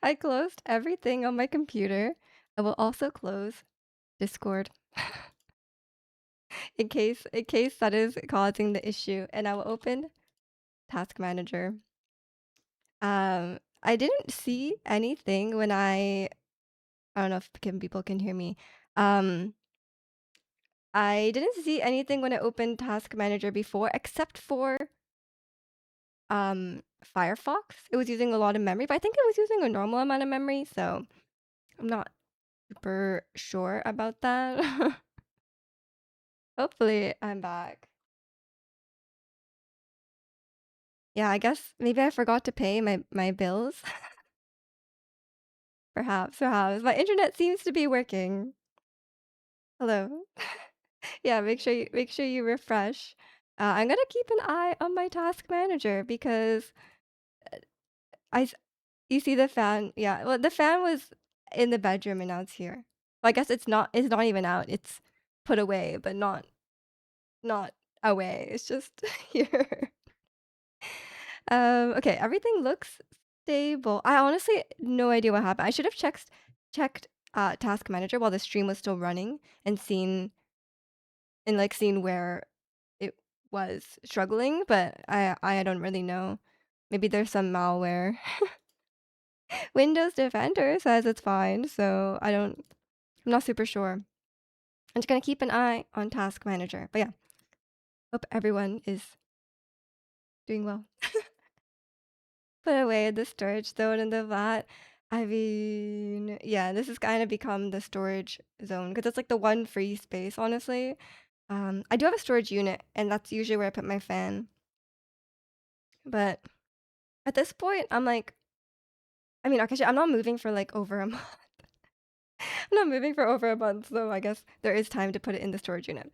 I closed everything on my computer. I will also close Discord in case that is causing the issue, and I will open Task Manager. I didn't see anything when I don't know if people can hear me. Um, I didn't see anything when I opened Task Manager before, except for Firefox. It was using a lot of memory, but I think it was using a normal amount of memory, so I'm not super sure about that. Hopefully, I'm back. Yeah, I guess maybe I forgot to pay my bills. Perhaps. My internet seems to be working. Hello. Yeah, make sure you refresh. I'm gonna keep an eye on my task manager because I s- you see the fan. Yeah, well, the fan was in the bedroom and now it's here. Well, I guess it's not even out. It's put away, but not away. It's just here. Okay, everything looks stable. I honestly no idea what happened. I should have checked task manager while the stream was still running and seen where it was struggling, but I don't really know. Maybe there's some malware. Windows Defender says it's fine, so I'm not super sure. I'm just gonna keep an eye on Task Manager. But yeah, hope everyone is doing well. Put away the storage zone in the vat. I mean, yeah, this has kind of become the storage zone because it's like the one free space, honestly. I do have a storage unit, and that's usually where I put my fan. But at this point, I'm like, I mean, actually, I'm not moving for like over a month. I'm not moving for over a month, so I guess there is time to put it in the storage unit.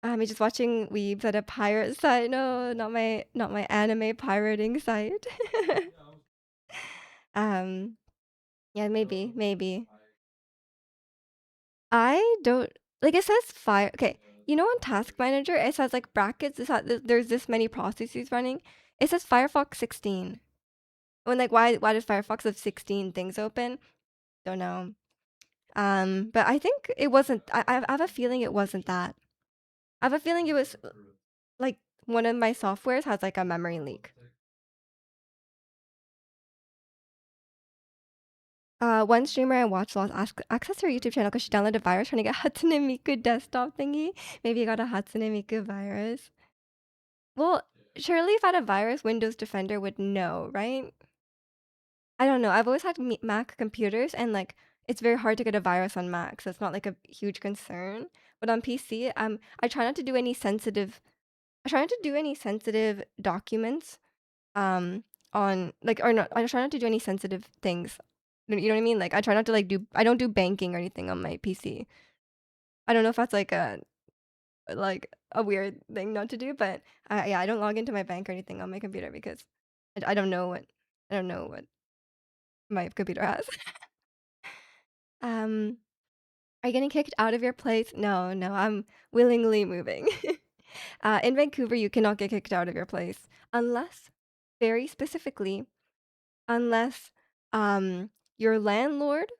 I'm just watching weebs at a pirate site. No, not my anime pirating site. um, yeah, maybe. I don't like it says fire. Okay, you know on Task Manager it says like brackets. There's this many processes running. It says Firefox 16. When like why does Firefox have 16 things open? Don't know. But I think it wasn't. I have a feeling it wasn't that. I have a feeling it was like one of my softwares has like a memory leak. One streamer I watched lost access to her YouTube channel because she downloaded a virus trying to get Hatsune Miku desktop thingy. Maybe you got a Hatsune Miku virus. Well, surely if I had a virus, Windows Defender would know, right? I don't know. I've always had Mac computers, and like it's very hard to get a virus on Mac, so it's not like a huge concern. But on PC, I try not to do any sensitive. I try not to do any sensitive documents. Um, on like or not. I try not to do any sensitive things. You know what I mean? Like I try not to like do. I don't do banking or anything on my PC. I don't know if that's like a weird thing not to do, but yeah, I don't log into my bank or anything on my computer because I don't know what my computer has. um, are you getting kicked out of your place? No, I'm willingly moving. In Vancouver, you cannot get kicked out of your place unless, very specifically, unless your landlord,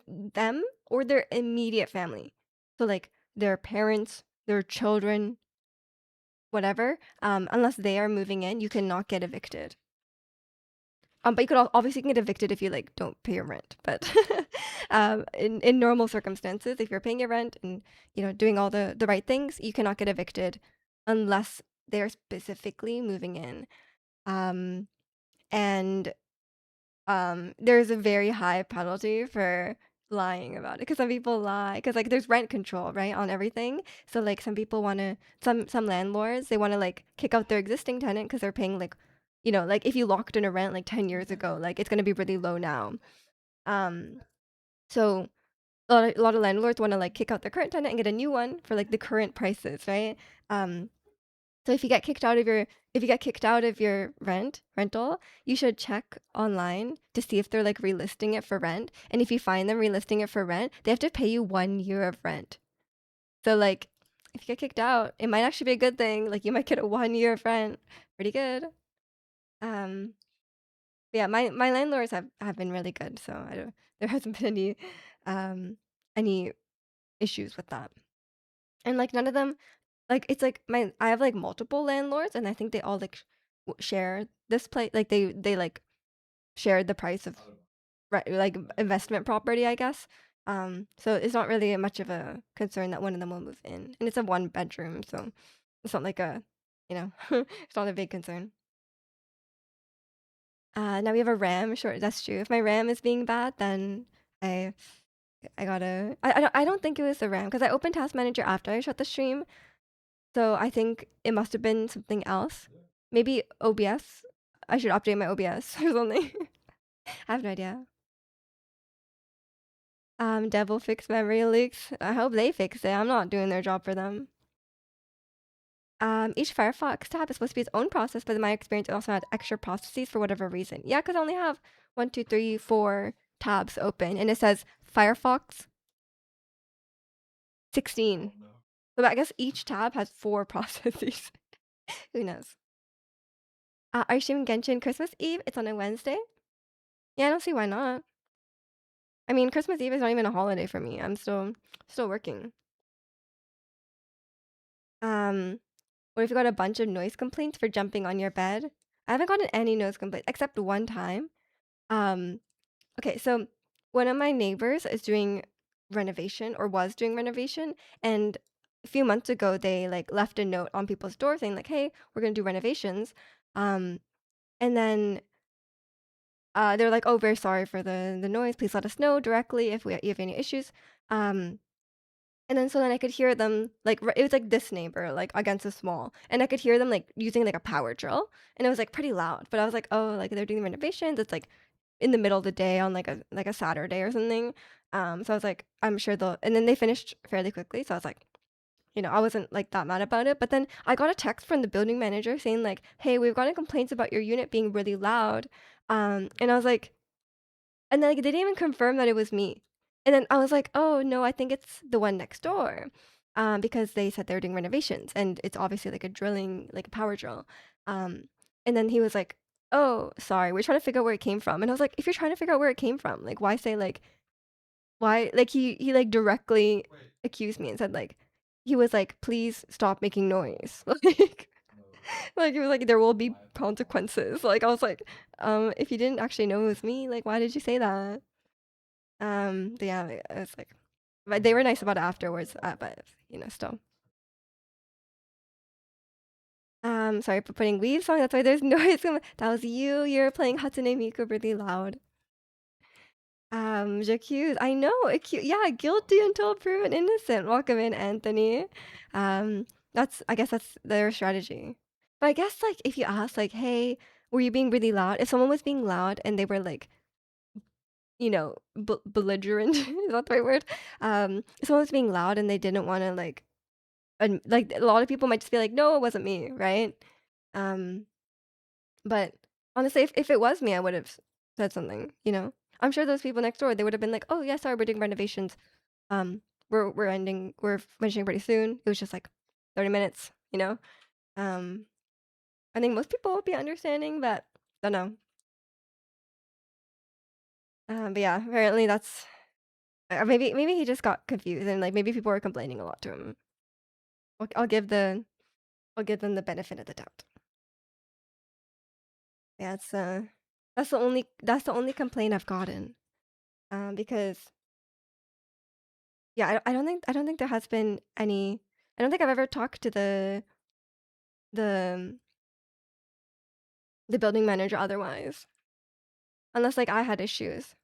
them or their immediate family, so like their parents, their children, whatever, unless they are moving in, you cannot get evicted. But you could obviously get evicted if you like don't pay your rent. But in normal circumstances, if you're paying your rent and doing all the right things, you cannot get evicted unless they're specifically moving in. Um, and there's a very high penalty for lying about it because some people lie because like there's rent control right on everything, so like some people want to some landlords they want to like kick out their existing tenant because they're paying like like if you locked in a rent like 10 years ago, like it's going to be really low now. Um so a lot of landlords want to like kick out their current tenant and get a new one for like the current prices, right? So if you get kicked out of your rental, you should check online to see if they're like relisting it for rent. And if you find them relisting it for rent, they have to pay you 1 year of rent. So like if you get kicked out, it might actually be a good thing. Like you might get a 1 year of rent. Pretty good. Um Yeah, my landlords have been really good, so I don't there hasn't been um, any issues with that. And, like, none of them like, it's like I have, like, multiple landlords, and I think they all, like, share this place like, they, like, share the price of right, like, investment property, I guess. So it's not really much of a concern that one of them will move in, and it's a one-bedroom, so it's not like a you know, it's not a big concern. Now we have a RAM, sure, that's true. If my RAM is being bad, then I I gotta I don't think it was the RAM because I opened Task Manager after I shut the stream, so I think it must have been something else. Maybe OBS? I should update my OBS or something. I have no idea. Devil fix memory leaks. I hope they fix it. I'm not doing their job for them. Each Firefox tab is supposed to be its own process, but in my experience, it also had extra processes for whatever reason. Yeah, because I only have 1, 2, 3, 4 tabs open, and it says Firefox 16. So I guess each tab has 4 processes. Who knows? Are you streaming Genshin Christmas Eve? It's on a Wednesday. Yeah, I don't see why not. I mean, Christmas Eve is not even a holiday for me. I'm still working. Um, what if you got a bunch of noise complaints for jumping on your bed? I haven't gotten any noise complaints except one time. Um, okay, so one of my neighbors is doing renovation or was doing renovation, and a few months ago they like left a note on people's door saying like, "Hey, we're gonna do renovations." Um, and then they're like, "Oh, very sorry for the noise. Please let us know directly if you have any issues." Um, and then so then I could hear them like it was like this neighbor like against this wall, and I could hear them like using like a power drill, and it was like pretty loud. But I was like, "Oh, like they're doing renovations. It's like in the middle of the day on like a Saturday or something." So I was like, "I'm sure they'll." And then they finished fairly quickly, so I was like, I wasn't like that mad about it. But then I got a text from the building manager saying like, "Hey, we've gotten complaints about your unit being really loud." And I was like, and then, like, they didn't even confirm that it was me. And then I was like, "Oh, no, I think it's the one next door." Because they said they were doing renovations, and it's obviously like a drilling, like a power drill. Um, and then he was like, "Oh, sorry, we're trying to figure out where it came from." And I was like, "If you're trying to figure out where it came from, like, why say like why?" Like he like directly accused me and said like he was like, "Please stop making noise." Like he was like, "There will be consequences." Like I was like, if you didn't actually know it was me, like why did you say that?" But yeah, it was like but they were nice about it afterwards, but, still. Sorry for putting weave song, that's why there's noise. That was you, you're playing Hatsune Miku really loud. J'accuse, I know, yeah, guilty until proven innocent. Welcome in, Anthony. I guess that's their strategy. But I guess, like, if you ask, like, "Hey, were you being really loud?" If someone was being loud and they were, like, belligerent, is that the right word? If someone was being loud and they didn't wanna, like, and like a lot of people might just be like, "No, it wasn't me," right? Um, but honestly, if it was me, I would have said something, you know? I'm sure those people next door, they would have been like, "Oh, yeah, sorry, we're doing renovations. We're finishing pretty soon." It was just like 30 minutes, you know? Um, I think most people would be understanding, but don't know. But yeah, apparently that's maybe he just got confused and like maybe people were complaining a lot to him. I'll give I'll give them the benefit of the doubt. Yeah, that's the only complaint I've gotten. Because yeah, I don't think there has been any. I don't think I've ever talked to the the building manager otherwise, unless like I had issues.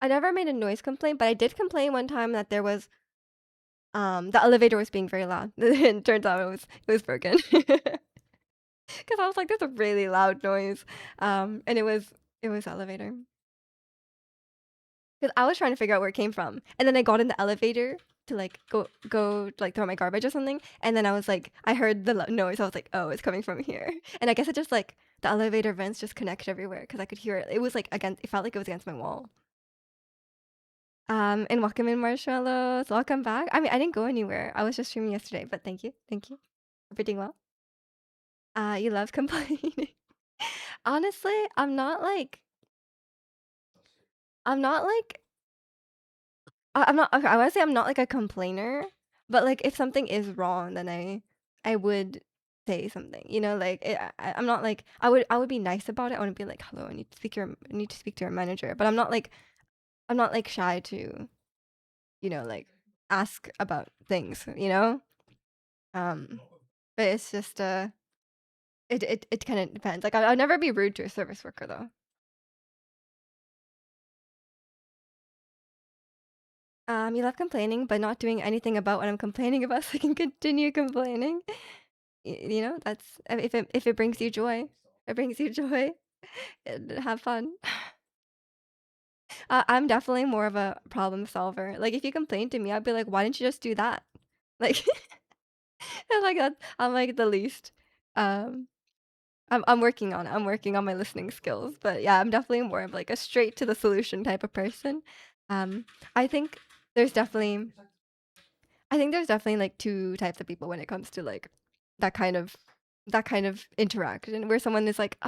I never made a noise complaint, but I did complain one time that there was the elevator was being very loud. It turns out it was broken. Because I was like, there's a really loud noise, and it was the elevator. Because I was trying to figure out where it came from, and then I got in the elevator to like go to, like throw my garbage or something, and then I was like, I heard the noise. I was like, oh, it's coming from here, and I guess it just like the elevator vents just connect everywhere because I could hear it. It was like against. It felt like it was against my wall. And welcome in marshmallows. Welcome back. I mean, I didn't go anywhere. I was just streaming yesterday, but thank you, thank you. Everything well. You love complaining. Honestly, I'm not like I'm not okay, I wanna say I'm not like a complainer, but like if something is wrong, then I would say something. You know, like I'm not like I would be nice about it. I wouldn't be like, "Hello, I need to speak to your manager." But I'm not like shy to, like ask about things, you know? Um but it's just it kind of depends. Like I'll never be rude to a service worker though. You love complaining, but not doing anything about what I'm complaining about, so I can continue complaining. That's if it brings you joy, it brings you joy. Have fun. I'm definitely more of a problem solver. Like if you complain to me, I'd be like, why didn't you just do that? Like, I'm like the least. Um, I'm working on it. I'm working on my listening skills, but yeah, I'm definitely more of like a straight to the solution type of person. Um, I think there's definitely I think there's definitely like two types of people when it comes to like that kind of that kind of interaction where someone is like,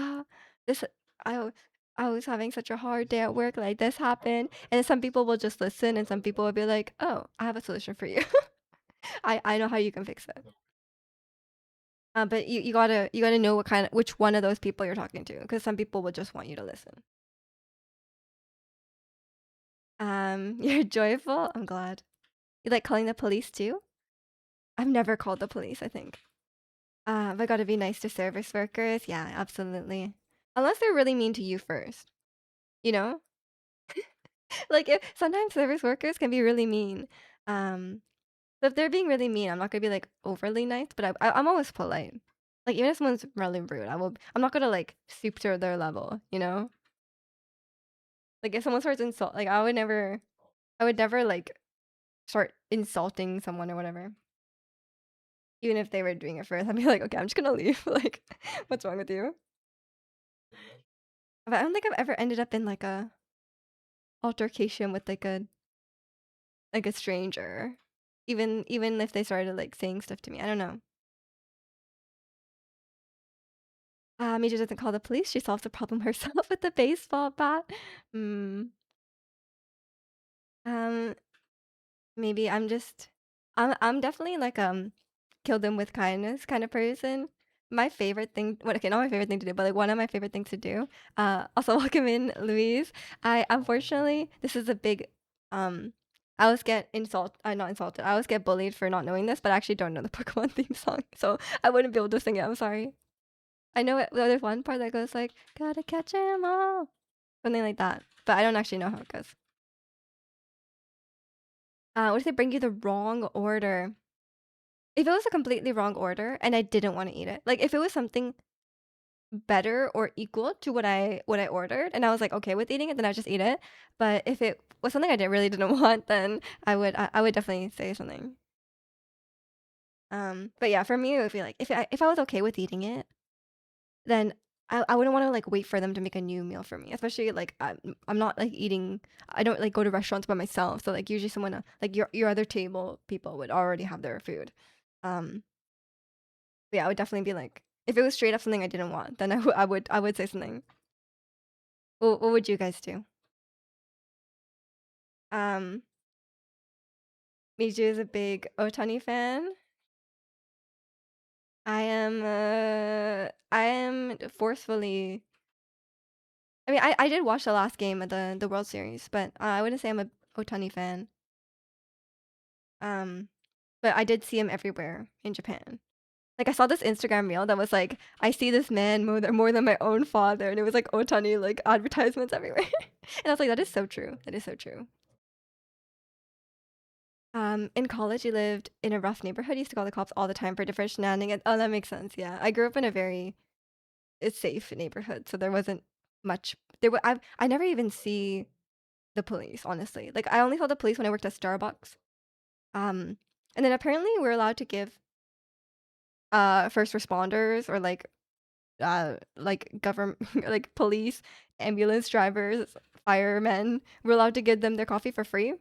this I w- I was having such a hard day at work, like this happened, and then some people will just listen, and some people will be like, oh, I have a solution for you. I know how you can fix it. But you gotta know which one of those people you're talking to, because some people will just want you to listen. You're joyful. I'm glad. You like calling the police too? I've never called the police, I think. But gotta be nice to service workers. Yeah, absolutely. Unless they're really mean to you first, you know? Like if sometimes service workers can be really mean. So if they're being really mean, I'm not gonna be like overly nice, but I'm always polite. Like even if someone's really rude, I'm not gonna like stoop to their level, you know? Like if someone starts like I would never like start insulting someone or whatever. Even if they were doing it first, I'd be like, okay, I'm just gonna leave. Like, what's wrong with you? But I don't think I've ever ended up in like a altercation with like a stranger. Even if they started like saying stuff to me. I don't know. Mija doesn't call the police. She solves the problem herself with the baseball bat. Hmm. Um, maybe I'm definitely like kill them with kindness kind of person. My favorite thing, well, okay, not my favorite thing to do, but like one of my favorite things to do. Also welcome in Louise. I unfortunately this is a big um. I always get not insulted. I always get bullied for not knowing this, but I actually don't know the Pokemon theme song, so I wouldn't be able to sing it. I'm sorry. I know it. There's one part that goes like, "Gotta catch 'em all," something like that, but I don't actually know how it goes. What if they bring you the wrong order? If it was a completely wrong order and I didn't want to eat it, like if it was something better or equal to what I ordered and I was like okay with eating it, then I would just eat it. But if it was something I really didn't want, then I would definitely say something. But yeah, for me it would be like if I was okay with eating it, then I wouldn't want to like wait for them to make a new meal for me. Especially like I'm not like eating. I don't like go to restaurants by myself. So like usually someone like your other table people would already have their food. Um, but yeah, I would definitely be like if it was straight up something I didn't want, then I would say something. What would you guys do? Um, Miju is a big Otani fan. I am forcefully. I mean, I did watch the last game of the World Series, but I wouldn't say I'm a Otani fan. Um, but I did see him everywhere in Japan. Like I saw this Instagram reel that was like, I see this man more than my own father, and it was like Otani like advertisements everywhere, and I was like, that is so true. That is so true. In college, he lived in a rough neighborhood. He used to call the cops all the time for different shenanigans. Oh, that makes sense. Yeah, I grew up in a very safe neighborhood, so there wasn't much. I never even see the police, honestly. Like I only saw the police when I worked at Starbucks. Um, and then apparently we're allowed to give first responders or like government like police, ambulance drivers, firemen, we're allowed to give them their coffee for free. I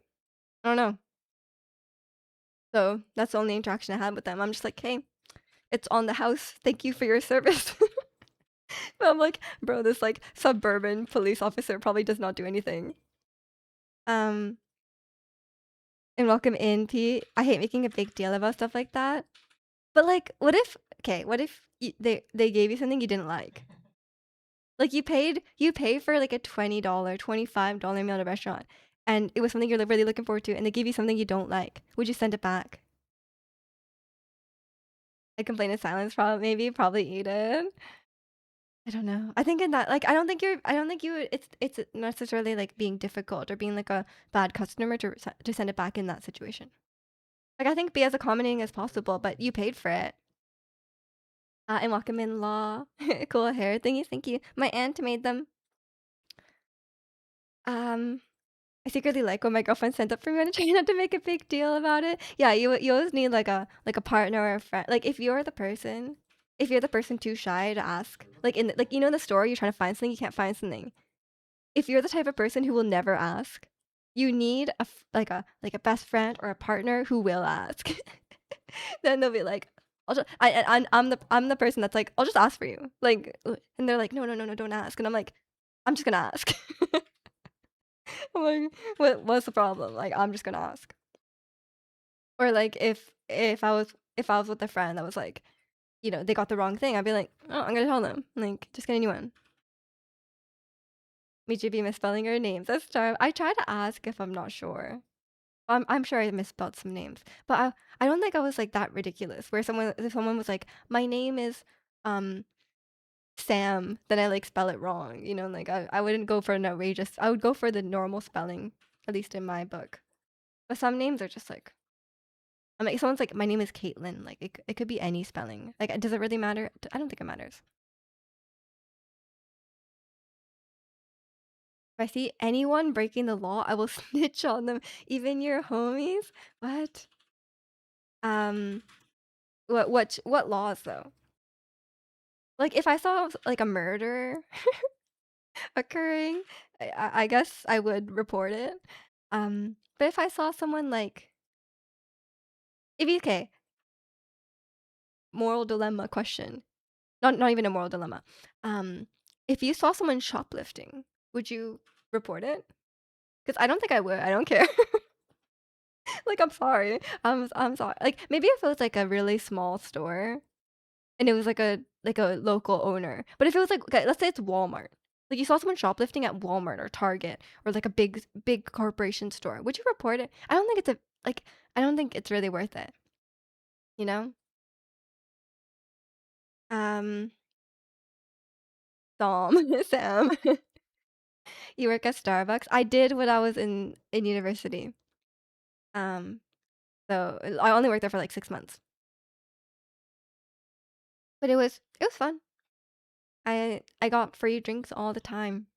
don't know. So that's the only interaction I had with them. I'm just like, hey, it's on the house. Thank you for your service. But I'm like, bro, this like suburban police officer probably does not do anything. Um, and welcome in, Pete. I hate making a big deal about stuff like that. But like, what if they gave you something you didn't like? Like you pay for like a $20, $25 meal at a restaurant, and it was something you're really looking forward to, and they give you something you don't like. Would you send it back? I complain in silence, probably eat it. I don't know. I think in that, like, I don't think you, it's not necessarily like being difficult or being like a bad customer to send it back in that situation. Like, I think be as accommodating as possible, but you paid for it. And welcome in law. Cool hair. Thank you, thank you. My aunt made them. Um, I secretly like when my girlfriend sent up for me and I try not to make a big deal about it. Yeah, you always need like a partner or a friend. Like if you're the person too shy to ask, like like in the store you're trying to find something, you can't find something. If you're the type of person who will never ask, you need like a best friend or a partner who will ask. Then they'll be like, I'll just I'm the person that's like, I'll just ask for you. Like, and they're like, no, no, no, no, don't ask. And I'm like, I'm just gonna ask. I'm like, what's the problem? Like, I'm just gonna ask. Or like if I was with a friend that was like, they got the wrong thing, I'd be like, oh, I'm gonna tell them. Like, just get a new one. Me should be misspelling your names. That's time. I try to ask if I'm not sure. I'm sure I misspelled some names, but I don't think I was like that ridiculous. Where if someone was like, my name is um Sam, then I like spell it wrong. Like I wouldn't go for an outrageous. I would go for the normal spelling, at least in my book. But some names are just like, I mean, someone's like, my name is Caitlin. Like it could be any spelling. Like, does it really matter? I don't think it matters. If I see anyone breaking the law, I will snitch on them, even your homies. What? Um, what laws though? Like if I saw like a murder occurring, I guess I would report it. But if I saw someone like, if you okay, moral dilemma question, not even a moral dilemma. Um, if you saw someone shoplifting, would you report it? Because I don't think I would. I don't care. Like I'm sorry. I'm sorry. Like maybe if it was like a really small store and it was like a local owner. But if it was like, okay, let's say it's Walmart. Like you saw someone shoplifting at Walmart or Target or like a big corporation store, would you report it? I don't think it's a like I don't think it's really worth it, you know? Um Sam, Sam. You work at Starbucks? I did when I was in university. Um so I only worked there for like 6 months. But it was fun. I got free drinks all the time.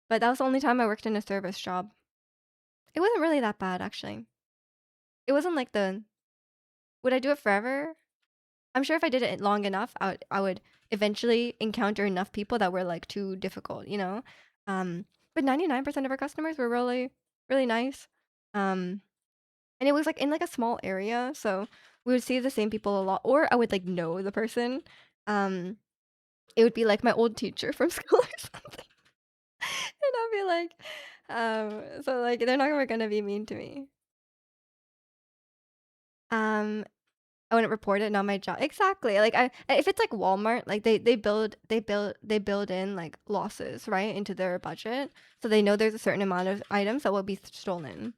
But that was the only time I worked in a service job. It wasn't really that bad actually. It wasn't like the would I do it forever? I'm sure if I did it long enough, I would eventually encounter enough people that were like too difficult, you know? But 99% of our customers were really, really nice. Um, and it was like in like a small area, so we would see the same people a lot, or I would like know the person. Um, it would be like my old teacher from school or something. And I'd be like, so like they're not ever gonna be mean to me. Um, I wouldn't report it, not my job. Exactly. Like if it's like Walmart, like they build in like losses, right, into their budget. So they know there's a certain amount of items that will be stolen.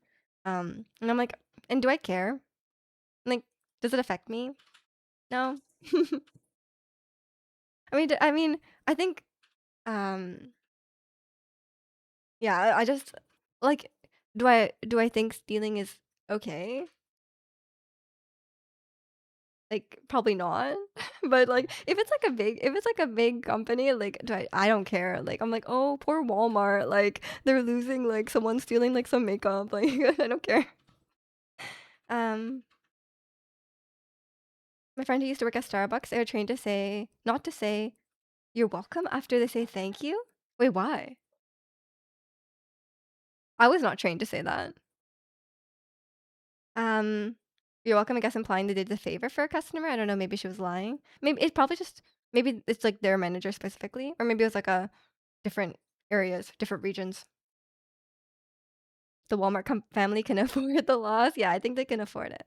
And I'm like, and do I care? Like, does it affect me? No. I mean, I think um yeah, I just like do I think stealing is okay? Like, probably not. But, like, if it's, like, a big company, like, I don't care. Like, I'm like, "Oh, poor Walmart." Like, they're losing, like, someone stealing, like, some makeup. Like, I don't care. Um, my friend who used to work at Starbucks, they were trained to say not to say, "You're welcome," after they say thank you. Wait, why? I was not trained to say that. Um, "You're welcome," I guess implying they did the favor for a customer. I don't know, maybe she was lying. Maybe it's probably just Maybe it's like their manager specifically, or maybe it was like a different areas, different regions. The Walmart family can afford the loss. Yeah, I think they can afford it.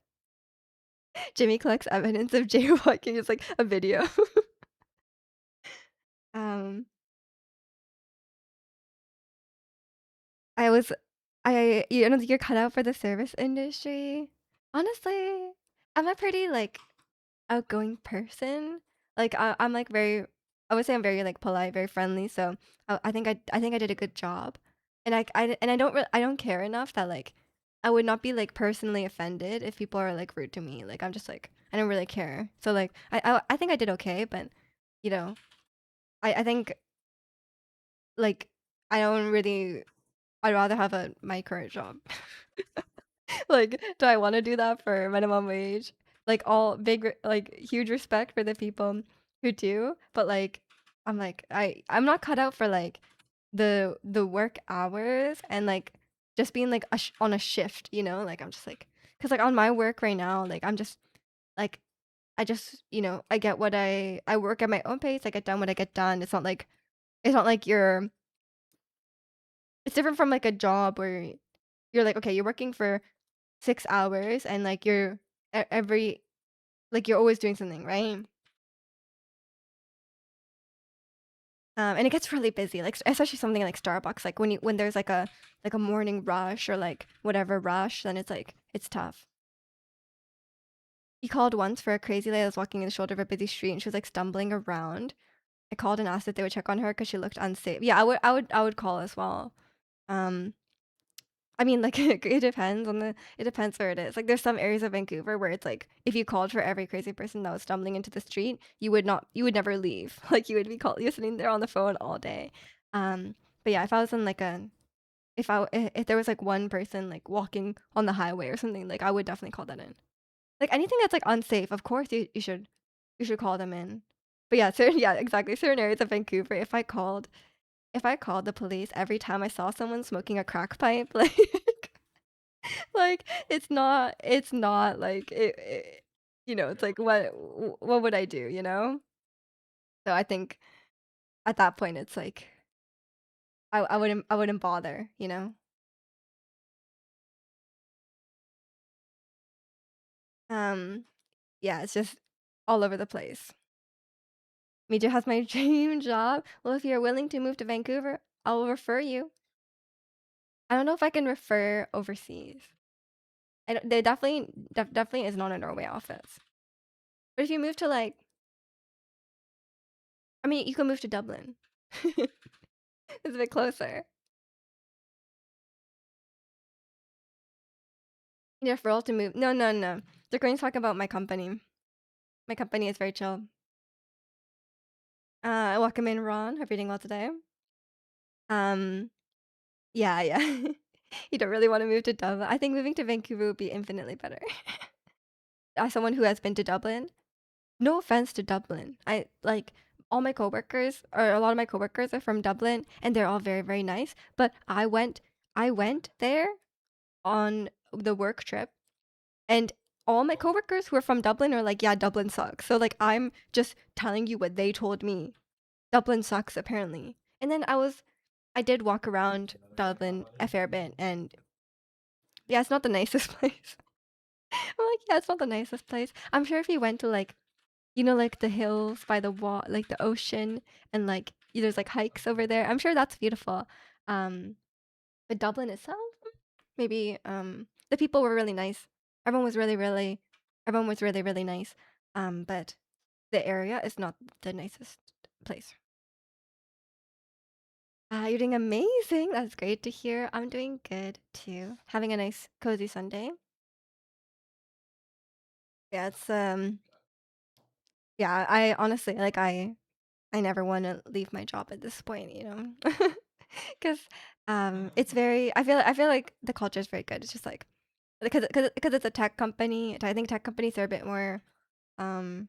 Jimmy collects evidence of jaywalking. It's like a video. um, I was, you don't think you're cut out for the service industry? Honestly, I'm a pretty like outgoing person. Like I'm like very, I would say I'm very like polite, very friendly. So I think I did a good job, and I don't I don't care enough that like I would not be like personally offended if people are like rude to me. Like I'm just like I don't really care. So like I think I did okay, but you know I think like I don't really. I'd rather have my current job. Like, do I want to do that for minimum wage? Like, all like, huge respect for the people who do, but like, I'm like, I'm not cut out for like the work hours and like just being like on a shift, you know? Like, I'm just like, cause like on my work right now, like I'm just like, I just I get what I work at my own pace. I get done what I get done. It's not like it's different from like a job where you're like, okay, you're working for 6 hours and like you're every like you're always doing something, right? And it gets really busy, like especially something like Starbucks. Like when there's like a morning rush or like whatever rush, then it's like it's tough. He called once for a crazy lady that was walking in the shoulder of a busy street and she was like stumbling around. I called and asked if they would check on her because she looked unsafe. Yeah, I would call as well. Um, I mean, like it depends on it depends where it is. Like there's some areas of Vancouver where it's like if you called for every crazy person that was stumbling into the street, you would never leave. Like you would be called, you're sitting there on the phone all day. Um, but yeah, if I was in like a if there was like one person like walking on the highway or something, like I would definitely call that in. Like anything that's like unsafe, of course you should call them in. But yeah, certain yeah, exactly. Certain areas of Vancouver, if I called the police every time I saw someone smoking a crack pipe, like like it's not like it's like what would I do, you know? So I think at that point it's like I wouldn't bother, you know? Um yeah, it's just all over the place. Meja has my dream job. Well, if you're willing to move to Vancouver, I'll refer you. I don't know if I can refer overseas. They definitely is not a Norway office. But if you move to like, I mean, you can move to Dublin. It's a bit closer. Yeah, for all to move. No, no, no. They're going to talk about my company. My company is very chill. Welcome in, Ron. Hope you're doing well today. Um, yeah, yeah. You don't really want to move to Dublin. I think moving to Vancouver would be infinitely better. As someone who has been to Dublin, no offense to Dublin. I like all my coworkers, or a lot of my coworkers are from Dublin, and they're all very, very nice. But I went there on the work trip, and all my coworkers who are from Dublin are like, yeah, Dublin sucks. So like I'm just telling you what they told me. Dublin sucks apparently. And then I did walk around Dublin a fair bit and yeah, it's not the nicest place. I'm like, yeah, it's not the nicest place. I'm sure if you went to like like the hills by the wall, like the ocean and like there's like hikes over there. I'm sure that's beautiful. Um but Dublin itself, maybe the people were really nice. Everyone was everyone was really, really nice. But the area is not the nicest place. You're doing amazing. That's great to hear. I'm doing good too. Having a nice cozy Sunday. Yeah, it's yeah, I honestly like I never want to leave my job at this point, you know. Cuz it's very I feel like the culture is very good. It's just like because it's a tech company. I think tech companies are a bit more um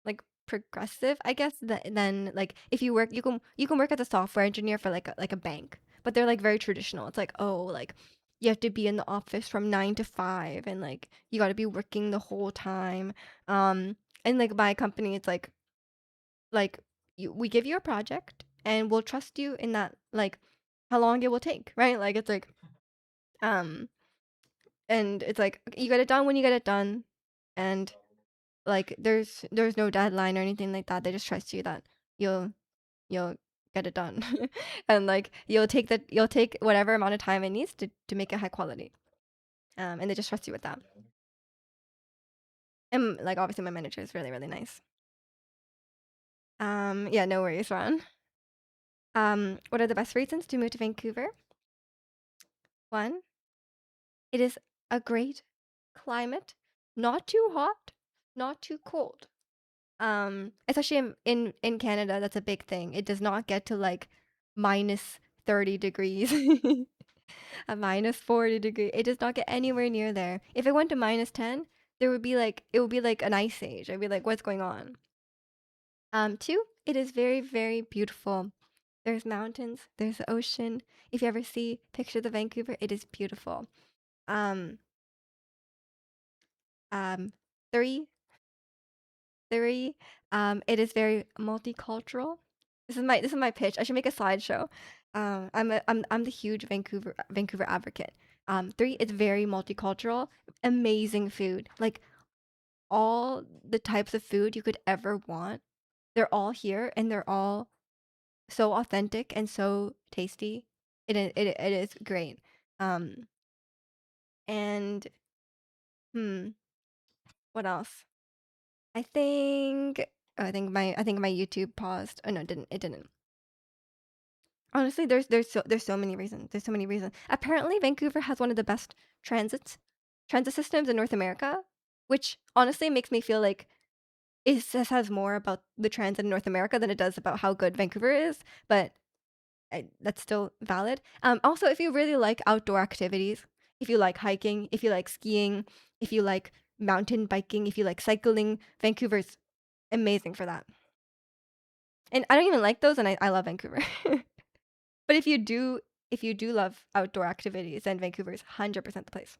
like progressive, I guess, than like if you can work as a software engineer for like a bank, but they're like very traditional. It's like, oh, like you have to be in the office from 9 to 5, and like you got to be working the whole time. Um, and like my company, it's like we give you a project and we'll trust you in that, like how long it will take, right? Like it's like um and it's like you get it done when you get it done, and like there's no deadline or anything like that. They just trust you that you'll you'll get it done. And like you'll take whatever amount of time it needs to make it high quality. And they just trust you with that. And like obviously my manager is really, really nice. Yeah, no worries, Ron. What are the best reasons to move to Vancouver? One, it is a great climate, not too hot, not too cold. Especially in Canada, that's a big thing. It does not get to like minus 30 degrees. A minus 40 degree. It does not get anywhere near there. If it went to minus 10, there would be like it would be like an ice age. I'd be like, what's going on? Two, it is very, very beautiful. There's mountains, there's the ocean. If you ever see pictures of Vancouver, it is beautiful. Um, um, three, three, it is very multicultural. This is my pitch. I should make a slideshow. I'm the huge Vancouver advocate. Three, it's very multicultural, amazing food. Like all the types of food you could ever want, they're all here, and they're all so authentic and so tasty. It is great. Um, and hmm, what else? I think I think my YouTube paused. Oh no, it didn't. It didn't. Honestly, there's so many reasons. There's so many reasons. Apparently, Vancouver has one of the best transit systems in North America, which honestly makes me feel like it says more about the transit in North America than it does about how good Vancouver is. But that's still valid. Also, if you really like outdoor activities, if you like hiking, if you like skiing, if you like mountain biking, if you like cycling, Vancouver's amazing for that. And I don't even like those, and I love Vancouver. But if you do love outdoor activities, then Vancouver's 100% the place.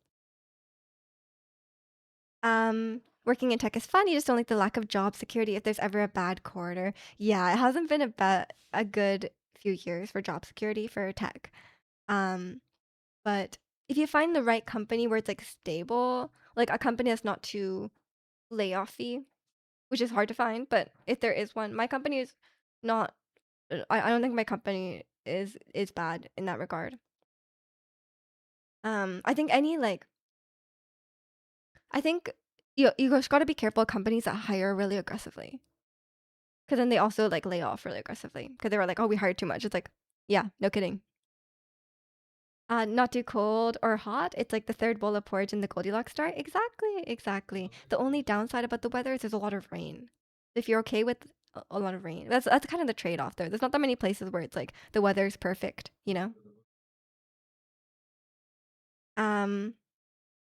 Working in tech is fun. You just don't like the lack of job security if there's ever a bad quarter. Yeah, it hasn't been a good few years for job security for tech. Um, but if you find the right company where it's like stable, like a company that's not too layoffy, which is hard to find, but if there is one, my company is not. I don't think my company is bad in that regard. I think any like I think you just got to be careful of companies that hire really aggressively, because then they also like lay off really aggressively because they were like, oh, we hired too much. It's like, yeah, no kidding. Not too cold or hot. It's like the third bullet point in the Goldilocks chart. Exactly, exactly. The only downside about the weather is there's a lot of rain. If you're okay with a lot of rain, that's kind of the trade-off there. There's not that many places where it's like the weather's perfect, you know? Um,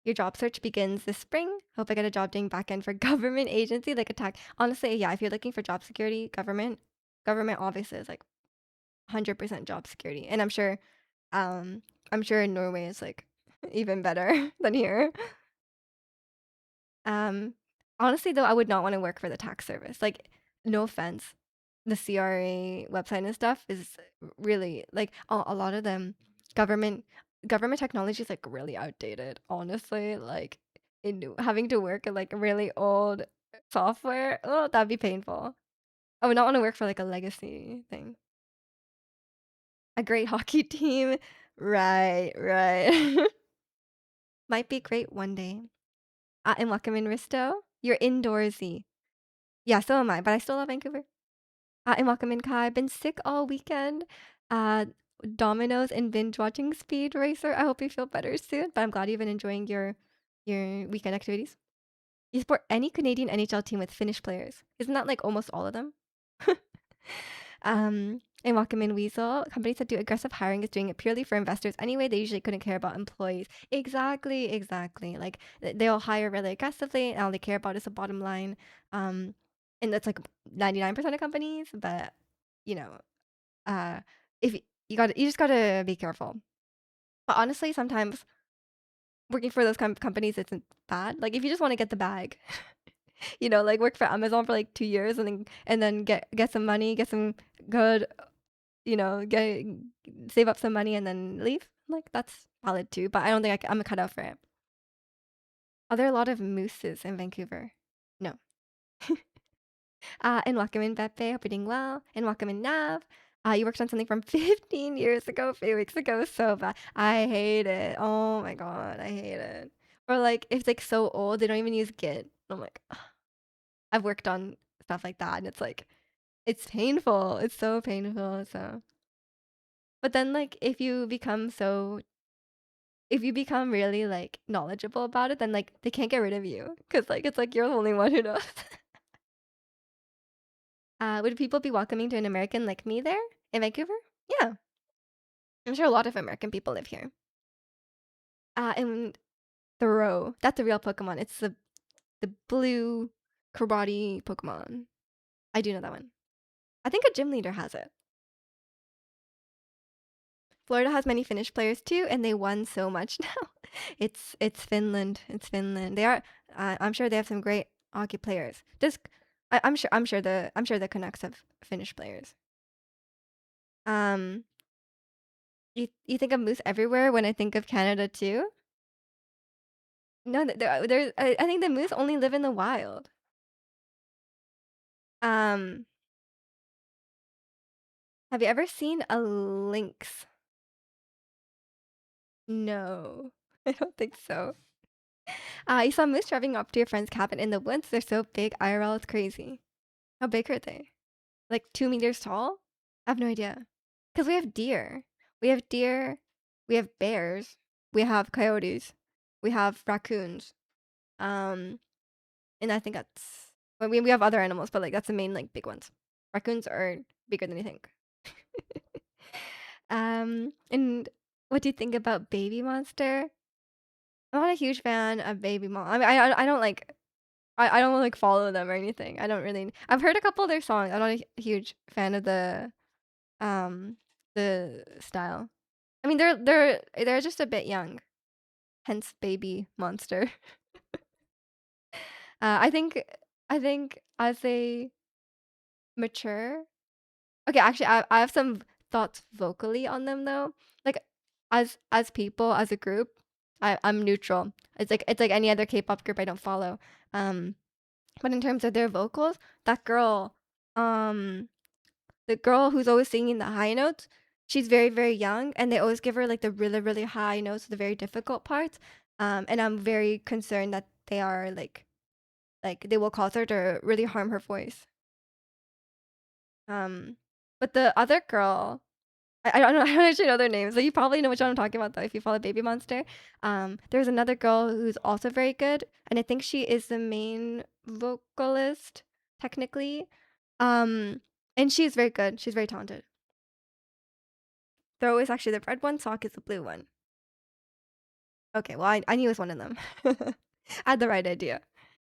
your job search begins this spring. Hope I get a job doing backend for government agency like a tech. Honestly, yeah, if you're looking for job security, government obviously is like 100% job security. And um I'm sure in Norway is like even better than here. Um, Honestly though, I would not want to work for the tax service. Like, no offense, the CRA website and stuff is really like a lot of them government government technology is like really outdated. Honestly, like having to work in like really old software, oh, that'd be painful. I would not want to work for like a legacy thing. A great hockey team, right, right. Might be great one day. And welcome in Risto. You're indoorsy. Yeah, so am I, but I still love Vancouver. And welcome in Kai. Been sick all weekend. Uh, Dominoes and binge watching Speed Racer. I hope you feel better soon. But I'm glad you've been enjoying your weekend activities. You support any Canadian NHL team with Finnish players. Isn't that like almost all of them? And welcome in Weasel. Companies that do aggressive hiring is doing it purely for investors anyway. They usually couldn't care about employees. Exactly, exactly. Like they'll hire really aggressively, and all they care about is the bottom line. Um, and that's like 99% of companies. But you know, uh, if you just gotta be careful. But honestly, sometimes working for those companies isn't bad. Like if you just want to get the bag, like work for Amazon for like 2 years and then get some money, get some good, get save up some money and then leave. Like that's valid too, but I don't think I'm a cut out for it. Are there a lot of mooses in Vancouver? No. And welcome in Pepe, hope you're doing well. And welcome in Nav. You worked on something from 15 years ago, a few weeks ago. So bad. I hate it. Oh my god, I hate it. Or like if it's like so old, they don't even use Git. I'm like, ugh. I've worked on stuff like that, and it's like it's painful. It's so painful. So, but then like if you become really like knowledgeable about it, then like they can't get rid of you because like it's like you're the only one who knows. Would people be welcoming to an American like me there in Vancouver? Yeah, I'm sure a lot of American people live here. And Throw, that's a real Pokemon. It's the blue karate Pokemon. I do know that one. I think a gym leader has it. Florida has many Finnish players too, and they won so much now. It's Finland. It's Finland. They are. I'm sure they have some great hockey players. I'm sure the Canucks have Finnish players. Um, you think of moose everywhere when I think of Canada too? No, there. I think the moose only live in the wild. Um, have you ever seen a lynx? No, I don't think so. You saw moose driving up to your friend's cabin in the woods. They're so big, IRL, it's crazy. How big are they? Like 2 meters tall? I have no idea. Because we have deer. We have deer. We have bears. We have coyotes. We have raccoons. Um, and I think that's. Well, we have other animals, but like that's the main like big ones. Raccoons are bigger than you think. And what do you think about Baby Monster? I'm not a huge fan of Baby Mon. I mean, I don't like. I don't like follow them or anything. I don't really. I've heard a couple of their songs. I'm not a huge fan of um the style. I mean, they're just a bit young, hence Baby Monster. I think as they mature. Okay, actually, I have some thoughts vocally on them though. Like as people, as a group, I'm neutral. It's like any other K-pop group I don't follow. Um, but in terms of their vocals, that girl, um, the girl who's always singing the high notes, she's very, very young, and they always give her like the really, really high notes, the very difficult parts. And I'm very concerned that they are like they will cause her to really harm her voice. Um, but the other girl, I don't know, I don't actually know their names. So you probably know which one I'm talking about though if you follow Baby Monster. There's another girl who's also very good, and I think she is the main vocalist technically. Um, and she's very good. She's very talented. Throw is actually the red one, Sock is the blue one. Okay, well, I knew it was one of them. I had the right idea.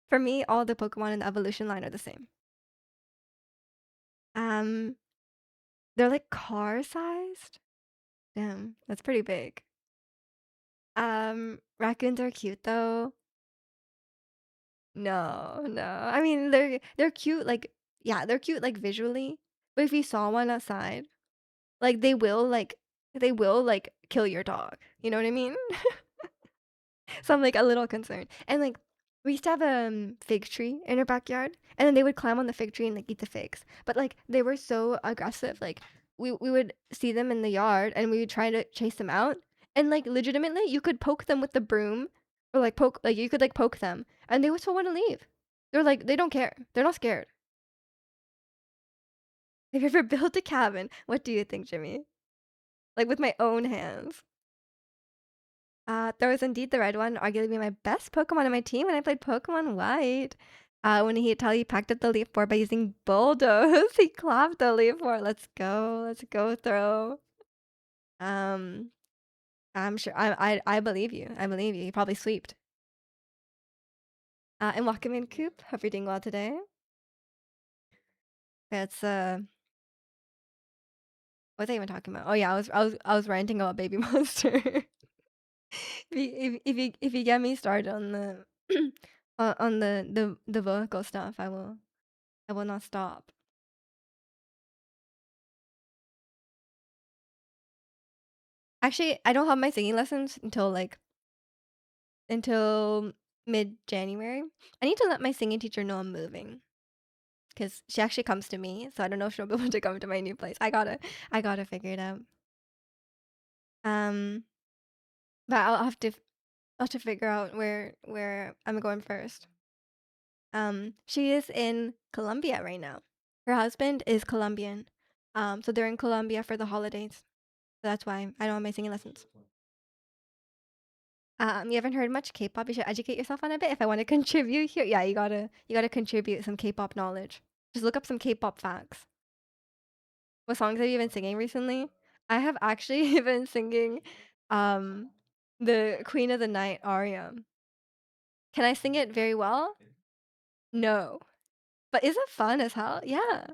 For me, all the Pokemon in the evolution line are the same. Um, they're like car sized. Damn, that's pretty big. Raccoons are cute though. No, no. I mean, they're cute. Like, yeah, they're cute like visually. But if you saw one outside, like they will like kill your dog. You know what I mean? So I'm like a little concerned. And like we used to have a fig tree in our backyard, and then they would climb on the fig tree and like eat the figs. But like they were so aggressive. Like we would see them in the yard and we would try to chase them out. And like legitimately, you could poke them with the broom, or like poke like you could like poke them, and they would still want to leave. They're like they don't care. They're not scared. Have you ever built a cabin? What do you think, Jimmy? Like with my own hands. There was indeed the red one, arguably my best Pokemon on my team when I played Pokemon White. When he tell you packed up the leaf board by using bulldoze, he clapped the leaf board. Let's go, throw. Um, I'm sure. I believe you. I believe you. You probably sweeped. And welcome in, Coop. Hope you're doing well today. It's what was I even talking about? Oh yeah, I was ranting about Baby Monster. If you get me started on the On the vocal stuff, I will not stop. Actually, I don't have my singing lessons until mid-January. I need to let my singing teacher know I'm moving because she actually comes to me, so I don't know if she'll be able to come to my new place. I gotta figure it out. Um, but I'll have to figure out where I'm going first. She is in Colombia right now. Her husband is Colombian. So they're in Colombia for the holidays. So that's why I don't have my singing lessons. You haven't heard much K-pop. You should educate yourself on a bit. If I want to contribute here, yeah, you gotta contribute some K-pop knowledge. Just look up some K-pop facts. What songs have you been singing recently? I have actually been singing, um, the Queen of the Night aria. Can I sing it very well? No, but is it fun as hell? Yeah.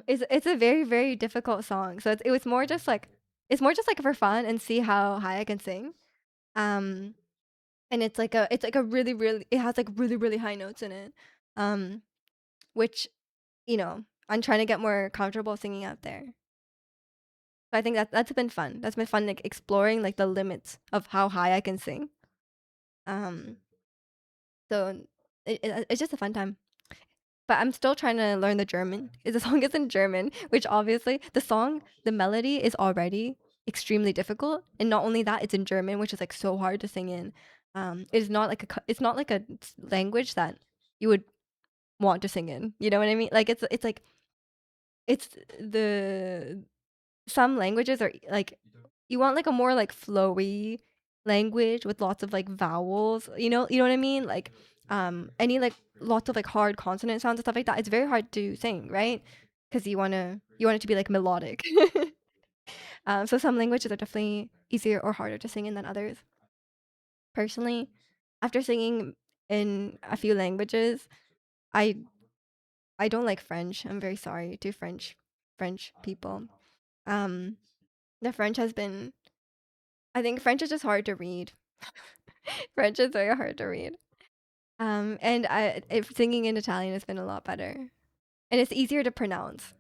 It's a very very difficult song. So it was more just like it's more just like for fun and see how high I can sing. Um, and it's like a really really it has like really really high notes in it. Um, which I'm trying to get more comfortable singing out there. So I think that's been fun. That's been fun like exploring like the limits of how high I can sing. Um, so it's just a fun time. But I'm still trying to learn the German. The song is in German, which obviously the melody is already extremely difficult, and not only that, it's in German, which is like so hard to sing in. It is not like it's not like a language that you would want to sing in. You know what I mean? Like it's like it's the some languages are like you want like a more like flowy language with lots of like vowels. You know what I mean? Like any like lots of like hard consonant sounds and stuff like that. It's very hard to sing, right? Because you want it to be like melodic. So some languages are definitely easier or harder to sing in than others. Personally, after singing in a few languages, I I don't like French. I'm very sorry to French people. Um, the French has been I think French is just hard to read. French is very hard to read. And if singing in Italian has been a lot better, and it's easier to pronounce.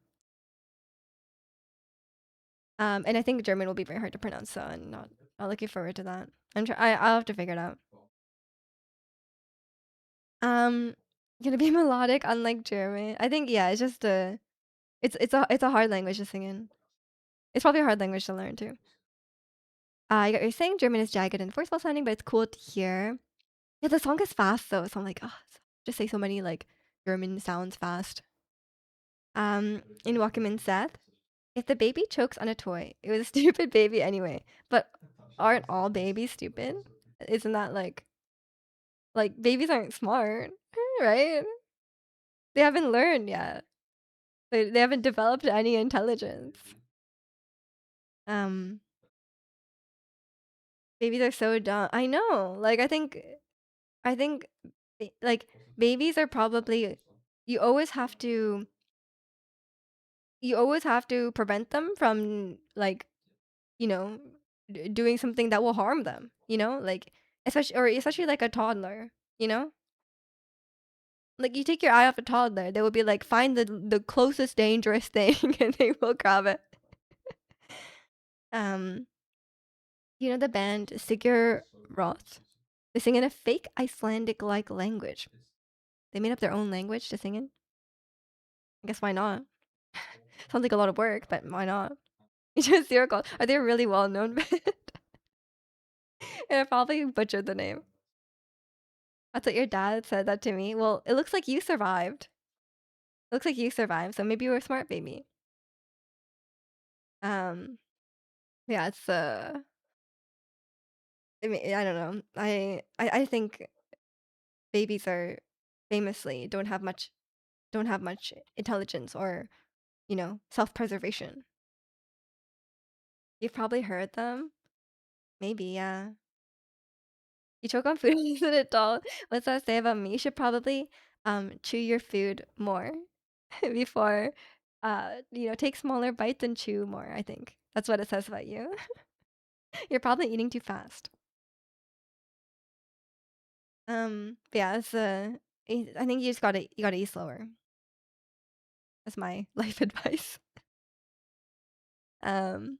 And I think German will be very hard to pronounce, so I'm not looking forward to that. I'll have to figure it out. Um, gonna be melodic, unlike German. I think yeah, it's just it's a hard language to sing in. It's probably a hard language to learn too. You're saying German is jagged and forceful sounding, but it's cool to hear. Yeah, the song is fast though, so I'm like, oh, just say so many like German sounds fast. In Walkman Seth, if the baby chokes on a toy, it was a stupid baby anyway. But aren't all babies stupid? Isn't that like babies aren't smart, right? They haven't learned yet. They haven't developed any intelligence. Um, Babies are so dumb. I know. Like I think like babies are probably you always have to you always have to prevent them from like you know doing something that will harm them, like especially like a toddler, you know like you take your eye off a toddler, they will be like find the closest dangerous thing and they will grab it. um the band Sigur Rós, they sing in a fake Icelandic like language. They made up their own language to sing in. I guess why not? Sounds like a lot of work, but why not? Just Circle. Are they a really well known band? And I probably butchered the name. That's what your dad said that to me. Well, it looks like you survived. Looks like you survived, so maybe you were a smart baby. Um, yeah, I mean, I don't know. I think babies are famously don't have much intelligence or, self-preservation. You've probably heard them. Maybe, yeah. You choke on food as an adult. What's that say about me? You should probably chew your food more before take smaller bites and chew more, I think. That's what it says about you. You're probably eating too fast. But yeah, I think you gotta eat slower. That's my life advice. Um,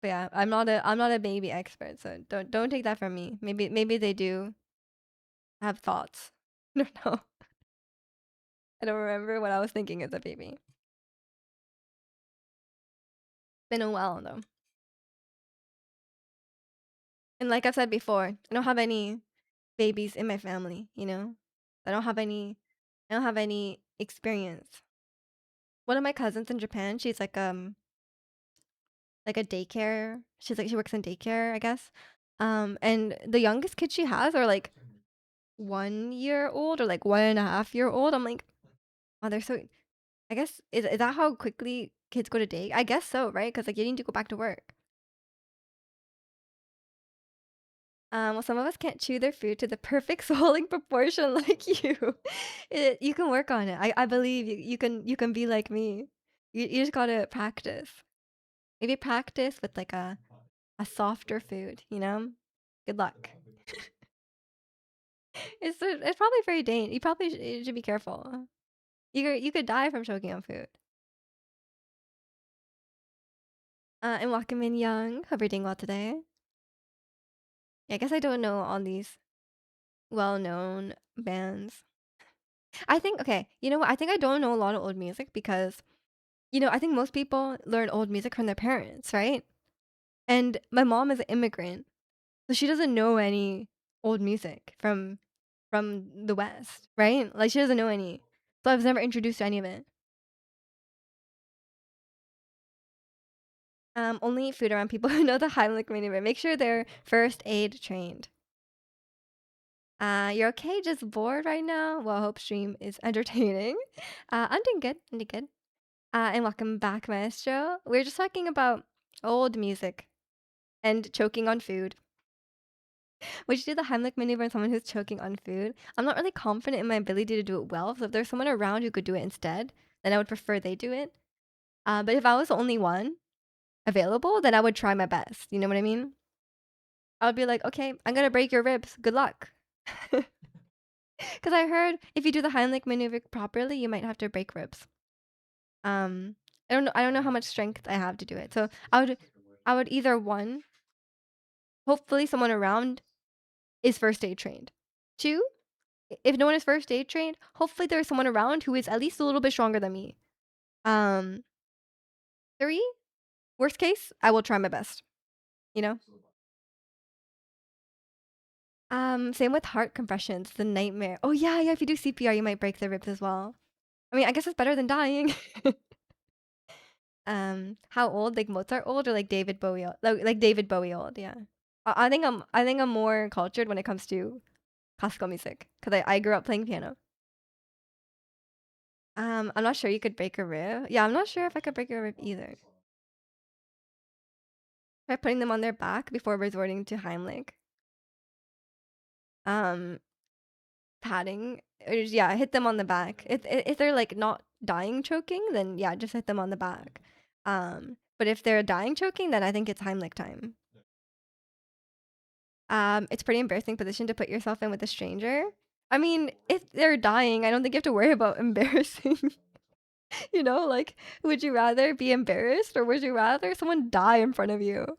but yeah, I'm not a baby expert, so don't take that from me. Maybe they do have thoughts. I don't know. I don't remember what I was thinking as a baby. Been a while though. And like I've said before, I don't have any babies in my family, you know? I don't have any experience. One of my cousins in Japan, she's like a daycare. She works in daycare, I guess. And the youngest kids she has are like 1 year old or like 1.5 year old. I'm like, oh, they're so. I guess is that how quickly kids go to day? I guess so, right? Because like you need to go back to work. Well, some of us can't chew their food to the perfect swallowing proportion like you. You can work on it. I believe you can be like me. You just gotta practice. Maybe practice with like a softer food, you know? Good luck. It's probably very dangerous. You should be careful. You could die from choking on food. And welcome in Young. Hope you're doing well today. Yeah, I guess I don't know all these well-known bands. I think okay, you know what? I think I don't know a lot of old music because I think most people learn old music from their parents, right? And my mom is an immigrant, so she doesn't know any old music from the West, right? Like she doesn't know any. So I was never introduced to any of it. Only eat food around people who know the Heimlich maneuver. Make sure they're first aid trained. You're okay? Just bored right now? Well, I hope stream is entertaining. I'm doing good. I'm doing good. And welcome back, Maestro. We're just talking about old music and choking on food. Would you do the Heimlich maneuver on someone who's choking on food? I'm not really confident in my ability to do it well. So if there's someone around who could do it instead, then I would prefer they do it. But if I was the only one available, then I would try my best. You know what I mean? I would be like, okay, I'm gonna break your ribs. Good luck. Because I heard if you do the Heimlich maneuver properly, you might have to break ribs. Um, I don't know. I don't know how much strength I have to do it. So I would either one, hopefully someone around is first aid trained. Two, if no one is first aid trained, hopefully there's someone around who is at least a little bit stronger than me. Um, three, worst case, I will try my best. You know. Same with heart compressions, the nightmare. Oh yeah, yeah. If you do CPR, you might break the ribs as well. I mean, I guess it's better than dying. How old? Like Mozart old or like David Bowie old? Like David Bowie old, yeah. I think I'm more cultured when it comes to classical music because I grew up playing piano. I'm not sure you could break a rib. Yeah, I'm not sure if I could break a rib either. Try putting them on their back before resorting to Heimlich. Um, Padding. Yeah, hit them on the back. If they're like not dying choking, then yeah, just hit them on the back. But if they're dying choking, then I think it's Heimlich time. It's pretty embarrassing position to put yourself in with a stranger. I mean, if they're dying, I don't think you have to worry about embarrassing. Like, would you rather be embarrassed or would you rather someone die in front of you?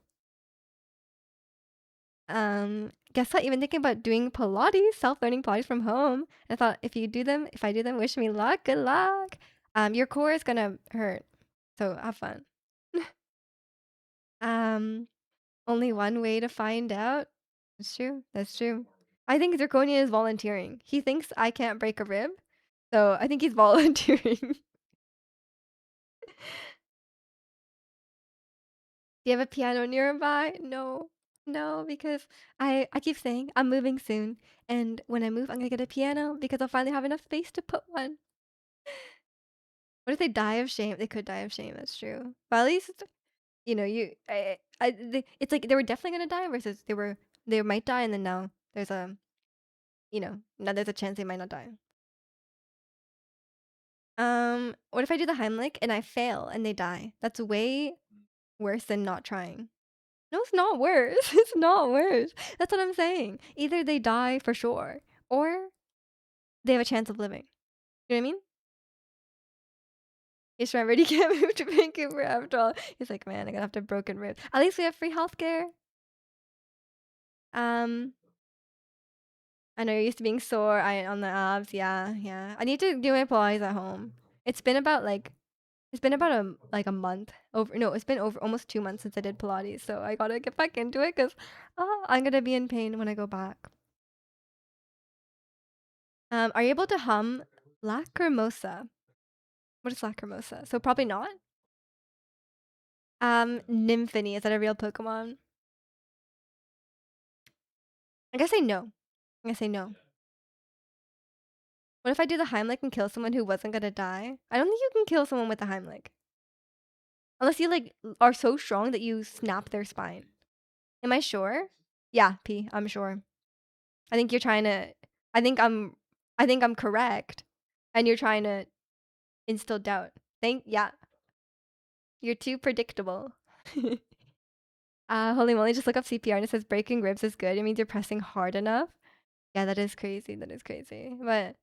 Guess what? Even thinking about doing Pilates, self-learning Pilates from home. I thought if I do them, wish me luck. Good luck. Your core is gonna hurt, so have fun. Um, Only one way to find out. That's true. That's true. I think Zirconia is volunteering. He thinks I can't break a rib, so I think he's volunteering. Do you have a piano nearby? No. No, because I keep saying I'm moving soon, and when I move, I'm gonna get a piano because I'll finally have enough space to put one. What if they die of shame? They could die of shame. That's true. But at least it's like they were definitely gonna die versus they might die, and then now now there's a chance they might not die. What if I do the Heimlich and I fail and they die? That's way worse than not trying. No, it's not worse. It's not worse. That's what I'm saying. Either they die for sure or they have a chance of living. You know what I mean? He's remembered he can't move to Vancouver after all. He's like, man, I'm gonna have to have broken ribs. At least we have free healthcare. Um, I know you're used to being sore on the abs. Yeah, yeah. I need to do my Pilates at home. It's been about like it's been about a month over. No, it's been over almost 2 months since I did Pilates. So I gotta get back into it because I'm gonna be in pain when I go back. Are you able to hum Lacrimosa? What is Lacrimosa? So probably not. Nymphany, is that a real Pokemon? I guess I know. I guess I know. What if I do the Heimlich and kill someone who wasn't gonna die? I don't think you can kill someone with the Heimlich. Unless you like are so strong that you snap their spine. Am I sure? Yeah, P, I'm sure. I think you're trying to I think I'm I think I'm correct. And you're trying to instill doubt. Yeah. You're too predictable. Holy moly, just look up CPR and it says breaking ribs is good. It means you're pressing hard enough. Yeah, that is crazy. That is crazy. But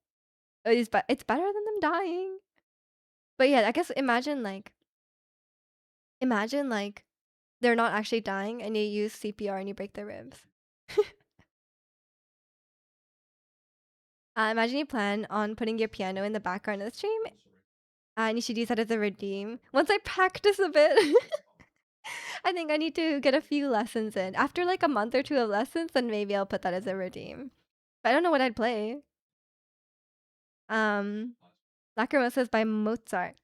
it's better than them dying. But yeah, I guess imagine like they're not actually dying and you use CPR and you break their ribs. Imagine you plan on putting your piano in the background of the stream, and you should use that as a redeem. Once I practice a bit, I think I need to get a few lessons in. After like a month or two of lessons, then maybe I'll put that as a redeem. But I don't know what I'd play. Um, Lacrimosa is by Mozart.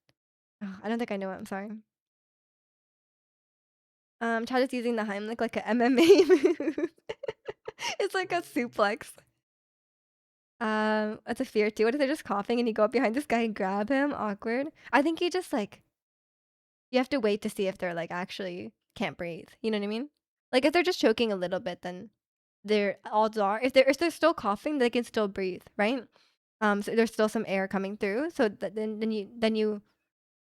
Oh, I don't think I know it. I'm sorry. Chad is using the Heimlich like a MMA move. It's like a suplex. It's a fear too. What if they're just coughing and you go up behind this guy and grab him? Awkward. I think you just like you have to wait to see if they're like actually can't breathe. You know what I mean? Like if they're just choking a little bit, then their odds are if they're still coughing, they can still breathe, right? So there's still some air coming through. So then you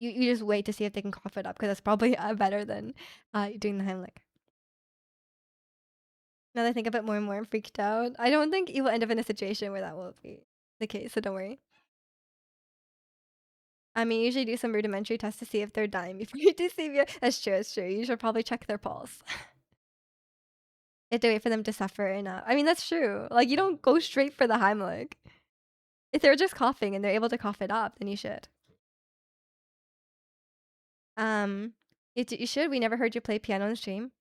just wait to see if they can cough it up because that's probably better than doing the Heimlich. Now that I think of it more and more, I'm freaked out. I don't think you will end up in a situation where that will be the case, so don't worry. I mean, you usually do some rudimentary tests to see if they're dying before you do CPR. That's true, that's true. You should probably check their pulse. You have to wait for them to suffer enough. I mean, that's true. Like, you don't go straight for the Heimlich. If they're just coughing and they're able to cough it up, then you should. Um, you should. We never heard you play piano on stream.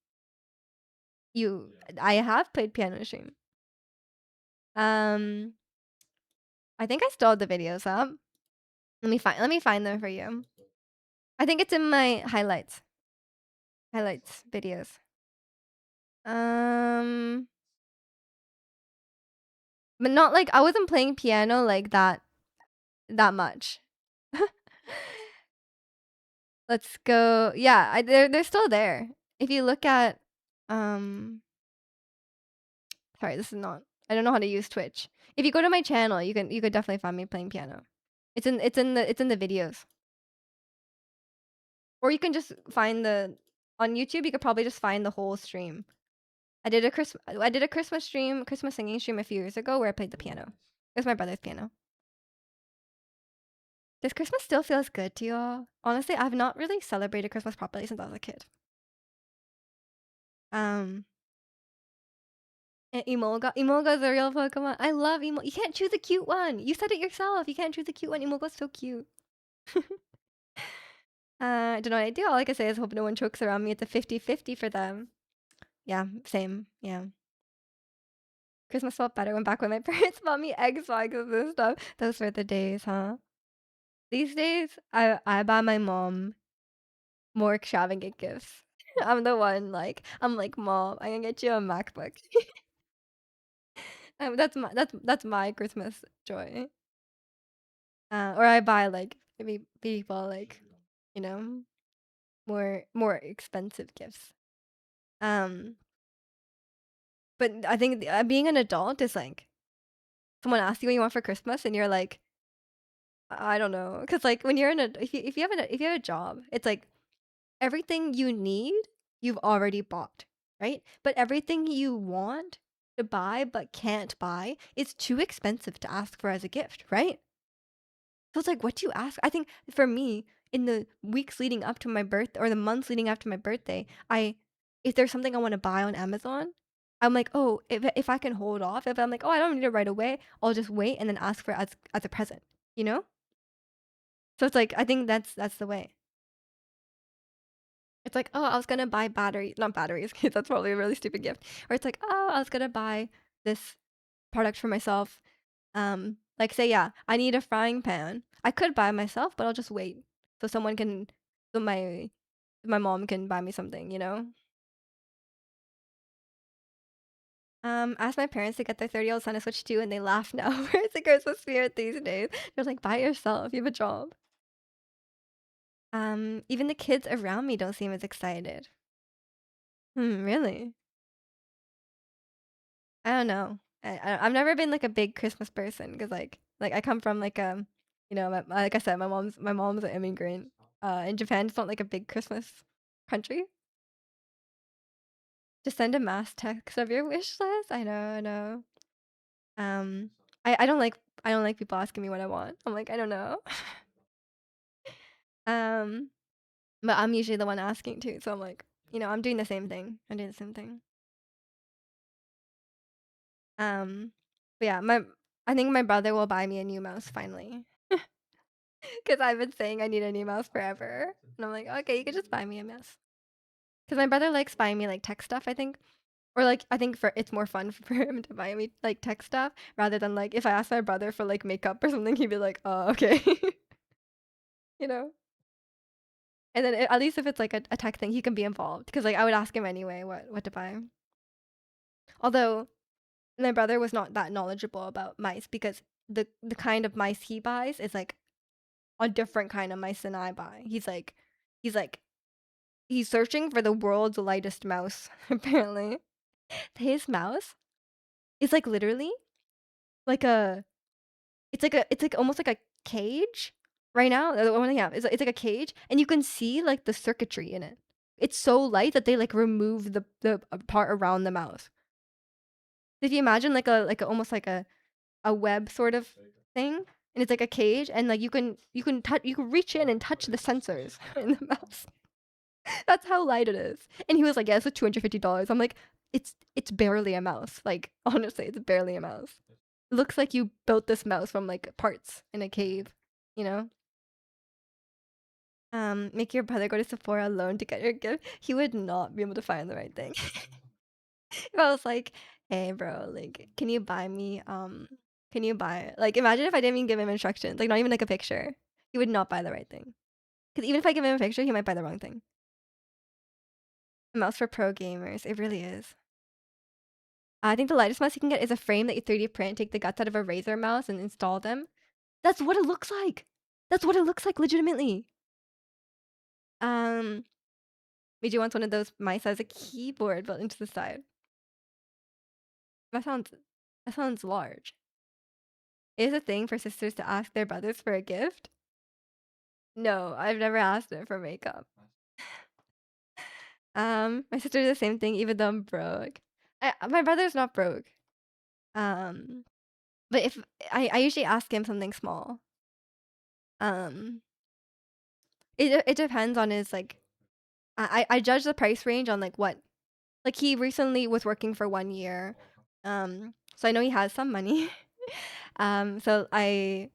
I have played piano on stream. Um, I think I still have the videos up. Let me find them for you. I think it's in my highlights videos. Um, but not like I wasn't playing piano like that much. Let's go. Yeah, they're still there. If you look at sorry, this is not I don't know how to use Twitch. If you go to my channel, you could definitely find me playing piano. It's in the videos. Or you can just find the on YouTube, you could probably just find the whole stream. I did a Christmas stream, Christmas singing stream a few years ago where I played the piano. It was my brother's piano. Does Christmas still feels good to you all? Honestly, I've not really celebrated Christmas properly since I was a kid. Emolga is a real Pokemon. I love Emolga. You can't choose a cute one. You said it yourself. You can't choose a cute one. Emolga's so cute. I don't know what I do. All I can say is hope no one chokes around me. It's a 50-50 for them. Yeah, same. Yeah. Christmas felt better when my parents bought me Xboxes and stuff. Those were the days, huh? These days, I buy my mom more extravagant gifts. I'm the one I'm like, Mom, I'm gonna get you a MacBook. That's my Christmas joy. Or I buy like maybe people like, you know, more expensive gifts. Um, but I think being an adult is like someone asks you what you want for Christmas and you're like, I don't know, because like when you're in a if you have a job, it's like everything you need you've already bought, right? But everything you want to buy but can't buy is too expensive to ask for as a gift, right? So it's like, what do you ask? I think for me, in the weeks leading up to my birth or the months leading up to my birthday, if there's something I want to buy on Amazon, I'm like, oh, if I can hold off, if I'm like, oh, I don't need it right away, I'll just wait and then ask for it as a present, you know? So it's like, I think that's the way. It's like, oh, I was gonna buy not batteries, 'cause that's probably a really stupid gift. Or it's like, oh, I was gonna buy this product for myself. Like say, yeah, I need a frying pan. I could buy myself, but I'll just wait. So someone can, so my mom can buy me something, you know? Asked my parents to get their 30-year-old son a Switch 2 and they laugh now. Where's the Christmas spirit these days? They're like, buy it yourself, you have a job. Even the kids around me don't seem as excited. Really? I don't know. I've never been like a big Christmas person because like I come from like like I said, my mom's an immigrant. In Japan, it's not like a big Christmas country. Just send a mass text of your wish list. I know, I know. Um, I don't like people asking me what I want. I'm like, I don't know. Um, but I'm usually the one asking too, so I'm like, I'm doing the same thing. I'm doing the same thing. Um, but yeah, my I think my brother will buy me a new mouse finally. Because I've been saying I need a new mouse forever. And I'm like, okay, you could just buy me a mouse. Because my brother likes buying me like tech stuff, I think. Or like I think for it's more fun for him to buy me like tech stuff rather than like if I ask my brother for like makeup or something, he'd be like, oh, okay. you know? And then at least if it's like a tech thing, he can be involved. Because like I would ask him anyway what to buy. Although my brother was not that knowledgeable about mice because the kind of mice he buys is like a different kind of mice than I buy. He's like he's searching for the world's lightest mouse, apparently. His mouse is like literally like a it's like almost like a cage right now. The one I have is it's like a cage and you can see like the circuitry in it. It's so light that they like remove the part around the mouse. If you imagine almost like a web sort of thing and it's like a cage and like you can reach in and touch the sensors in the mouse. That's how light it is. And he was like, yeah, it's $250. I'm like, it's barely a mouse. Like, honestly, it's barely a mouse. It looks like you built this mouse from like parts in a cave, you know? Make your brother go to Sephora alone to get your gift. He would not be able to find the right thing. If I was like, hey bro, like, can you buy like imagine if I didn't even give him instructions, like not even like a picture. He would not buy the right thing. Because even if I give him a picture, he might buy the wrong thing. A mouse for pro gamers. It really is. I think the lightest mouse you can get is a frame that you 3D print, take the guts out of a Razer mouse, and install them. That's what it looks like. That's what it looks like, legitimately. Um, Miji wants one of those mice that has a keyboard built into the side. That sounds large. Is it a thing for sisters to ask their brothers for a gift? No, I've never asked it for makeup. My sister did the same thing, even though I'm broke. My brother's not broke. Um, but if I usually ask him something small. Um, it depends on his like. I judge the price range on like what, like he recently was working for 1 year, so I know he has some money. So I'm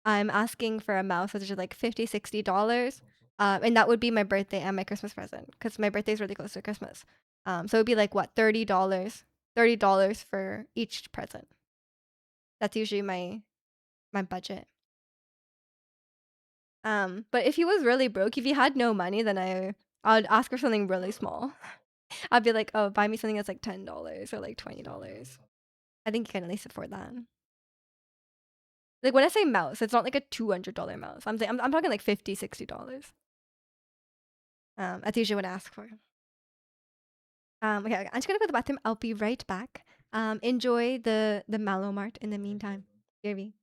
asking for a mouse which is like $50-$60. And that would be my birthday and my Christmas present because my birthday is really close to Christmas. So it'd be like what, $30 for each present. That's usually my budget. But if he was really broke, if he had no money, then I'd ask for something really small. I'd be like, oh, buy me something that's like $10 or like $20. I think you can at least afford that. Like when I say mouse, it's not like a $200 mouse. I'm talking like $50-$60. That's usually what I ask for. Okay, I'm just gonna go to the bathroom. I'll be right back. Enjoy the Mallow Mart in the meantime. Gary.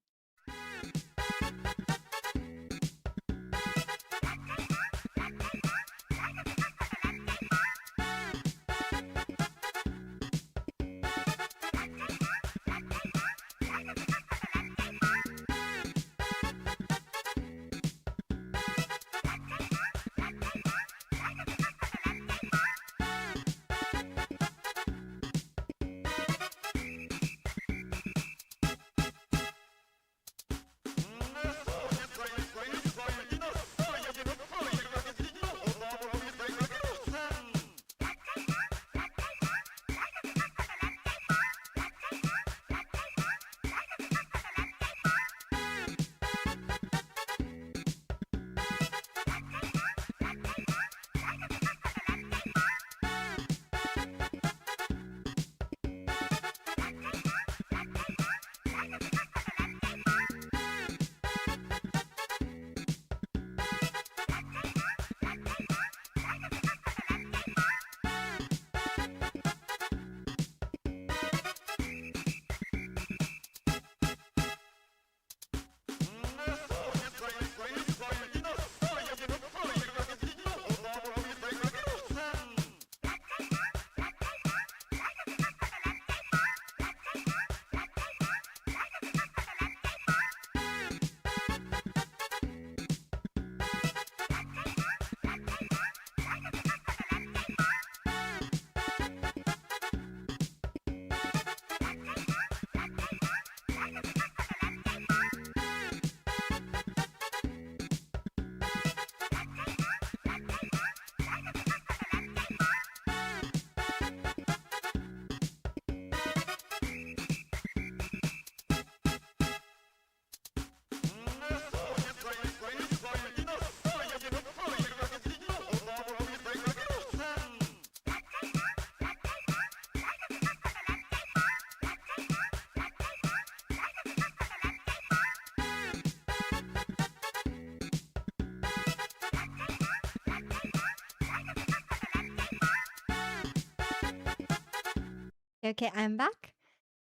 Okay, I'm back.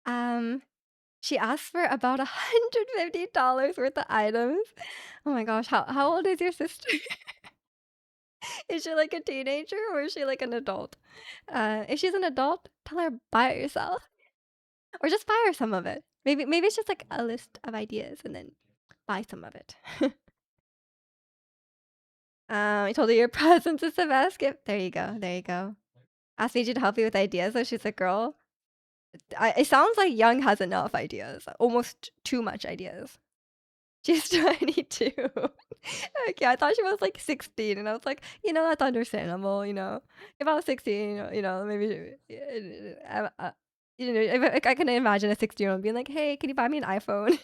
Um, she asked for about $150 worth of items. Oh my gosh, how old is your sister? Is she like a teenager or is she like an adult? If she's an adult, tell her buy it yourself or just buy her some of it. Maybe it's just like a list of ideas and then buy some of it. I told her your presence is the best gift. There you go. There you go. Asked me to help you with ideas, so she's a girl. It sounds like Young has enough ideas, almost too much ideas. She's 22. Okay, I thought she was like 16, and I was like, that's understandable. If I was 16, maybe, I can imagine a 16-year-old being like, "Hey, can you buy me an iPhone?"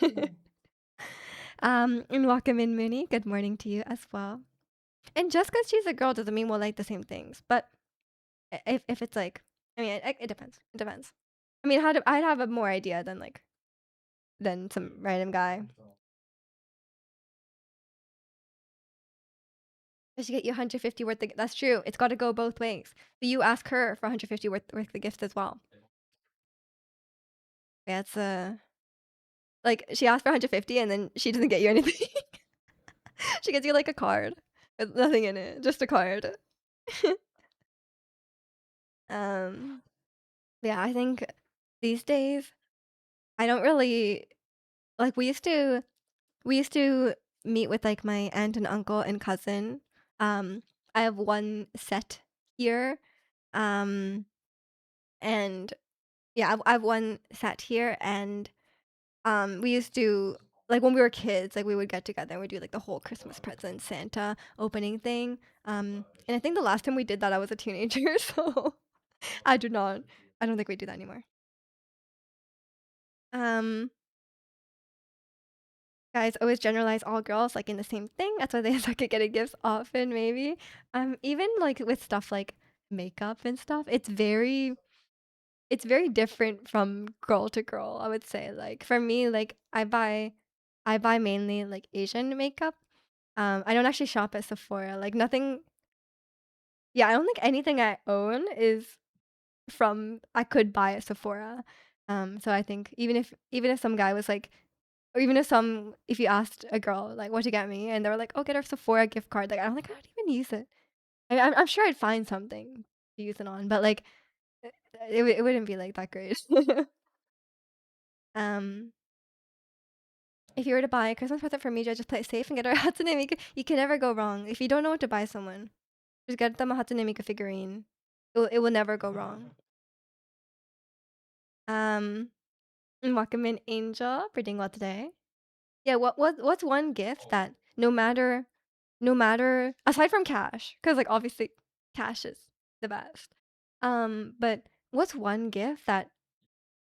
And welcome in, Mooney. Good morning to you as well. And just because she's a girl doesn't mean we'll like the same things. But if it's like, I mean, it depends. It depends. I mean, I'd have a more idea than some random guy. Does she get you 150 worth of? That's true. It's got to go both ways. But you ask her for 150 worth of gifts as well. That's like she asked for 150 and then she doesn't get you anything. She gets you like a card with nothing in it, just a card. um, yeah, I think these days I don't really like. We used to meet with like my aunt and uncle and cousin. Um, I have one set here. Um, and yeah, I have one set here, and we used to like when we were kids, like we would get together and we'd do like the whole Christmas present Santa opening thing. And I think the last time we did that, I was a teenager, so I do not. I don't think we do that anymore. Um, Guys always generalize all girls like in the same thing. That's why they suck at getting gifts often, maybe. Even like with stuff like makeup and stuff, it's very different from girl to girl, I would say. Like for me, like I buy mainly like Asian makeup. I don't actually shop at Sephora. Like nothing. Yeah, I don't think anything I own is from I could buy at Sephora. So I think even if some guy was like, or even if you asked a girl like what to get me, and they were like, "Oh, get her Sephora gift card," like I'm like, I don't even use it. I'm sure I'd find something to use it on, but like it wouldn't be like that great. um, if you were to buy a Christmas present for me, just play it safe and get her a Hatsune Miku. You can never go wrong. If you don't know what to buy someone, just get them a Hatsune Miku figurine. It will never go wrong. Um, and welcome in Angel for doing well today. Yeah, what's one gift that no matter aside from cash, because like obviously cash is the best. But what's one gift that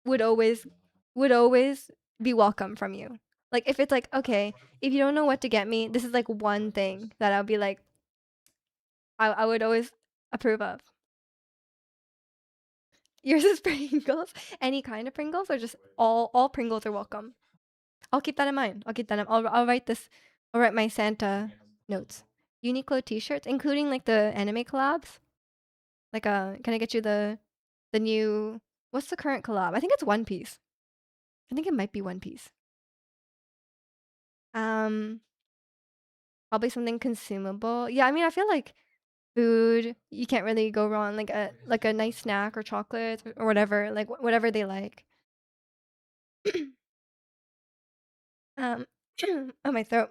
would always would always be welcome from you? Like if it's like, okay, if you don't know what to get me, this is like one thing that I'll be like I would always approve of. Yours is Pringles. Any kind of Pringles or just all Pringles are welcome. I'll keep that in mind. I'll keep that in. I'll write this. I'll write my Santa notes. Uniqlo T-shirts, including like the anime collabs. Like, can I get you the new? What's the current collab? I think it's One Piece. I think it might be One Piece. Um, Probably something consumable. Yeah, I mean, I feel like food you can't really go wrong. Like a nice snack or chocolates or whatever. Like whatever they like. Um, oh my throat.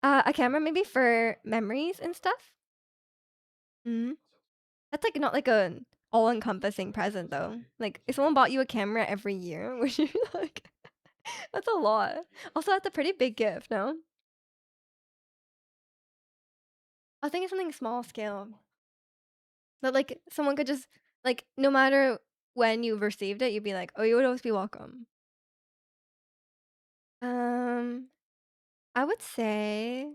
A camera maybe for memories and stuff. Mm. That's like not like a all-encompassing present though. Like if someone bought you a camera every year, would you like? That's a lot. Also, that's a pretty big gift, no? I think it's something small scale. But like someone could just like no matter when you received it, you'd be like, oh, you would always be welcome. Um, I would say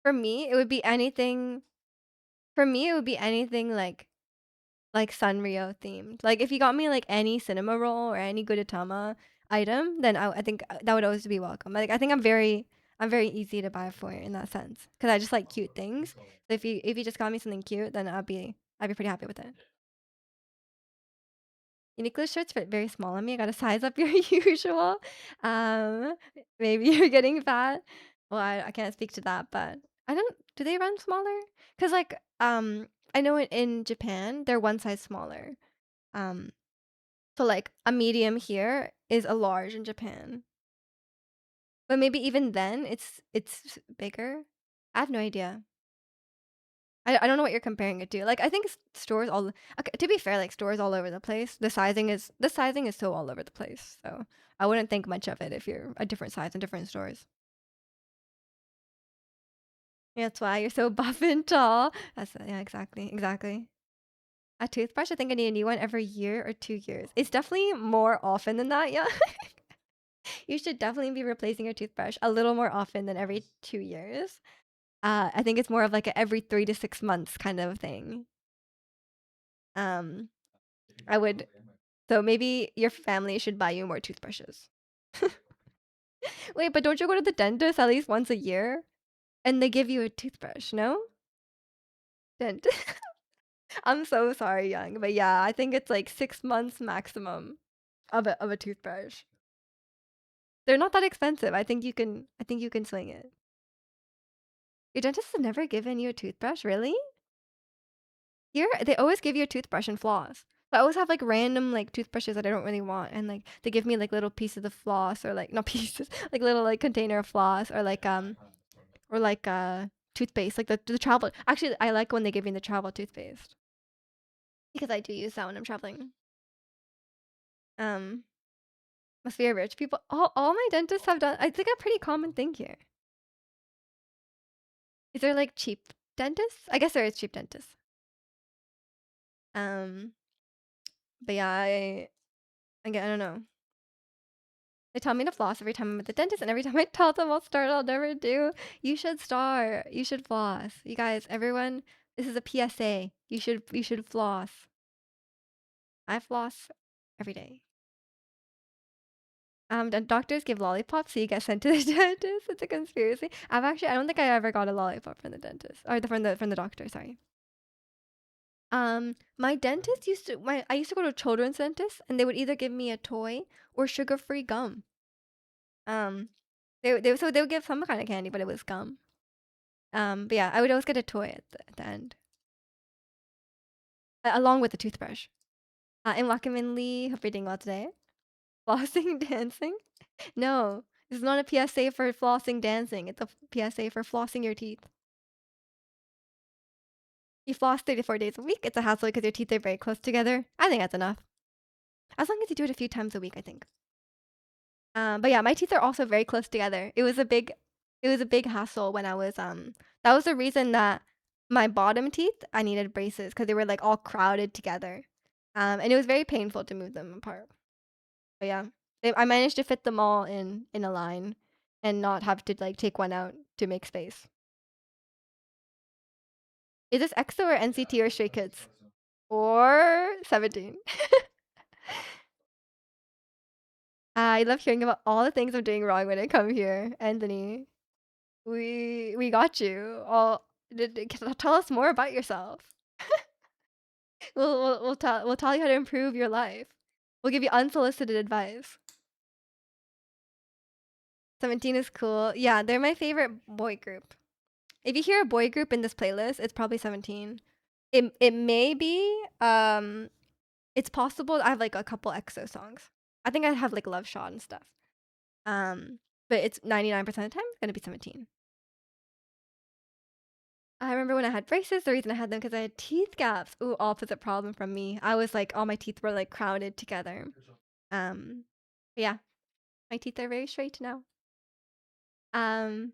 for me, it would be anything. For me, it would be anything like Sanrio themed. Like if you got me like any cinema roll or any Gudetama item, then I think that would always be welcome. Like I think I'm very easy to buy for in that sense because I just like cute things. So if you just got me something cute, then I'd be pretty happy with it. Uniqlo shirts fit very small on me. I gotta size up your usual. Um, maybe you're getting fat. Well, I can't speak to that, but I don't. Do they run smaller? Cause like I know in Japan they're one size smaller. Um, so like a medium here is a large in Japan, but maybe even then it's bigger. I have no idea. I don't know what you're comparing it to. Like I think stores all okay, to be fair, like stores all over the place. The sizing is so all over the place. So I wouldn't think much of it if you're a different size in different stores. Yeah, that's why you're so buff and tall. That's yeah, exactly. A toothbrush, I think I need a new one every year or 2 years. It's definitely more often than that, yeah. You should definitely be replacing your toothbrush a little more often than every 2 years. I think it's more of like a every 3 to 6 months kind of thing. Um, I would So maybe your family should buy you more toothbrushes. Wait, but don't you go to the dentist at least once a year? And they give you a toothbrush, no? Dent. I'm so sorry, Young, but yeah, I think it's like 6 months maximum of a toothbrush. They're not that expensive. I think you can swing it. Your dentist has never given you a toothbrush, really? Here, they always give you a toothbrush and floss. So I always have like random like toothbrushes that I don't really want, and like they give me like little pieces of floss or like not pieces, like little like container of floss or like toothpaste, like the travel. Actually, I like when they give me the travel toothpaste because I do use that when I'm traveling. Um, must be a rich people. All my dentists have done. I think a pretty common thing here. Is there like cheap dentists? I guess there is cheap dentists. Um, but yeah, again, I don't know. They tell me to floss every time I'm at the dentist, and every time I tell them I'll start, I'll never do. You should start. You should floss. You guys, everyone, this is a PSA. You should floss. I floss every day. Doctors give lollipops, so you get sent to the dentist. It's a conspiracy. I don't think I ever got a lollipop from the dentist or from the doctor. Sorry. My dentist I used to go to a children's dentist, and they would either give me a toy or sugar-free gum. Um, they would give some kind of candy, but it was gum. But yeah, I would always get a toy at the end, along with the toothbrush. And Wakamin Lee, hope you're doing well today. Flossing, dancing. No, this is not a PSA for flossing dancing. It's a PSA for flossing your teeth. You floss 3 to 4 days a week. It's a hassle because your teeth are very close together. I think that's enough. As long as you do it a few times a week, I think. But yeah, my teeth are also very close together. It was a big hassle when I was that was the reason that my bottom teeth I needed braces because they were like all crowded together. And it was very painful to move them apart. But yeah, I managed to fit them all in a line and not have to like take one out to make space. Is this EXO or NCT or Stray Kids? Or 17? I love hearing about all the things I'm doing wrong when I come here, Anthony. We got you. Tell us more about yourself. We'll tell you how to improve your life. We'll give you unsolicited advice. 17 is cool. Yeah, they're my favorite boy group. If you hear a boy group in this playlist, it's probably 17. It may be it's possible I have like a couple EXO songs. I think I have like Love Shot and stuff. But it's 99% of the time it's gonna be 17. I remember when I had braces, the reason I had them because I had teeth gaps. Ooh, opposite problem from me. I was like all my teeth were like crowded together. Um, but yeah, my teeth are very straight now. Um,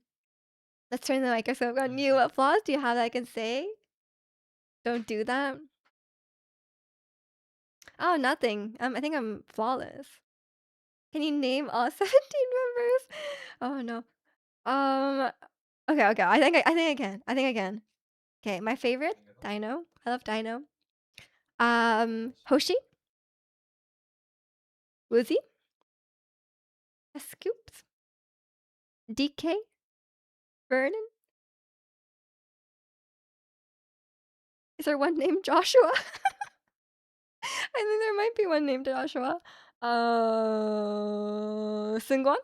let's turn the microscope on you. What flaws do you have that I can say? Don't do that. Oh, nothing. I think I'm flawless. Can you name all 17 members? Oh no. Um. Okay. I think I can. Okay, my favorite, Dino. I love Dino. Hoshi, Woozy, Scoops, DK, Vernon. Is there one named Joshua? I think there might be one named Joshua. Sungwon?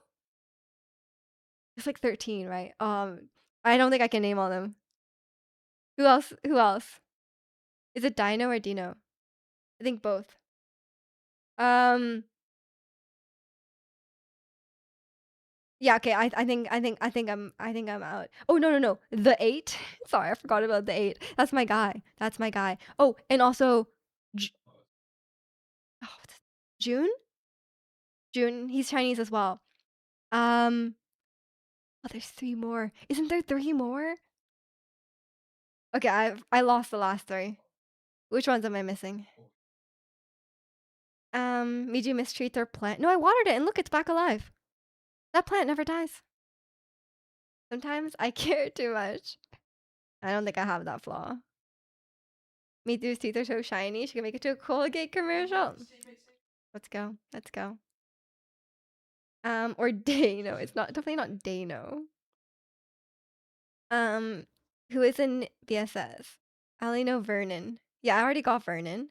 It's like 13, right? I don't think I can name all them. Who else? Who else? Is it Dino or Dino? I think both. Um, yeah, okay. I think I'm out. Oh no. The eight. Sorry, I forgot about the eight. That's my guy. That's my guy. Oh, and also, J- oh, what's June. June. He's Chinese as well. Um. Oh, there's three more. Isn't there three more? Okay, I lost the last three. Which ones am I missing? Miju mistreat their plant. No, I watered it and look, it's back alive. That plant never dies. Sometimes I care too much. I don't think I have that flaw. Miju's teeth are so shiny, she can make it to a Colgate commercial. Let's go. Let's go. Or Dano. It's not definitely not Dano. Um, who is in BSS? I only know Vernon. Yeah, I already got Vernon.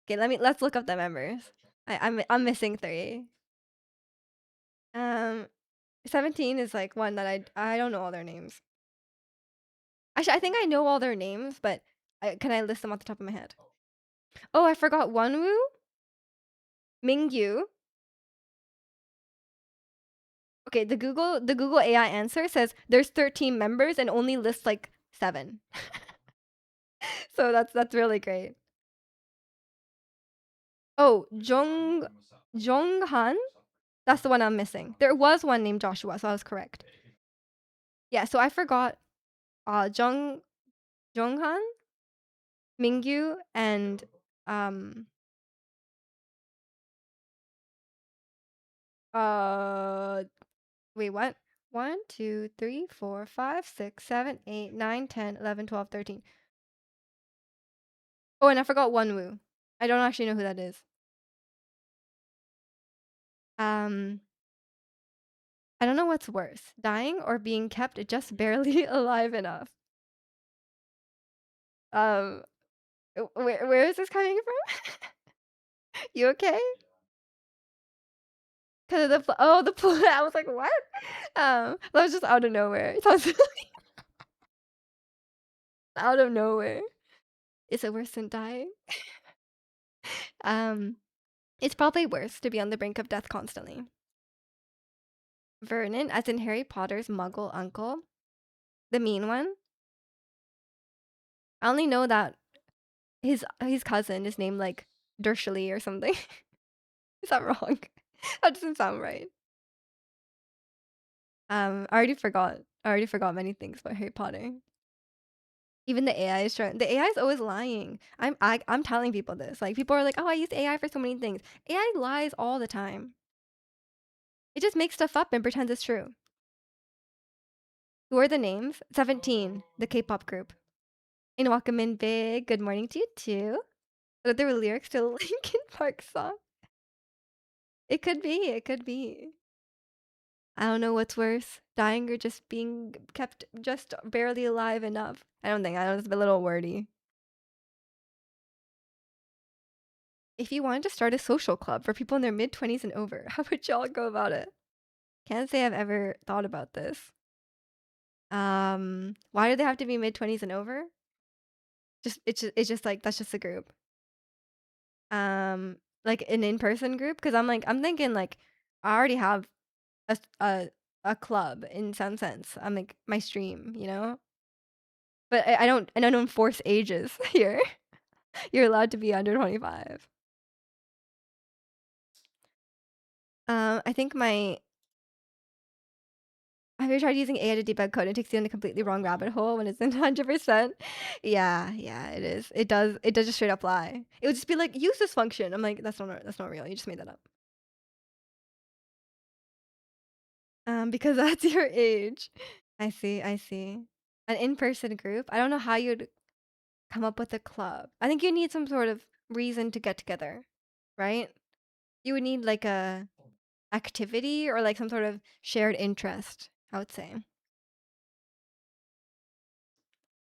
Okay, let's look up the members. I'm missing three. Um, 17 is like one that I don't know all their names. Actually, I think I know all their names, but can I list them off the top of my head? Oh, I forgot Wonwoo, Mingyu. Okay, the Google AI answer says there's 13 members and only lists like 7. So that's really great. Oh, Jonghan. That's the one I'm missing. There was one named Joshua, so I was correct. Yeah, so I forgot Jonghan, Mingyu, and um uh wait, what? 1, 2, 3, 4, 5, 6, 7, 8, 9, 10, 11, 12, 13. Oh, and I forgot Wonwoo. I don't actually know who that is. Um, I don't know what's worse, dying or being kept just barely alive enough. Um, where is this coming from? You okay? Because of the plant. I was like, what? That was just out of nowhere. It sounds out of nowhere. Is it worse than dying? Um, it's probably worse to be on the brink of death constantly. Vernon, as in Harry Potter's Muggle uncle, the mean one. I only know that his cousin is named like Dursley or something. Is that wrong? That doesn't sound right. I already forgot many things about Harry Potter. Even the AI is trying. The AI is always lying. I'm telling people this. Like people are like, "Oh, I use AI for so many things." AI lies all the time. It just makes stuff up and pretends it's true. Who are the names? 17, the K-pop group. And welcome in big. Good morning to you too. Are there lyrics to a Linkin Park song? It could be. It could be. I don't know what's worse, dying or just being kept just barely alive enough. I don't think. I know it's a little wordy. If you wanted to start a social club for people in their mid-20s and over, how would y'all go about it? Can't say I've ever thought about this. Why do they have to be mid-20s and over? It's just like that's just a group. Like an in-person group because I'm thinking like I already have a club in some sense. I'm like my stream, you know? But I don't enforce ages here. You're allowed to be under 25. I think my have you tried using AI to debug code? It takes you in a completely wrong rabbit hole when it's in 100%. Yeah, it is. It does just straight up lie. It would just be like, use this function. I'm like, that's not real. You just made that up. Because that's your age. I see. An in-person group. I don't know how you'd come up with a club. I think you need some sort of reason to get together, right? You would need like a activity or like some sort of shared interest, I would say.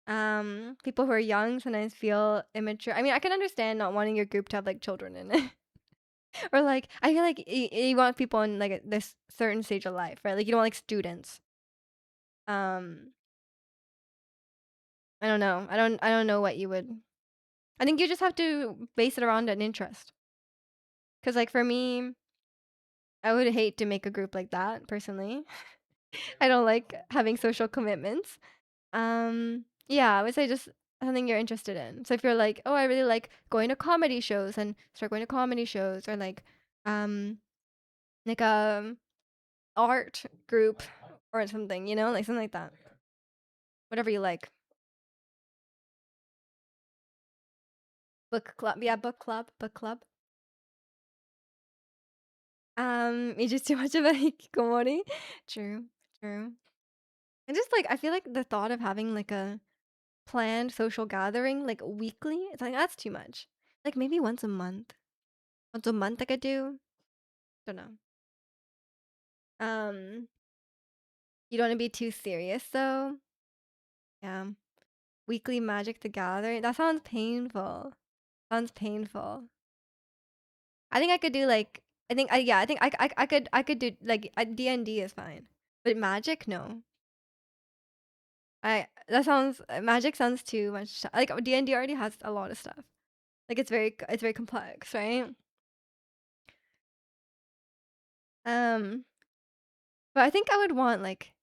People who are young sometimes feel immature. I mean, I can understand not wanting your group to have like children in it. Or like I feel like you want people in like this certain stage of life, right? Like you don't want like students. Um, I don't know. I don't know what you would. I think you just have to base it around an interest. Cause like for me, I would hate to make a group like that personally. I don't like having social commitments. Yeah, I would say just something you're interested in. So if you're like, oh, I really like going to comedy shows, and start going to comedy shows, or um, like a art group or something, like something like that. Whatever you like. Book club, yeah, book club, book club. It's just too much of a hikikomori. True, true. And just like I feel like the thought of having like a planned social gathering like weekly, it's like that's too much. Like maybe once a month. Once a month I could do. Don't know. Um, you don't want to be too serious though. Yeah. Weekly Magic the Gathering. That sounds painful. Sounds painful. I think I could do like I think I yeah, I think I could do like D&D is fine. But Magic no. I that sounds Magic sounds too much like D&D already has a lot of stuff. Like it's very complex, right? Um but I think I would want like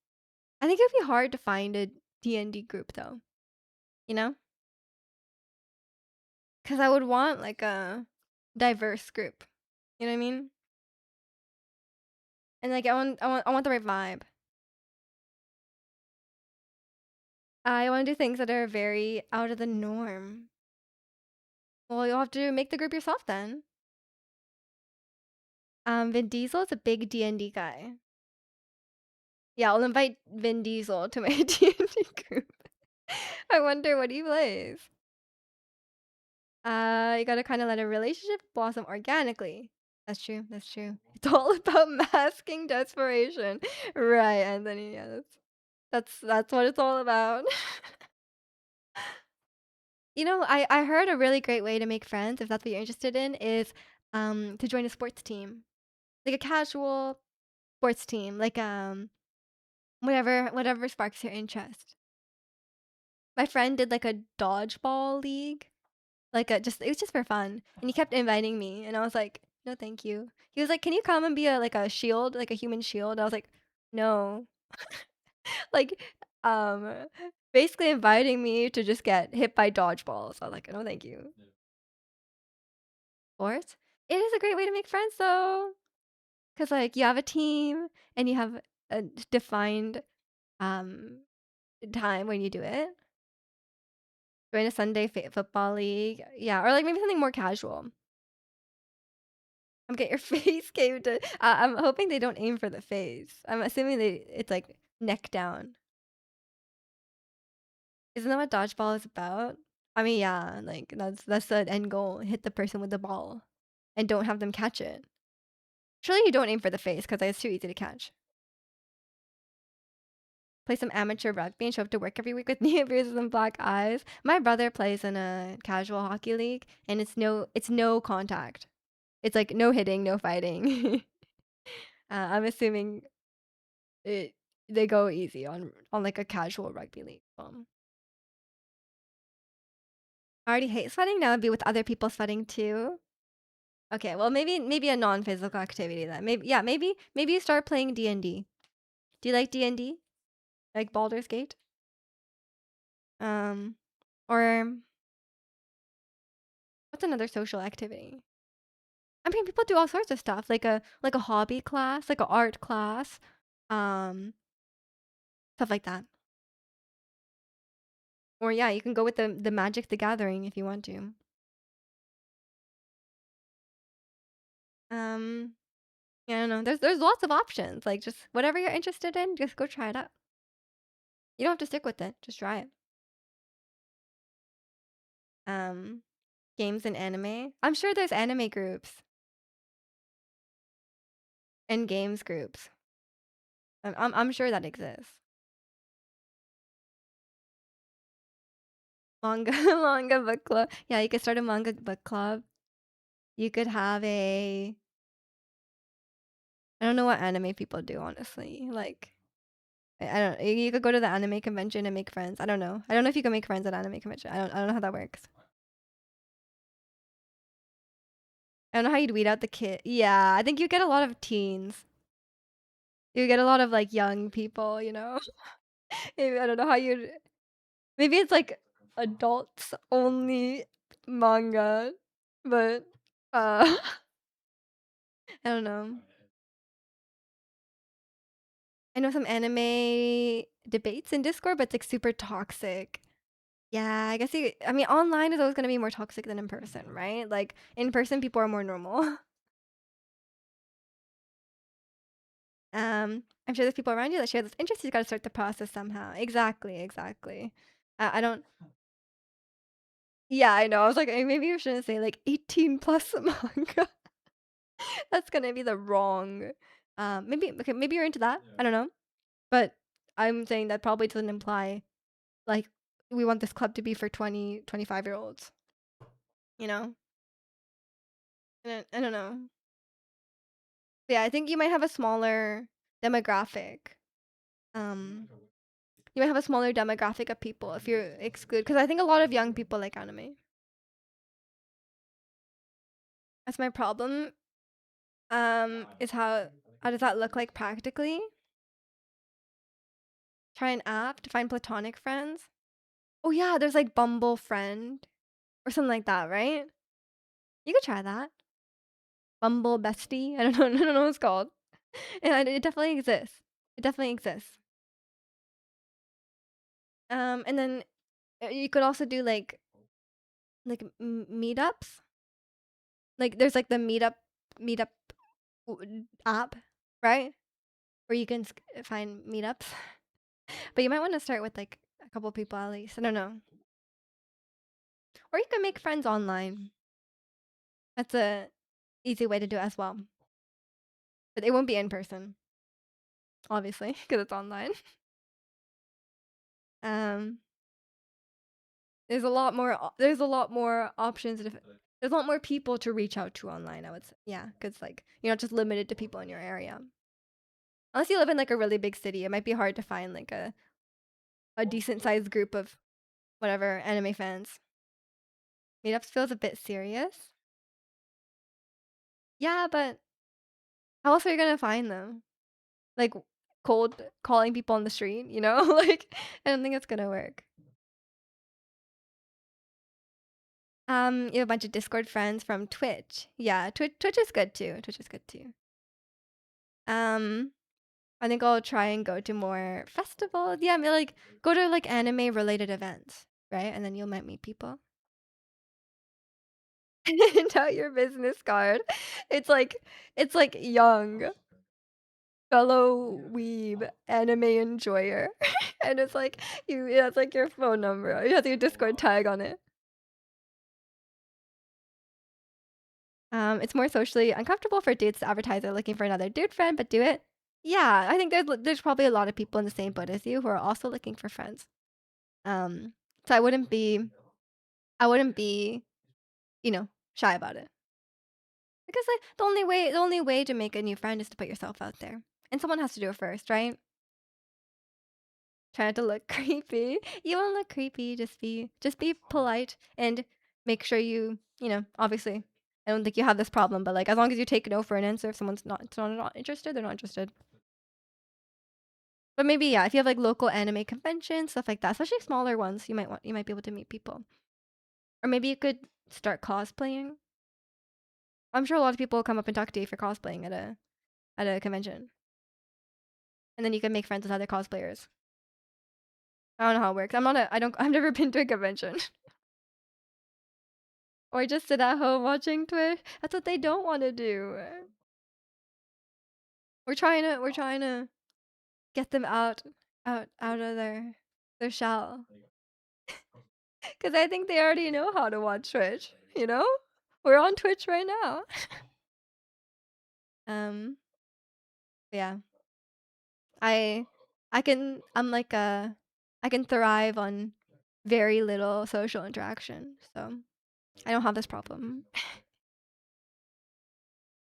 I think it'd be hard to find a D&D group though, you know? Cuz I would want like a diverse group. You know what I mean? And like I want the right vibe. I want to do things that are very out of the norm. Well, you'll have to make the group yourself then. Vin Diesel is a big D&D guy. Yeah, I'll invite Vin Diesel to my D&D group. I wonder what he plays. You gotta kind of let a relationship blossom organically. That's true. That's true. It's all about masking desperation, right, Anthony? Yeah, that's what it's all about. I heard a really great way to make friends, if that's what you're interested in, is to join a sports team, like a casual sports team, like whatever sparks your interest. My friend did like a dodgeball league, like a just it was just for fun, and he kept inviting me, and I was like, no, thank you. He was like, can you come and be a shield, like a human shield? I was like, no, like um, basically inviting me to just get hit by dodgeballs. I was like, no, thank you. Sports, it is a great way to make friends though, because like you have a team and you have a defined um time when you do it. Join a Sunday football league. Yeah, or like maybe something more casual. Get your face caved in. I'm hoping they don't aim for the face. I'm assuming it's like neck down. Isn't that what dodgeball is about? I mean, yeah, like that's the end goal. Hit the person with the ball and don't have them catch it. Surely you don't aim for the face because it's too easy to catch. Play some amateur rugby and show up to work every week with knee bruises and black eyes. My brother plays in a casual hockey league, and it's no contact. It's like no hitting, no fighting. I'm assuming it they go easy on like a casual rugby league. I already hate sweating. Now it'd be with other people sweating too. Okay, well maybe a non-physical activity then. Maybe you start playing D&D. Do you like D&D? Like Baldur's Gate? Um, or what's another social activity? I mean, people do all sorts of stuff, like a hobby class, like a art class, um, stuff like that. Or yeah, you can go with the Magic the Gathering if you want to. Um, yeah, I don't know. There's lots of options. Like just whatever you're interested in, just go try it out. You don't have to stick with it. Just try it. Um, games and anime. I'm sure there's anime groups and games groups. I'm sure that exists. Manga manga book club. Yeah, you could start a manga book club. You could have a I don't know what anime people do, honestly. Like, I don't. You could go to the anime convention and make friends. I don't know. I don't know if you can make friends at anime convention. I don't know how that works. I don't know how you'd weed out the kid. Yeah, I think you get a lot of teens. You get a lot of like young people. Maybe, I don't know how you'd. Maybe it's like adults only manga, but I don't know. I know some anime debates in Discord, but it's like super toxic. Yeah, I guess I mean, online is always gonna be more toxic than in person, right? Like in person, people are more normal. I'm sure there's people around you that share this interest. You got to start the process somehow. Exactly, exactly. I don't. Yeah, I know. I was like, maybe you shouldn't say like 18 plus manga. That's gonna be the wrong. Maybe okay. Maybe you're into that. I don't know. But I'm saying that probably doesn't imply like we want this club to be for 20, 25-year olds. You know. I don't know. Yeah, I think you might have a smaller demographic. Um, you might have a smaller demographic of people if you exclude, because I think a lot of young people like anime. That's my problem. Is how does that look like practically? Try an app to find platonic friends. Oh yeah, there's like Bumble Friend or something like that, right? You could try that. Bumble Bestie. I don't know. I don't know what it's called. And it definitely exists. It definitely exists. And then you could also do like meetups. Like there's like the meetup app, right? Where you can find meetups. But you might want to start with like a couple people at least. I don't know. Or you can make friends online. That's a easy way to do it as well. But it won't be in person, obviously, because it's online. Um, there's a lot more options. There's a lot more people to reach out to online. I would say, yeah, because like you're not just limited to people in your area. Unless you live in like a really big city, it might be hard to find like a decent sized group of whatever anime fans. Meetups feels a bit serious. Yeah, but how else are you gonna find them? Like cold calling people on the street, you know? Like I don't think it's gonna work. You have a bunch of Discord friends from Twitch. Yeah, Twitch is good too. Twitch is good too. Um, I think I'll try and go to more festivals. Yeah, I mean, like go to like anime related events, right? And then you'll might meet people. And out your business card. It's like it's like young fellow weeb anime enjoyer, and it's like it's like your phone number. It has your Discord tag on it. It's more socially uncomfortable for dudes to advertise they're looking for another dude friend, but do it. Yeah, I think there's probably a lot of people in the same boat as you who are also looking for friends. Um, so I wouldn't be, shy about it. Because like the only way to make a new friend is to put yourself out there. And someone has to do it first, right? Try not to look creepy. You won't look creepy, just be polite and make sure obviously I don't think you have this problem, but like as long as you take no for an answer, if someone's not interested, they're not interested. But maybe yeah, if you have like local anime conventions, stuff like that, especially smaller ones, you might be able to meet people. Or maybe you could start cosplaying. I'm sure a lot of people will come up and talk to you for cosplaying at a convention. And then you can make friends with other cosplayers. I don't know how it works. I've never been to a convention. Or just sit at home watching Twitch. That's what they don't want to do. We're trying to get them out of their shell. Cuz I think they already know how to watch Twitch, you know? We're on Twitch right now. Um yeah. I I can I'm like a I can thrive on very little social interaction, so I don't have this problem.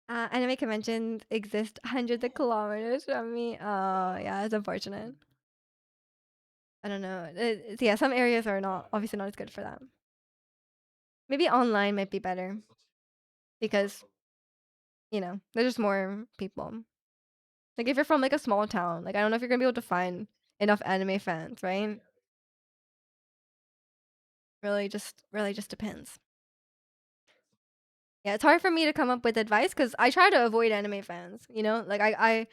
Anime conventions exist hundreds of kilometers from me. Oh, yeah, it's unfortunate. I don't know. Yeah, some areas are not obviously not as good for that. Maybe online might be better because, there's just more people. Like if you're from like a small town, like I don't know if you're gonna be able to find enough anime fans, right? Really just depends. Yeah, it's hard for me to come up with advice because I try to avoid anime fans. Like I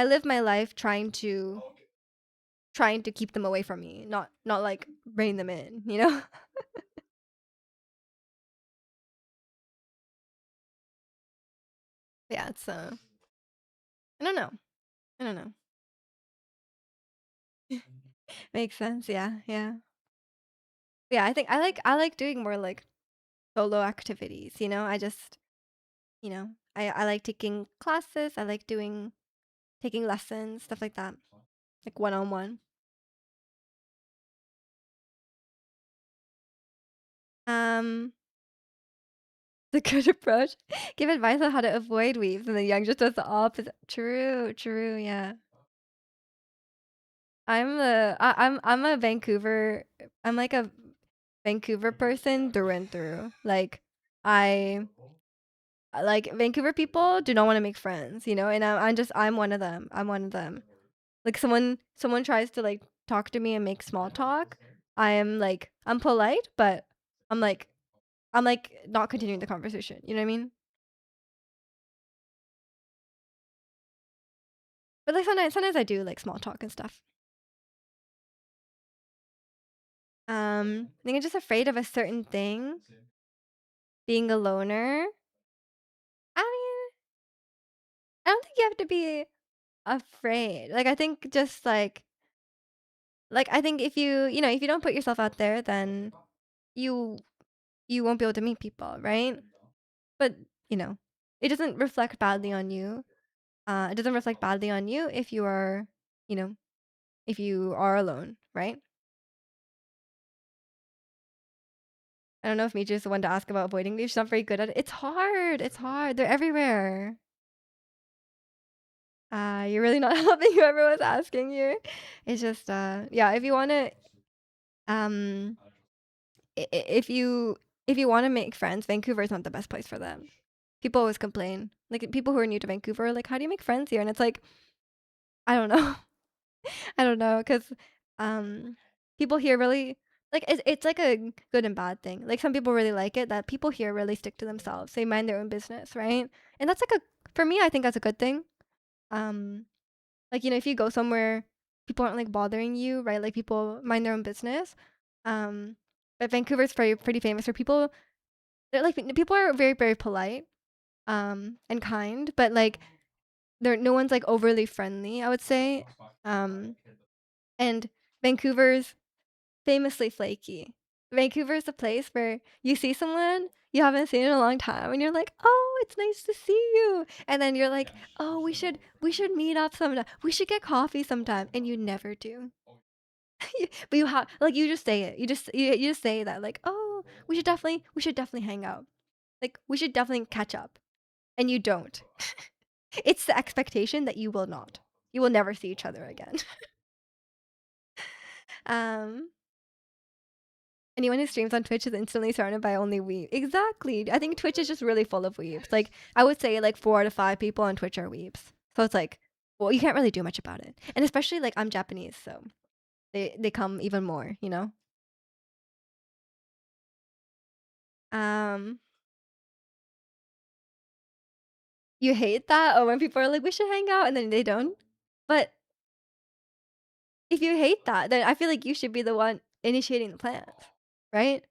live my life trying to keep them away from me, not like bring them in. Yeah, it's I don't know. I don't know. Makes sense. Yeah, yeah. Yeah, I think I like doing more like solo activities. I just I like taking classes. I like doing taking lessons, stuff like that, like one on one. Um, the good approach. Give advice on how to avoid weaves, and the young just does the opposite. True, true. Yeah, I'm a Vancouver. I'm like a Vancouver person through and through. Like I like Vancouver people do not want to make friends, and I'm one of them. I'm one of them. Like someone tries to like talk to me and make small talk. I'm polite, but I'm like I'm like not continuing the conversation. You know what I mean? But like sometimes I do like small talk and stuff. I think I'm just afraid of a certain thing, being a loner. I mean, I don't think you have to be afraid. Like I think just like I think if you don't put yourself out there, then you you won't be able to meet people, right? But you know, it doesn't reflect badly on you. It doesn't reflect badly on you if you know, if you are alone, right? I don't know if Mija is the one to ask about avoiding these. She's not very good at it. It's hard. It's hard. They're everywhere. You're really not helping whoever was asking you. It's just, yeah. If you want to, um, if you want to make friends, Vancouver is not the best place for them. People always complain. Like people who are new to Vancouver, are like, how do you make friends here? And it's like, I don't know. I don't know, cause um, people here really like it's like a good and bad thing. Like some people really like it that people here really stick to themselves. They mind their own business, right? And that's like a for me, I think that's a good thing. Um, like if you go somewhere, people aren't like bothering you, right? Like people mind their own business. Um, but Vancouver's pretty famous for people. They're like people are very very polite, and kind, but like there no one's like overly friendly. I would say. And Vancouver's famously flaky. Vancouver is a place where you see someone you haven't seen in a long time and you're like, "Oh, it's nice to see you." And then you're like, "Oh, we should meet up sometime. We should get coffee sometime." And you never do. But you have like you just say it. You just say that like, "Oh, we should definitely hang out. Like we should definitely catch up." And you don't. It's the expectation that you will not. You will never see each other again. Um Anyone who streams on Twitch is instantly surrounded by only weeb. Exactly. I think Twitch is just really full of weebs. Like I would say like 4 to 5 people on Twitch are weebs. So it's like, well, you can't really do much about it. And especially like I'm Japanese, so they come even more. Um you hate that? Oh, when people are like, we should hang out and then they don't. But if you hate that, then I feel like you should be the one initiating the plans. Right?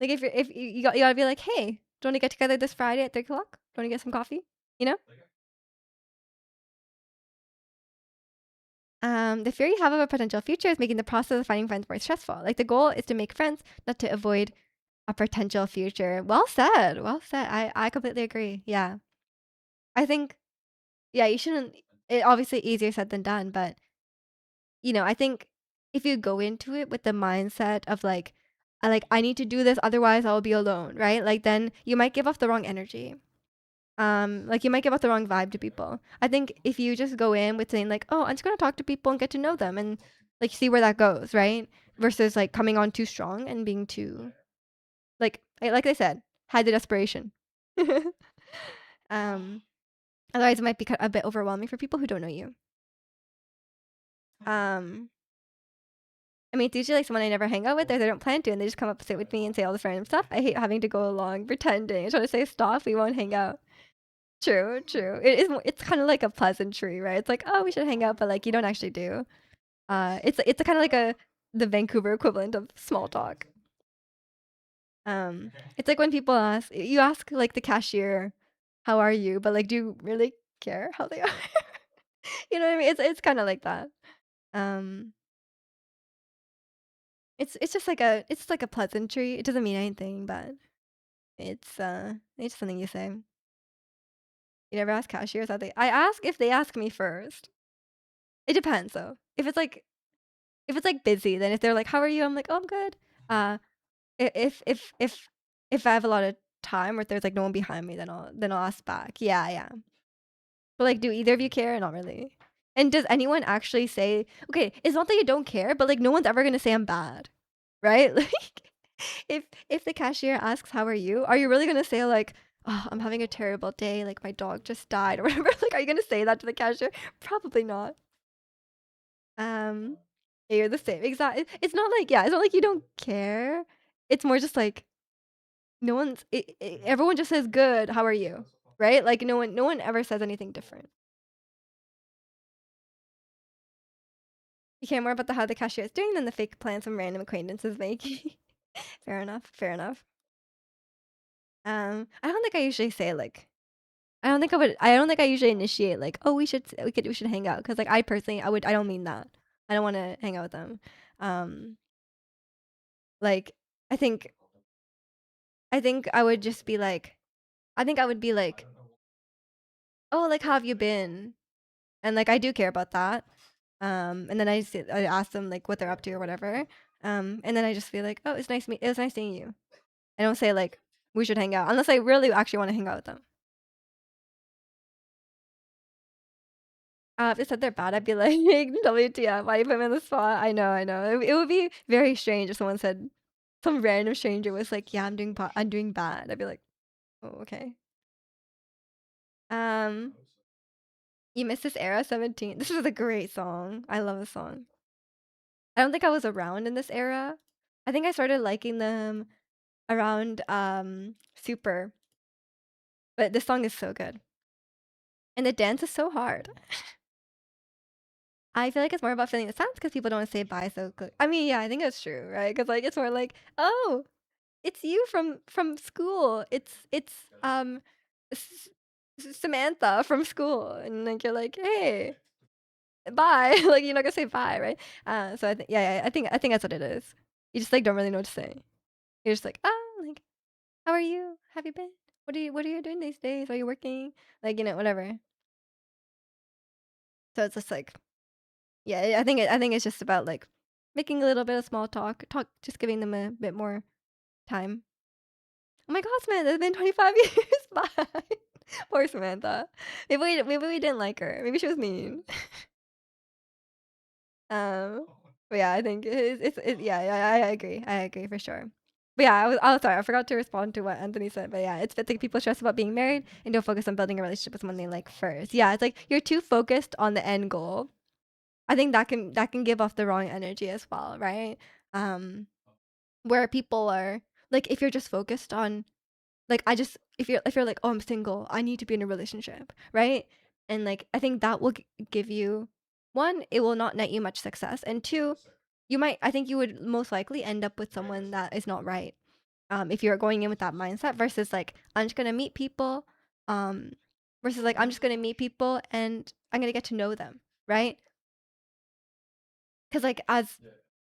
Like if you gotta be like, hey, do you want to get together this Friday at 3 o'clock? Do you want to get some coffee? You know? The fear you have of a potential future is making the process of finding friends more stressful. Like the goal is to make friends, not to avoid a potential future. Well said. Well said. I completely agree. Yeah. I think yeah, you shouldn't it obviously easier said than done, but I think if you go into it with the mindset of like, I need to do this, otherwise I'll be alone, right? Like then you might give off the wrong energy. Like you might give off the wrong vibe to people. I think if you just go in with saying like, oh, I'm just gonna talk to people and get to know them and like see where that goes, right? Versus like coming on too strong and being too like I said, hide the desperation. um, Otherwise it might be a bit overwhelming for people who don't know you. Um, I mean, it's usually like someone I never hang out with or they don't plan to, and they just come up, sit with me, and say all this random stuff. I hate having to go along pretending. I try to say stop. We won't hang out. True, true. It is. It's kind of like a pleasantry, right? It's like, oh, we should hang out, but like you don't actually do. It's kind of like the Vancouver equivalent of small talk. It's like when people ask like the cashier, "How are you?" But like, do you really care how they are? You know what I mean? It's kind of like that. Um, it's like a pleasantry. It doesn't mean anything, but it's something you say. You never ask cashiers how they. I ask if they ask me first. It depends though. If it's like busy, then if they're like, "How are you?" I'm like, "Oh, I'm good." Uh, if I have a lot of time or if there's like no one behind me, then I'll ask back. Yeah, yeah. But like, do either of you care? Not really. And does anyone actually say, okay, it's not that you don't care, but like no one's ever gonna say I'm bad, right? Like if the cashier asks how are you really gonna say like, oh, I'm having a terrible day, like my dog just died or whatever? Like, are you gonna say that to the cashier? Probably not. Um, yeah, you're the same. Exactly. It's not like it's not like you don't care. It's more just like everyone just says good, how are you? Right? Like no one ever says anything different. You care more about how the cashier is doing than the fake plans some random acquaintances make. Fair enough. Fair enough. I don't think I usually say like I don't think I would. I don't think I usually initiate like, oh, we should hang out because like I personally I don't mean that. I don't want to hang out with them. Um, like I think I would just be like I think I would be like, oh, like how have you been? And like I do care about that. And then I ask them like what they're up to or whatever. And then I just feel like, oh, it was nice seeing you. I don't say like we should hang out unless I really actually want to hang out with them. If they said they're bad, I'd be like, WTF, why you put me on the spot? I know, I know. It would be very strange if someone said, some random stranger was like, yeah, I'm doing bad. I'd be like, oh, okay. Um, you missed this era 17. This is a great song. I love this song. I don't think I was around in this era. I think I started liking them around Super. But this song is so good. And the dance is so hard. I feel like it's more about feeling the sounds because people don't want to say bye so quick. I mean, yeah, I think that's true, right? Because like it's more like, oh, it's you from school. It's S- Samantha from school, and like you're like, hey, bye. Like you're not gonna say bye, right? So I think yeah, I think that's what it is. You just like don't really know what to say. You're just like, oh, like how are you? Have you been? What are you doing these days? Are you working? Like whatever. So it's just like yeah, I think it's just about like making a little bit of small talk, just giving them a bit more time. Oh my god, Samantha, it's been 25 years. Bye. Poor Samantha. Maybe we didn't like her. Maybe she was mean. But yeah, I think yeah, I agree. I agree for sure. But yeah, sorry, I forgot to respond to what Anthony said. But yeah, it's I think people stress about being married and don't focus on building a relationship with someone they like first. Yeah, it's like you're too focused on the end goal. I think that can give off the wrong energy as well, right? Um, where people are like if you're just focused on like I just if you're like, "Oh, I'm single. I need to be in a relationship." Right? And like I think that will give you one, it will not net you much success. And two, I think you would most likely end up with someone that is not right. If you're going in with that mindset versus like I'm just going to meet people um versus like I'm just going to meet people and I'm going to get to know them, right? Cuz like as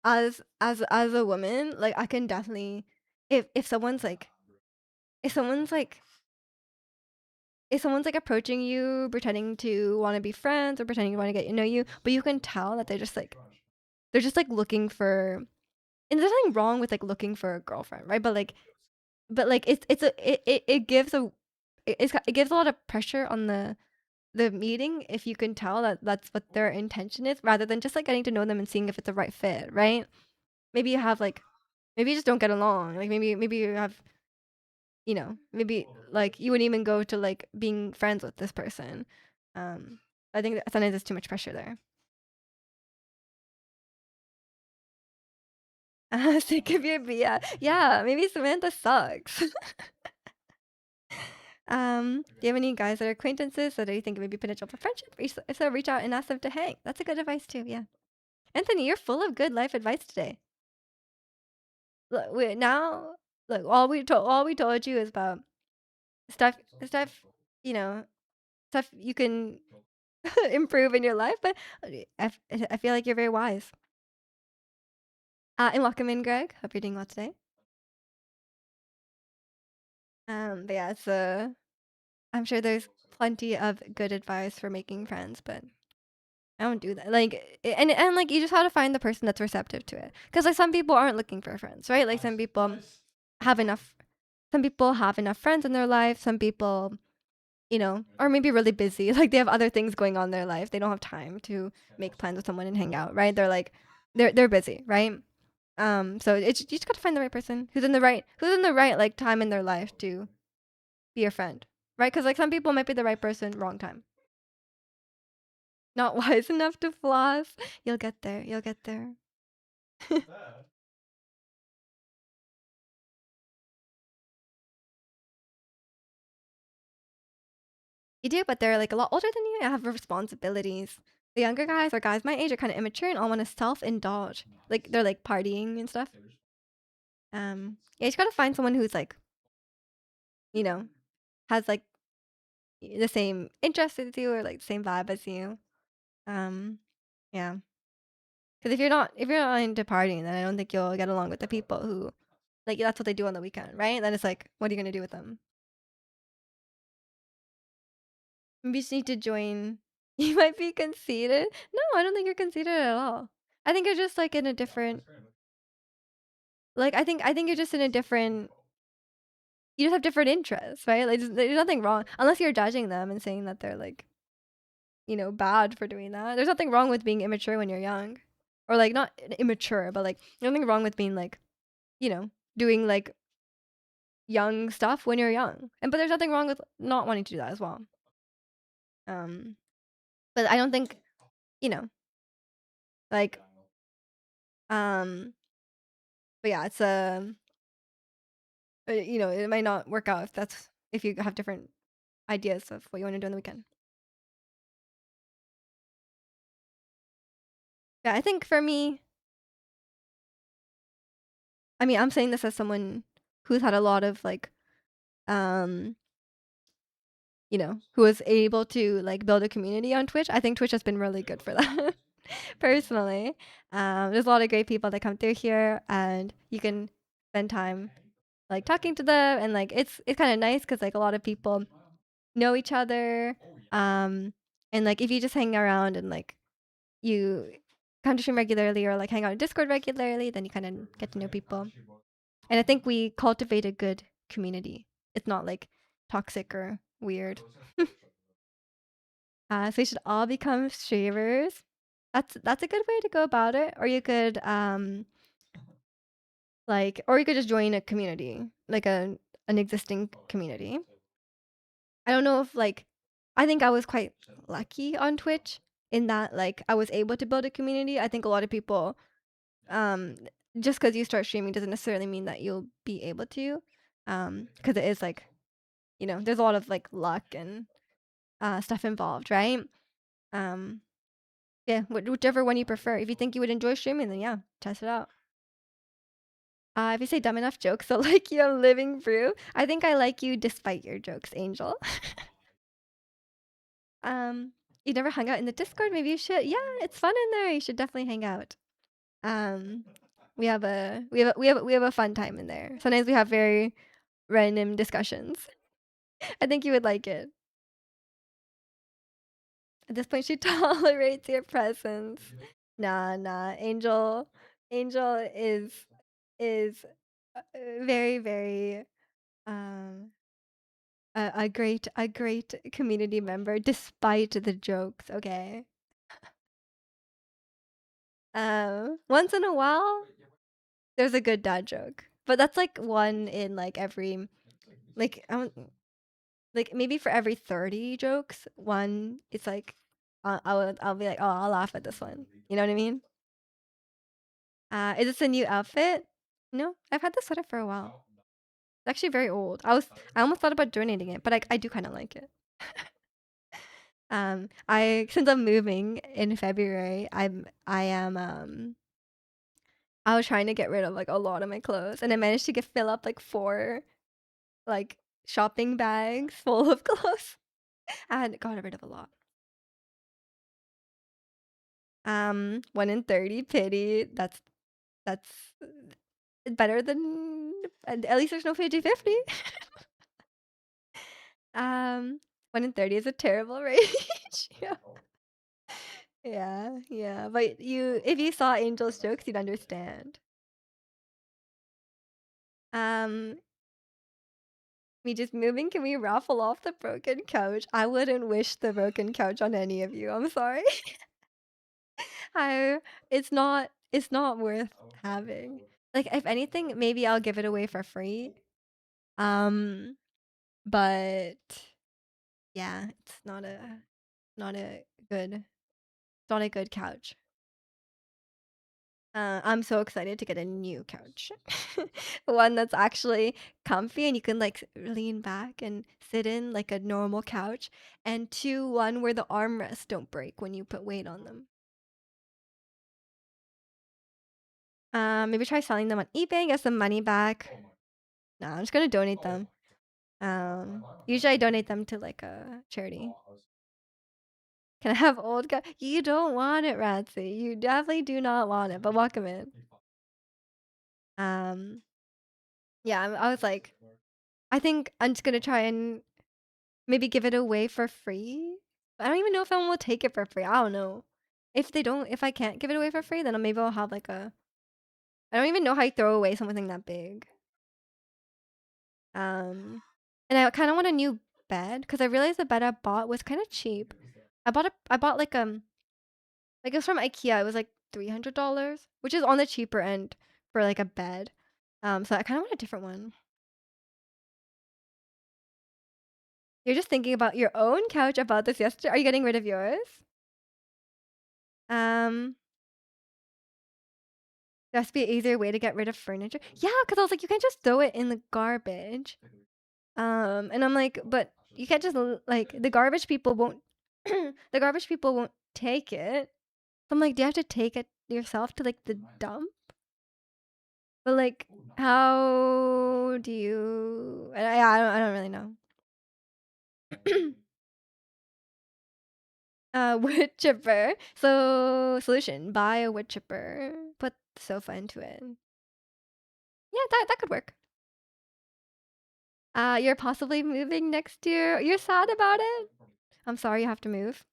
a woman, like I can definitely if someone's like if someone's like if someone's like approaching you pretending to want to be friends or pretending to want to get to know you but you can tell that they're just like they're just like looking for, and there's nothing wrong with like looking for a girlfriend, right? But like it gives it gives a lot of pressure on the meeting if you can tell that that's what their intention is, rather than just like getting to know them and seeing if it's a right fit, right? Maybe you have like, maybe you just don't get along. Like maybe you have, maybe like you wouldn't even go to like being friends with this person. Um, I think that sometimes there's too much pressure there. Sick of your BS. Yeah, maybe Samantha sucks. Do you have any guys that are acquaintances that you think maybe potential for friendship? If so, reach out and ask them to hang. That's a good advice too. Yeah, Anthony, you're full of good life advice today. Look, now look, all we told you is about stuff, you know, stuff you can improve in your life. But I feel like you're very wise. And welcome in, Greg. Hope you're doing well today. But yeah, I'm sure there's plenty of good advice for making friends, but I don't do that. Like, and like you just have to find the person that's receptive to it. Because like some people aren't looking for friends, right? Like have enough. Some people have enough friends in their life. Some people, are maybe really busy. Like they have other things going on in their life. They don't have time to make plans with someone and hang out, right? They're like, they're busy, right? So it's, you just got to find the right person who's in the right like time in their life to be your friend, right? Because like some people might be the right person, wrong time. Not wise enough to floss. You'll get there. You'll get there. You do, but they're like a lot older than you and have responsibilities. The younger guys or guys my age are kind of immature and all want to self-indulge. Like they're like partying and stuff. Yeah, you just gotta find someone who's like, you know, has like the same interests as you or like the same vibe as you. Um, yeah. Because if you're not into partying, then I don't think you'll get along with the people who like that's what they do on the weekend, right? Then it's like, what are you gonna do with them? Maybe you just need to join. You might be conceited. No, I don't think you're conceited at all. I think you're just like in a different. Like I think you're just in a different. You just have different interests, right? Like there's nothing wrong unless you're judging them and saying that they're like, bad for doing that. There's nothing wrong with being immature when you're young, or like not immature, but like nothing wrong with being like, you know, doing like young stuff when you're young. And but there's nothing wrong with not wanting to do that as well. Um, but I don't think, you know, like um, but yeah, it's it might not work out if you have different ideas of what you want to do on the weekend. Yeah, I think for me, I mean, I'm saying this as someone who's had a lot of like, um, who was able to like build a community on Twitch. I think Twitch has been really good for that. Personally, there's a lot of great people that come through here, and you can spend time like talking to them, and like it's kind of nice because like a lot of people know each other, and like if you just hang around and like you come to stream regularly or like hang out in Discord regularly, then you kind of get to know people. And I think we cultivate a good community. It's not like toxic or weird. So we should all become streamers. That's a good way to go about it. Or you could or you could just join a community, like an existing community. I don't know if like I think I was quite lucky on Twitch in that like I was able to build a community. I think a lot of people um just because you start streaming doesn't necessarily mean that you'll be able to, because it is like, there's a lot of like luck and stuff involved, right? um yeah, whichever one you prefer. If you think you would enjoy streaming, then yeah, test it out. If you say dumb enough jokes, so like you're living through, I think I like you despite your jokes, Angel. um you never hung out in the Discord? Maybe you should. Yeah, it's fun in there. You should definitely hang out. um we have a fun time in there. Sometimes we have very random discussions. I think you would like it. At this point, she tolerates your presence. Nah, nah. Angel is very, very um a great community member despite the jokes, okay? Once in a while there's a good dad joke. But that's like one in like every like I don't like maybe for every 30 jokes, one it's like I'll be like, "Oh, I'll laugh at this one." You know what I mean? Is this a new outfit? No, I've had this sweater for a while. It's actually very old. I almost thought about donating it, but I do kind of like it. I since I'm moving in February, I was trying to get rid of like a lot of my clothes, and I managed to get fill up like four like shopping bags full of clothes. I had got rid of a lot. 1 in 30 pity. That's better than at least there's no 50-50. 1 in 30 is a terrible range. Yeah. Yeah, yeah. But if you saw Angel's jokes, you'd understand. Um, me just moving, can we raffle off the broken couch? I wouldn't wish the broken couch on any of you. I'm sorry. I it's not worth having. Like if anything, maybe I'll give it away for free. Um, but yeah, it's not a good not a good couch. I'm so excited to get a new couch. One that's actually comfy and you can like lean back and sit in like a normal couch. And two, one where the armrests don't break when you put weight on them. Maybe try selling them on eBay, get some money back. No, I'm just gonna donate them. Usually I donate them to like a charity. Can I have old guy? You don't want it, Ratsy. You definitely do not want it, but welcome in. Um, yeah, I was like, I think I'm just gonna try and maybe give it away for free. I don't even know if anyone will take it for free. I don't know. If I can't give it away for free, then maybe I'll have like a. I don't even know how you throw away something that big. And I kind of want a new bed because I realized the bed I bought was kind of cheap. I bought like it was from IKEA. It was like $300, which is on the cheaper end for like a bed. So I kind of want a different one. You're just thinking about your own couch about this yesterday. Are you getting rid of yours? Um, there has to be an easier way to get rid of furniture. Yeah, because I was like, you can't just throw it in the garbage. And I'm like, but you can't just like the garbage people won't. The garbage people won't take it. So I'm like, do you have to take it yourself to like the dump? But like, how do you? I don't really know. Wood chipper. So solution: buy a wood chipper. Put the sofa into it. Yeah, that could work. You're possibly moving next year. You're sad about it. I'm sorry you have to move.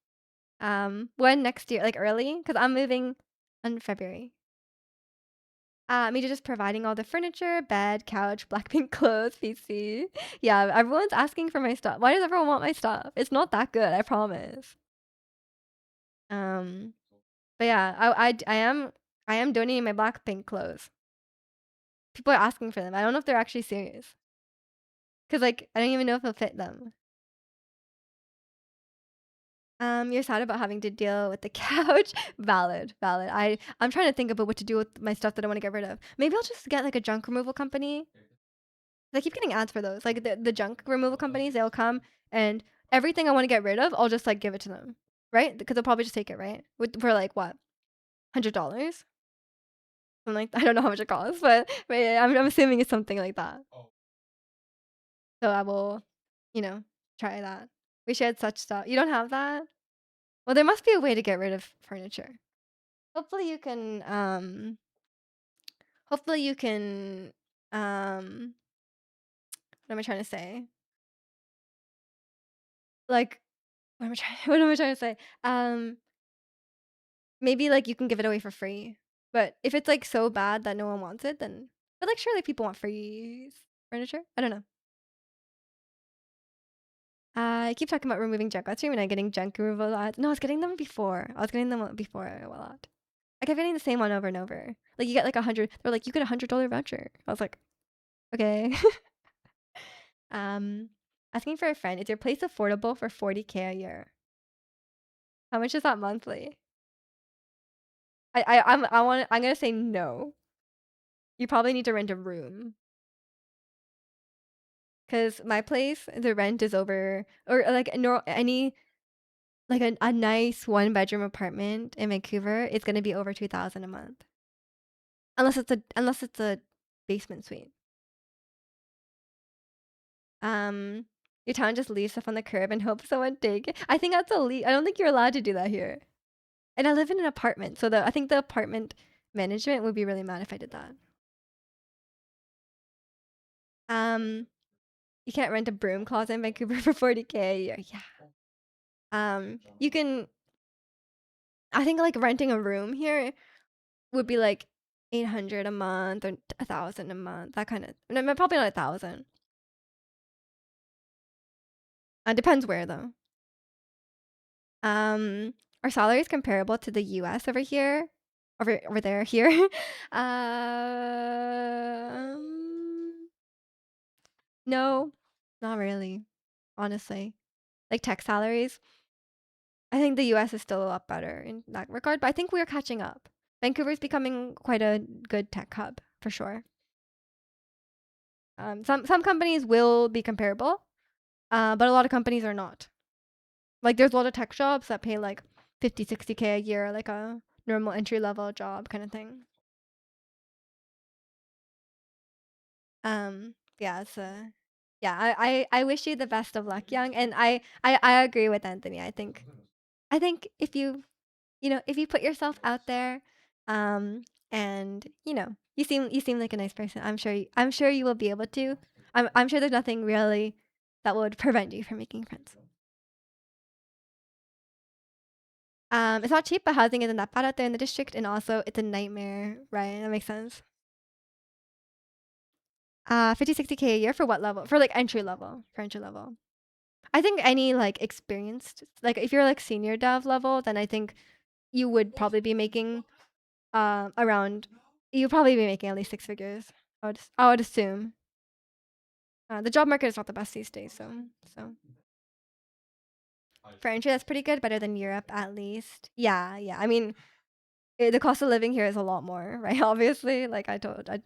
When next year? Like early? Because I'm moving in February. Me just providing all the furniture, bed, couch, Blackpink clothes, PC. Yeah, everyone's asking for my stuff. Why does everyone want my stuff? It's not that good, I promise. Um, but yeah, I am donating my Blackpink clothes. People are asking for them. I don't know if they're actually serious. Cause like I don't even know if it'll fit them. You're sad about having to deal with the couch. Valid, valid. I'm trying to think about what to do with my stuff that I want to get rid of. Maybe I'll just get like a junk removal company. I keep getting ads for those. Like the junk removal companies, they'll come and everything I want to get rid of, I'll just like give it to them, right? Because they'll probably just take it, right? For like what, $100? I'm like, I don't know how much it costs, but yeah, I'm assuming it's something like that. So I will, you know, try that. We should such stuff. You don't have that? Well, there must be a way to get rid of furniture. Hopefully you can. Hopefully you can. Um, what am I trying to say? Like, what am I trying? What am I trying to say? maybe like you can give it away for free. But if it's like so bad that no one wants it, then but like surely people want free furniture. I don't know. I keep talking about removing junk last stream and I'm getting junk removal ads. No, I was getting them before. I was getting them before a lot. I kept getting the same one over and over. Like you get like 100. They're like you get $100 voucher. I was like, okay. um, asking for a friend. Is your place affordable for 40K a year? How much is that monthly? I'm gonna say no. You probably need to rent a room. Cause my place, the rent is over, or like any like a nice 1 bedroom apartment in Vancouver, it's gonna be over 2,000 a month. Unless it's a basement suite. Um, your town just leaves stuff on the curb and hope someone take it. I think that's illegal. I don't think you're allowed to do that here. And I live in an apartment, so I think the apartment management would be really mad if I did that. Um, you can't rent a broom closet in Vancouver for 40K a year. Yeah. You can. I think like renting a room here would be like 800 a month or 1,000 a month. That kind of. No, probably not 1,000. Depends where though. Our salary is comparable to the US over here, over there here. No, not really, honestly. Like tech salaries, I think the US is still a lot better in that regard, but I think we're catching up. Vancouver's becoming quite a good tech hub for sure. Some companies will be comparable, but a lot of companies are not. Like there's a lot of tech jobs that pay like 50, 60K a year, like a normal entry level job kind of thing. Yeah, it's yeah, I wish you the best of luck, Young, and I agree with Anthony. I think if you put yourself out there, and you seem like a nice person. I'm sure you will be able to. I'm sure there's nothing really that would prevent you from making friends. It's not cheap, but housing isn't that bad out there in the district, and also it's a nightmare, right? That makes sense. 50, 60K a year for what level? For like entry level. For entry level. I think any like experienced, like if you're like senior dev level, then I think you would probably be making around. You'd probably be making at least 6 figures. I would assume. The job market is not the best these days, so for entry that's pretty good, better than Europe at least. Yeah, yeah. I mean, the cost of living here is a lot more, right? Obviously, like I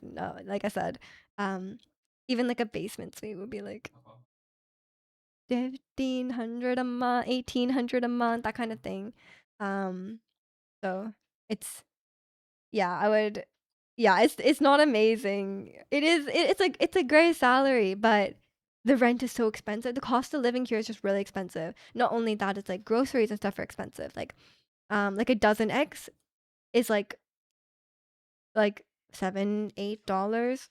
know, like I said, um, even like a basement suite would be like 1,500 a month, 1,800 a month, that kind of thing. So it's yeah, I would yeah, it's not amazing. It's a great salary, but the rent is so expensive. The cost of living here is just really expensive. Not only that, it's like groceries and stuff are expensive. Like a dozen eggs is like $7, $8,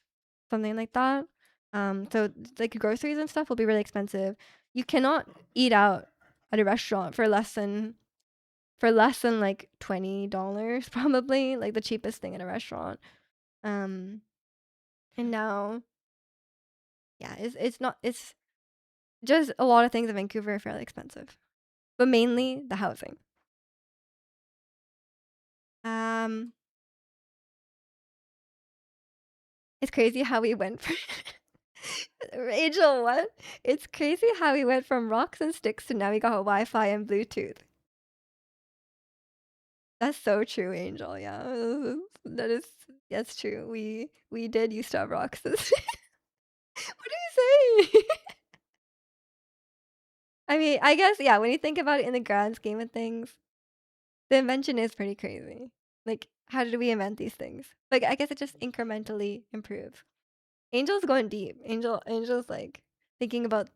something like that. So like groceries and stuff will be really expensive. You cannot eat out at a restaurant for less than like $20 probably, like the cheapest thing in a restaurant. And now, yeah, it's not it's just a lot of things in Vancouver are fairly expensive, but mainly the housing. Um, it's crazy how we went from Rachel, what? It's crazy how we went from rocks and sticks to now we got Wi-Fi and Bluetooth. That's so true, Angel. Yeah, that's true. We did used to have rocks. What are you saying? I mean, I guess yeah. When you think about it in the grand scheme of things, the invention is pretty crazy. Like, how did we invent these things? Like, I guess it just incrementally improves. Angel's going deep. Angel's like thinking about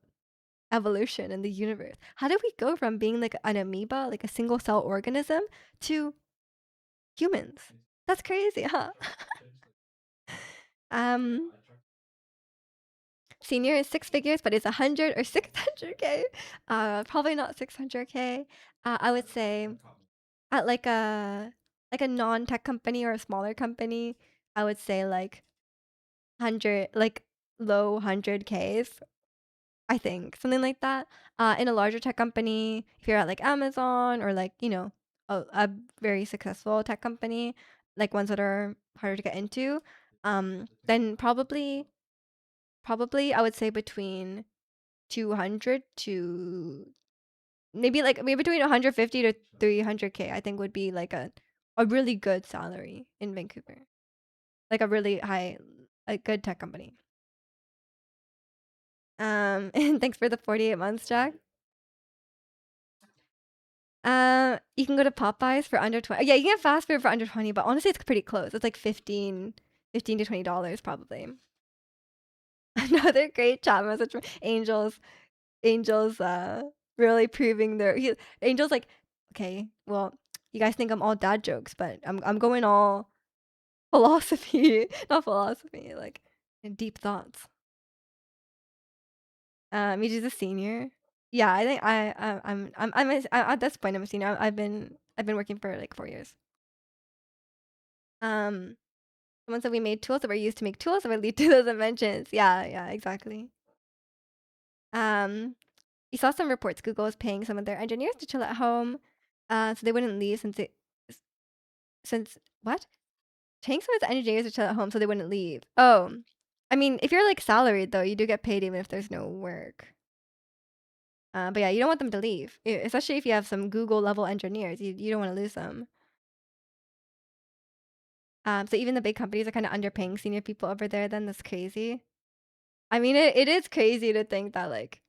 evolution and the universe. How did we go from being like an amoeba, like a single cell organism, to humans? That's crazy, huh? um, Senior is 6 figures, but it's 100 or 600K. Probably not 600K. I would say at like a like a non-tech company or a smaller company, I would say like 100, like low 100Ks, I think, something like that. In a larger tech company, if you're at like Amazon or like, a very successful tech company, like ones that are harder to get into, then probably I would say between 200 to maybe between 150 to 300K, I think would be like a really good salary in Vancouver. Like a really high, a good tech company. And thanks for the 48 months, Jack. You can go to Popeyes for under 20. Yeah, you can get fast food for under 20, but honestly, it's pretty close. It's like 15 to $20 probably. Another great chat message from Angels, really proving Angels like, okay, well, you guys think I'm all dad jokes, but I'm going all philosophy, not philosophy, like deep thoughts. Miju's a senior. Yeah, I think at this point I'm a senior. I've been working for like 4 years. Um, Someone said we made tools that were used to make tools that would lead to those inventions. Yeah, yeah, exactly. Um, we saw some reports Google is paying some of their engineers to chill at home, so they wouldn't leave since what? Paying some of the engineers to chill at home so they wouldn't leave. Oh, I mean, if you're like salaried though, you do get paid even if there's no work. But yeah, you don't want them to leave, especially if you have some Google level engineers. You don't want to lose them. So even the big companies are kind of underpaying senior people over there. Then that's crazy. I mean, it is crazy to think that like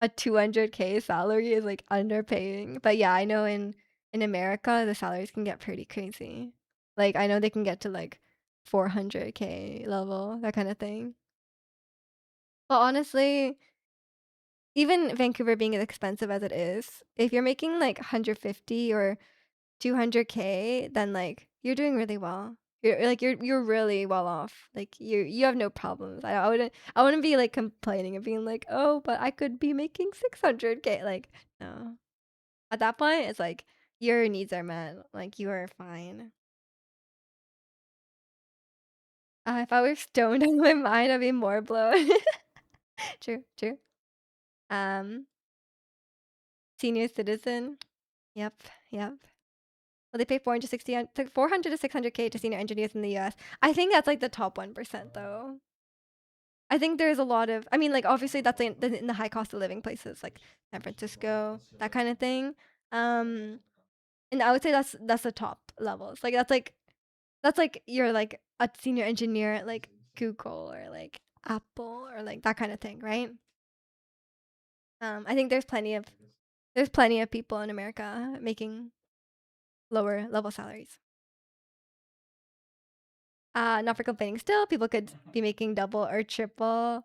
a 200K salary is like underpaying. But yeah, I know in America the salaries can get pretty crazy. Like I know they can get to like 400K level, that kind of thing. But honestly, even Vancouver being as expensive as it is, if you're making like 150 or 200K, then like you're doing really well. You're really well off. Like you have no problems. I wouldn't be like complaining and being like, oh, but I could be making 600K. Like no. At that point, it's like your needs are met. Like you are fine. If I were stoned out of my mind, I'd be more blown. True, true. Um, Senior citizen. Yep, yep. Well, they pay 400 to 600K to senior engineers in the US. I think that's like the top 1% though. I think there's a lot of, I mean, like obviously that's in the high cost of living places like San Francisco, that kind of thing. Um, and I would say that's the top levels. Like that's like you're like a senior engineer at like Google or like Apple or like that kind of thing, right? I think there's plenty of people in America making lower level salaries. Not for complaining still, people could be making double or triple.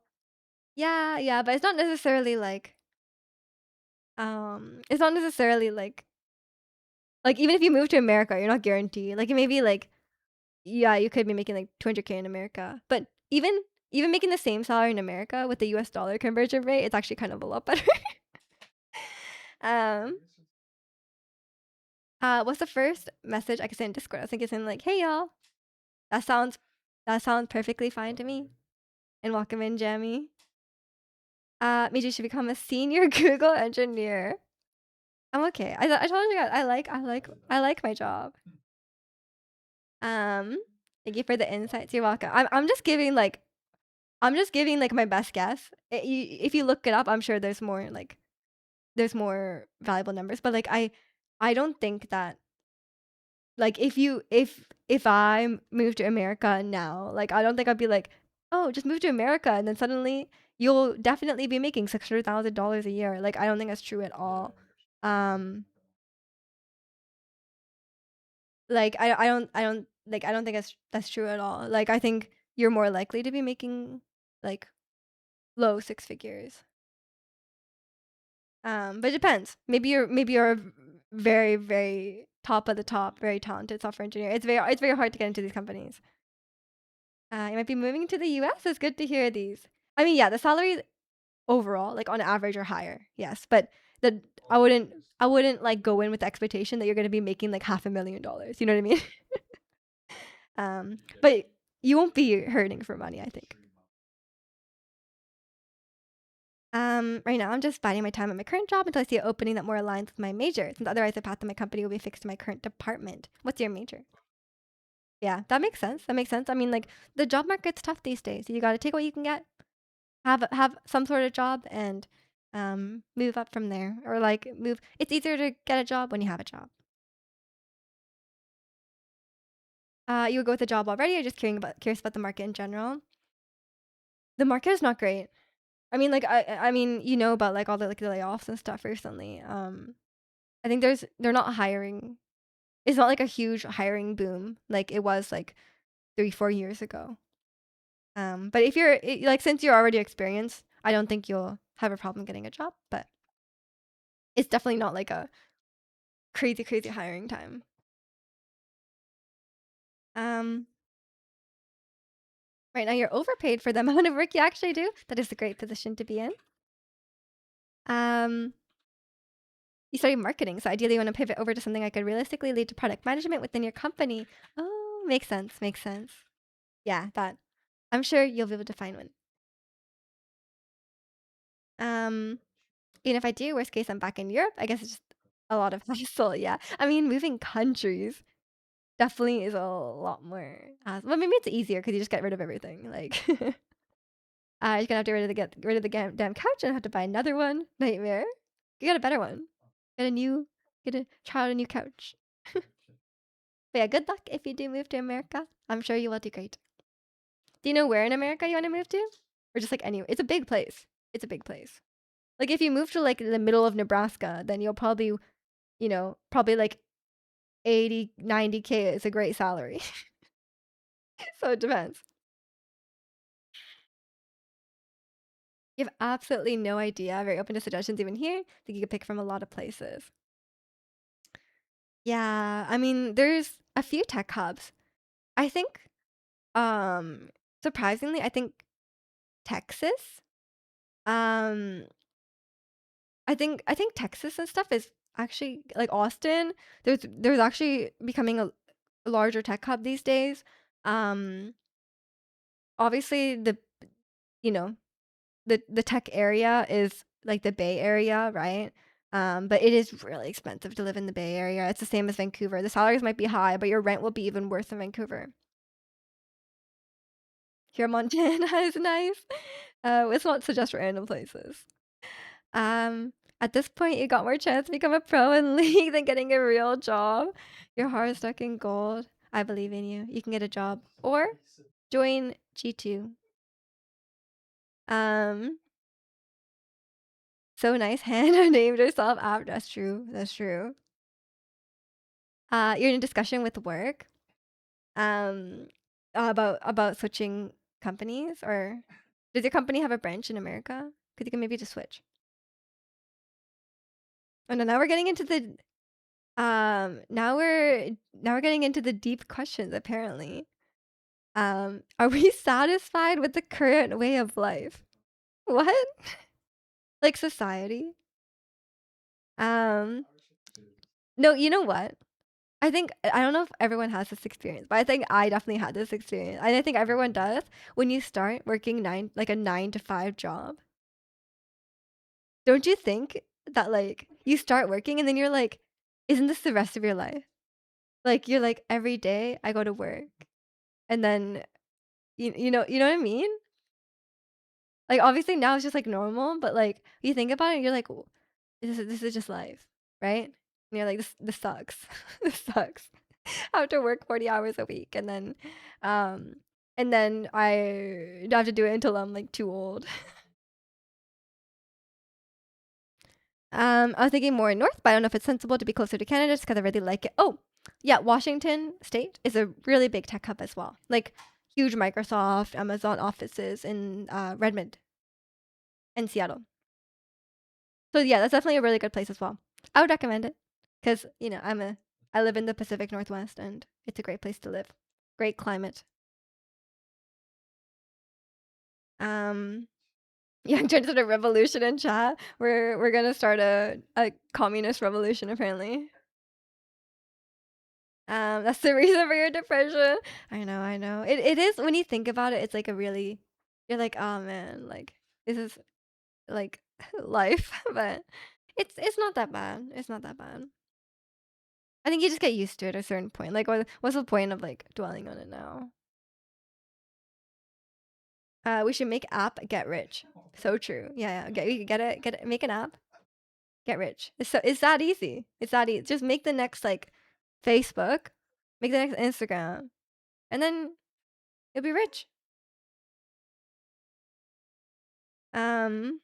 Yeah, yeah, but it's not necessarily like even if you move to America, you're not guaranteed. Like it may be like yeah, you could be making like 200K in America, but even making the same salary in America with the US dollar conversion rate, it's actually kind of a lot better. um what's the first message I could send in Discord? I think it's in like, hey y'all. That sounds that sounds perfectly fine to me. And welcome in, Jamie. Miju should become a senior Google engineer. I'm okay. I told you guys I like my job. Thank you for the insights. You're welcome. I'm just giving like my best guess. If you look it up, I'm sure there's more valuable numbers. But like I don't think that like if I move to America now, like I don't think I'd be like, oh, just move to America and then suddenly you'll definitely be making $600,000 a year. Like I don't think that's true at all. Um, like I don't think that's true at all. Like I think you're more likely to be making like low six figures. But it depends. Maybe you're a very very top of the top, very talented software engineer. It's very hard to get into these companies. You might be moving to the US. It's good to hear these. I mean, yeah, the salaries overall, like on average, are higher. Yes, but the I wouldn't like go in with the expectation that you're gonna be making like $500,000. You know what I mean? But you won't be hurting for money, I think. Right now I'm just biding my time at my current job until I see an opening that more aligns with my major, since otherwise the path of my company will be fixed to my current department. What's your major? Yeah, that makes sense. That makes sense. I mean, like the job market's tough these days. You got to take what you can get, have some sort of job, and move up from there, or like move. It's easier to get a job when you have a job. You would go with a job already, or just curious about the market in general? The market is not great. I mean, like I mean, you know about like all the like the layoffs and stuff recently. I think they're not hiring. It's not like a huge hiring boom like it was like 3-4 years ago. But if like since you're already experienced, I don't think you'll have a problem getting a job. But it's definitely not like a crazy hiring time. Um, right now you're overpaid for the amount of work you actually do. That is a great position to be in. Um, you studied marketing, so ideally you want to pivot over to something that could realistically lead to product management within your company. Oh, makes sense. Makes sense. Yeah, that. I'm sure you'll be able to find one. Um, Even if I do, worst case, I'm back in Europe. I guess it's just a lot of hassle. Yeah, I mean, moving countries definitely is a lot more. Well, maybe it's easier because you just get rid of everything. Like, I just gonna have to get rid of the damn couch and have to buy another one. Nightmare. You got a better one. Get a new. Get a try out a new couch. But yeah, good luck if you do move to America. I'm sure you will do great. Do you know where in America you want to move to, or just like anywhere? It's a big place. It's a big place. Like if you move to like the middle of Nebraska, then you'll probably, probably like 80, 90K is a great salary. So it depends. You have absolutely no idea. Very open to suggestions even here. I think you could pick from a lot of places. Yeah, I mean, there's a few tech hubs. I think, um, surprisingly, I think Texas. Um, I think Texas and stuff is actually like Austin. There's actually becoming a larger tech hub these days. Um, Obviously you know the tech area is like the Bay Area, right? But it is really expensive to live in the Bay Area. It's the same as Vancouver. The salaries might be high, but your rent will be even worse than Vancouver. Here, Montana is nice. Let's not suggest random places. Um, at this point, you got more chance to become a pro in league than getting a real job. Your heart is stuck in gold. I believe in you. You can get a job or join G2. Um, so nice. Hannah named herself after. That's true. That's true. You're in a discussion with work. Um, about switching companies, or does your company have a branch in America? Because you can maybe just switch. Oh no, now we're getting into the now we're getting into the deep questions apparently. Are we satisfied with the current way of life? What? Like society? Um, no, you know what? I don't know if everyone has this experience, but I think I definitely had this experience. And I think everyone does when you start working like a 9 to 5 job. Don't you think that like you start working and then you're like, isn't this the rest of your life? Like you're like every day I go to work and then you know what I mean? Like obviously now it's just like normal, but like you think about it, you're like, this is just life, right? And you're like, this sucks. This sucks. I have to work 40 hours a week um and then I have to do it until I'm like too old. I was thinking more north, but I don't know if it's sensible to be closer to Canada just because I really like it. Oh, yeah, Washington State is a really big tech hub as well. Like huge Microsoft, Amazon offices in Redmond and Seattle. So yeah, that's definitely a really good place as well. I would recommend it because I live in the Pacific Northwest and it's a great place to live. Great climate. Um, Yeah, I'm trying to start a revolution in chat. We're gonna start a communist revolution apparently. That's the reason for your depression. I know. It is when you think about it, it's like a really you're like, oh man, like this is like life, but it's not that bad. It's not that bad. I think you just get used to it at a certain point. Like what's the point of like dwelling on it now? We should make app get rich. So true. Yeah, yeah. Get it, make an app, get rich. It's that easy. It's that easy. Just make the next like Facebook, make the next Instagram, and then you'll be rich. Um,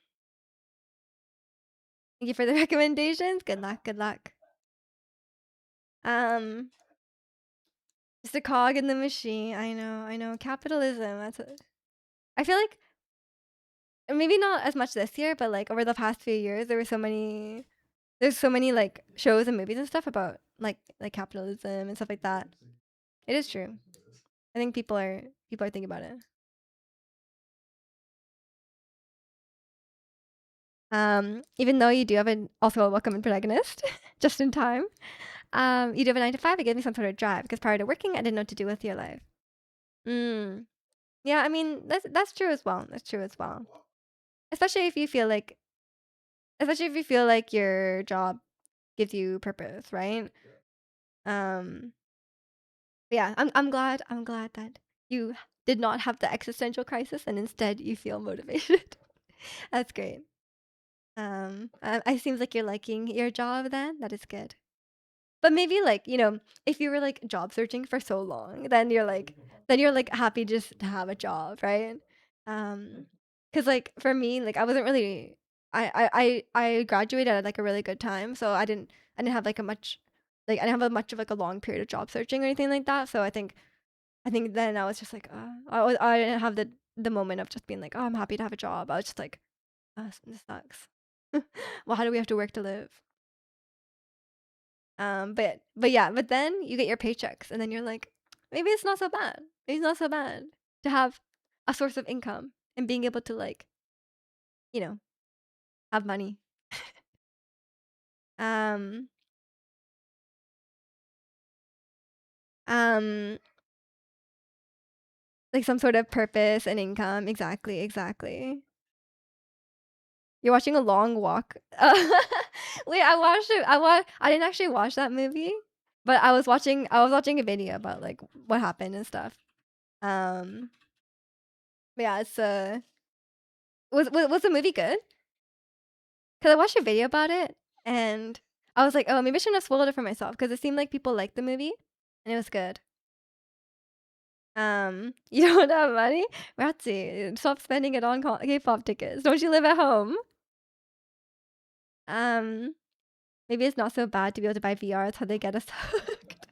thank you for the recommendations. Good luck, good luck. Um, just a cog in the machine. I know. Capitalism. I feel like maybe not as much this year, but like over the past few years, there's so many like shows and movies and stuff about like capitalism and stuff like that. It is true. I think people are thinking about it. Even though you do have also a welcome protagonist, just in time. You do have a 9 to 5. It gives me some sort of drive because prior to working, I didn't know what to do with your life. Mm. Yeah, I mean that's true as well. That's true as well. Especially if you feel like, especially if you feel like your job gives you purpose, right? Um, yeah, I'm glad that you did not have the existential crisis and instead you feel motivated. That's great. It seems like you're liking your job then. That is good. But maybe like, if you were like job searching for so long, then you're like happy just to have a job, right? Um, because like for me, like I wasn't really I graduated at like a really good time, so I didn't have like a much like I didn't have a much of like a long period of job searching or anything like that. So I think then I was just like, I didn't have the moment of just being like, oh, I'm happy to have a job. I was just like, oh, this sucks. Well, how do we have to work to live? But yeah, but then you get your paychecks and then you're like, maybe it's not so bad. Maybe it's not so bad to have a source of income and being able to like, you know, have money. Um, um, like some sort of purpose and income. Exactly, exactly. You're watching a long walk. Wait, I watched it. I didn't actually watch that movie, but I was watching a video about like what happened and stuff. Um, but yeah, was the movie good? Because I watched a video about it and I was like, oh, maybe I shouldn't have spoiled it for myself because it seemed like people liked the movie and it was good. You don't have money? Ratsy, stop spending it on K-pop tickets. Don't you live at home? Um, Maybe it's not so bad to be able to buy VR. That's how they get us hooked.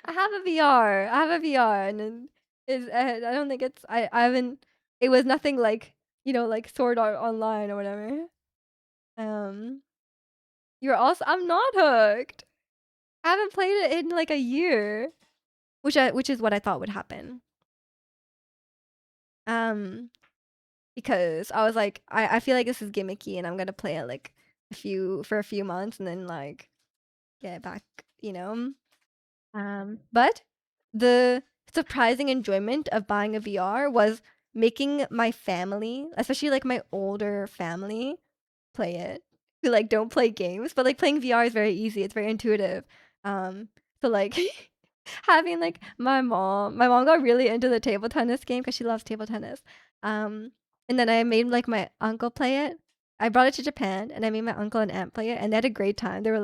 I have a VR. I have a VR, and then I don't think I haven't. It was nothing like like Sword Art Online or whatever. Um, you're also. I'm not hooked. I haven't played it in like a year, which is what I thought would happen. Um, because I was like, I feel like this is gimmicky, and I'm gonna play it like a few months, and then like get back, you know. But the surprising enjoyment of buying a VR was making my family, especially like my older family, play it. Who like don't play games, but like playing VR is very easy. It's very intuitive. So like having like my mom got really into the table tennis game because she loves table tennis. Um, and then I made like my uncle play it. I brought it to Japan and I made my uncle and aunt play it, and they had a great time. They were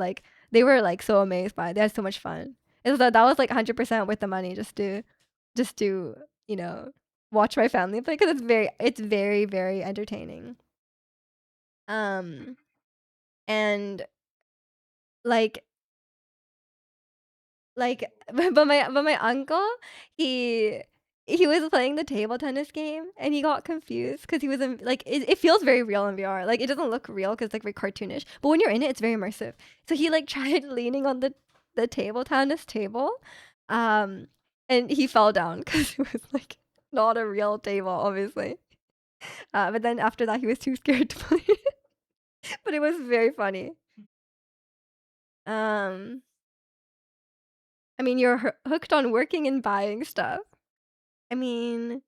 like so amazed by it. They had so much fun. That was like 100% worth the money just to you know watch my family play because it's very very entertaining. Um, and like but my uncle, he he was playing the table tennis game and he got confused because he was in like it feels very real in VR. Like it doesn't look real because it's like very cartoonish, but when you're in it, it's very immersive. So he like tried leaning on the table tennis table, um, and he fell down because it was like not a real table, obviously. But then after that, he was too scared to play it. But it was very funny. Um, I mean, you're hooked on working and buying stuff. I mean,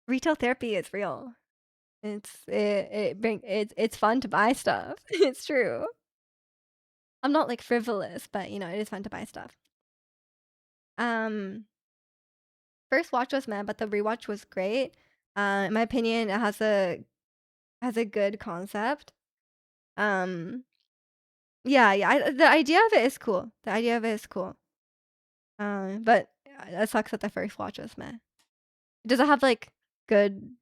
retail therapy is real. It's fun to buy stuff. It's true. I'm not like frivolous, but it is fun to buy stuff. Um, First watch was meh, but the rewatch was great. In my opinion, it has a good concept. Um, yeah, yeah. The idea of it is cool. The idea of it is cool. But it sucks that the first watch was meh. Does it have like good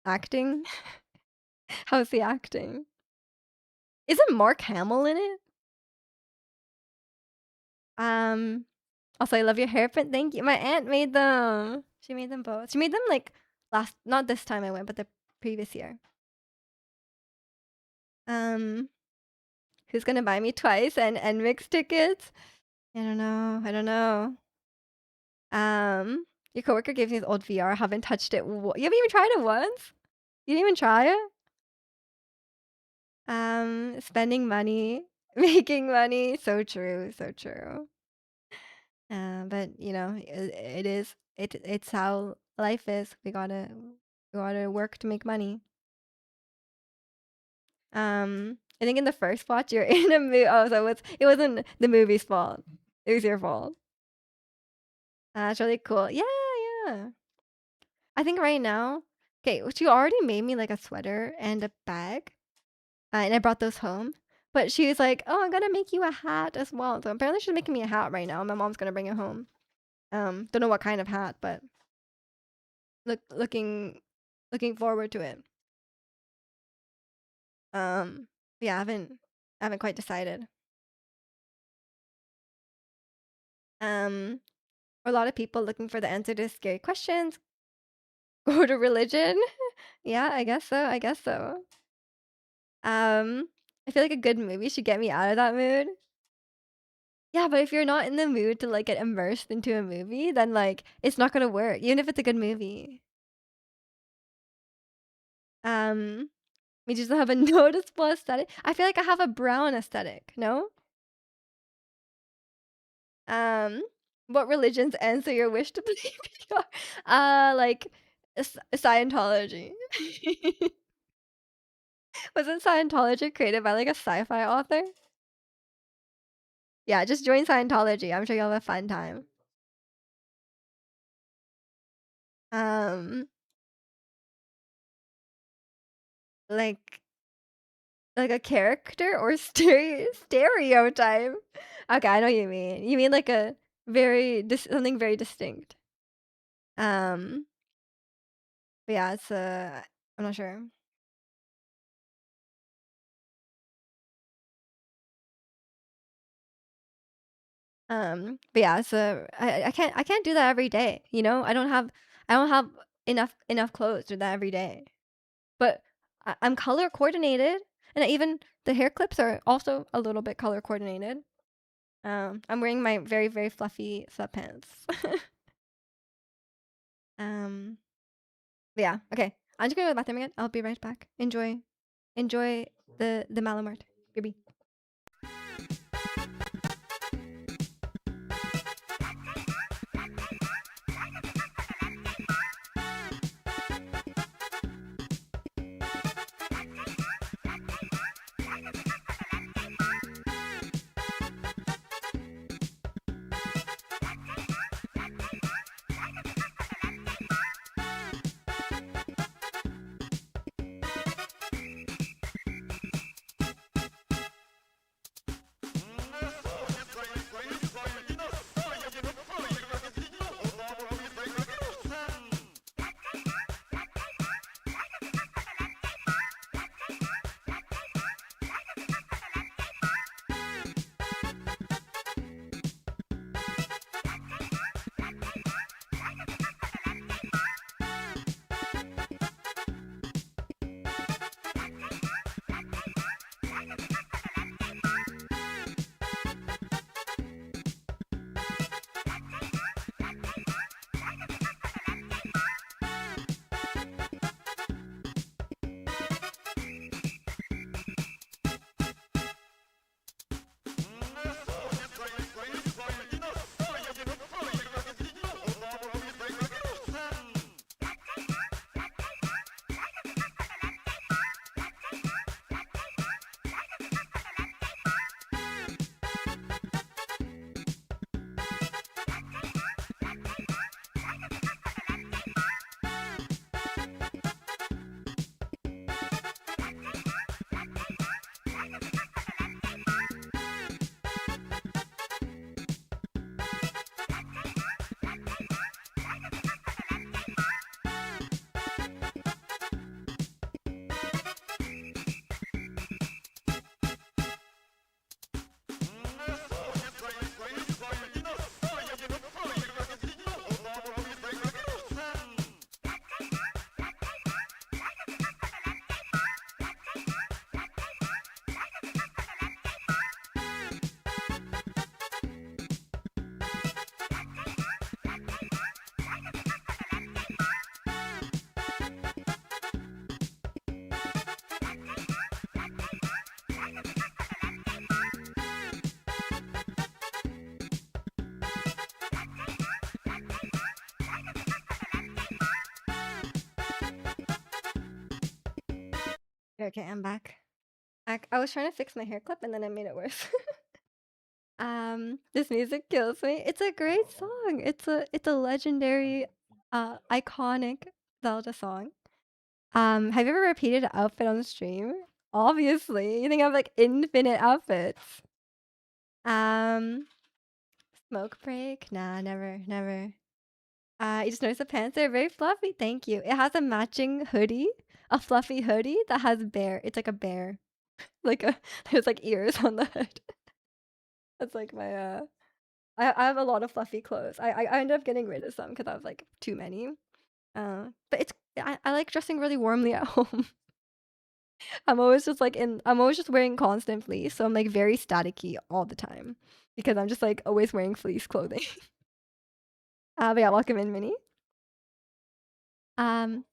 acting? How's the acting? Isn't Mark Hamill in it? Um, Also, I love your hairprint. Thank you. My aunt made them. She made them both. She made them like not this time I went, but the previous year. Um, who's gonna buy me twice and mix tickets? I don't know. I don't know. Your coworker gave me his old VR. I haven't touched it. You haven't even tried it once? You didn't even try it? Spending money, making money. So true. So true. But it's how life is. We gotta work to make money. I think in the first watch you're in a movie. Oh, so it wasn't the movie's fault. It was your fault. It's really cool. Yeah, yeah. I think right now, okay, she already made me like a sweater and a bag, and I brought those home. But she was like, "Oh, I'm gonna make you a hat as well." So apparently she's making me a hat right now. My mom's gonna bring it home. Don't know what kind of hat, but looking forward to it. Yeah, I haven't quite decided. A lot of people looking for the answer to scary questions. Go to religion. Yeah, I guess so. I guess so. I feel like a good movie should get me out of that mood. Yeah, but if you're not in the mood to like get immersed into a movie, then like it's not gonna work, even if it's a good movie. Um, we just have a noticeable aesthetic. I feel like I have a brown aesthetic. No. Um, what religions answer your wish to believe? Like Scientology. Wasn't Scientology created by like a sci-fi author? Yeah, just join Scientology. I'm sure you'll have a fun time. Um, like a character or stereotype. Okay, I know what you mean. You mean like a something very distinct. Um, but yeah, I'm not sure. But yeah, I can't do that every day. I don't have enough clothes to do that every day. But I'm color coordinated, and even the hair clips are also a little bit color coordinated. I'm wearing my very, very fluffy sweatpants. um, but yeah, okay. I'm just gonna go to the bathroom again. I'll be right back. Enjoy the Malamart. BB. Okay, I'm back. I was trying to fix my hair clip and then I made it worse. This music kills me. It's a great song. It's a legendary, iconic Zelda song. Have you ever repeated an outfit on the stream? Obviously, you think I have like infinite outfits. Um, Smoke break? Nah, never, never. You just noticed the pants are very fluffy. Thank you. It has a matching hoodie, a fluffy hoodie that has bear. It's like a bear, like a there's like ears on the hood. That's like my I have a lot of fluffy clothes. I ended up getting rid of some because I was like too many. But I like dressing really warmly at home. I'm always just wearing constant fleece, so I'm like very staticky all the time because I'm just like always wearing fleece clothing. But yeah, welcome in, Minnie. Um,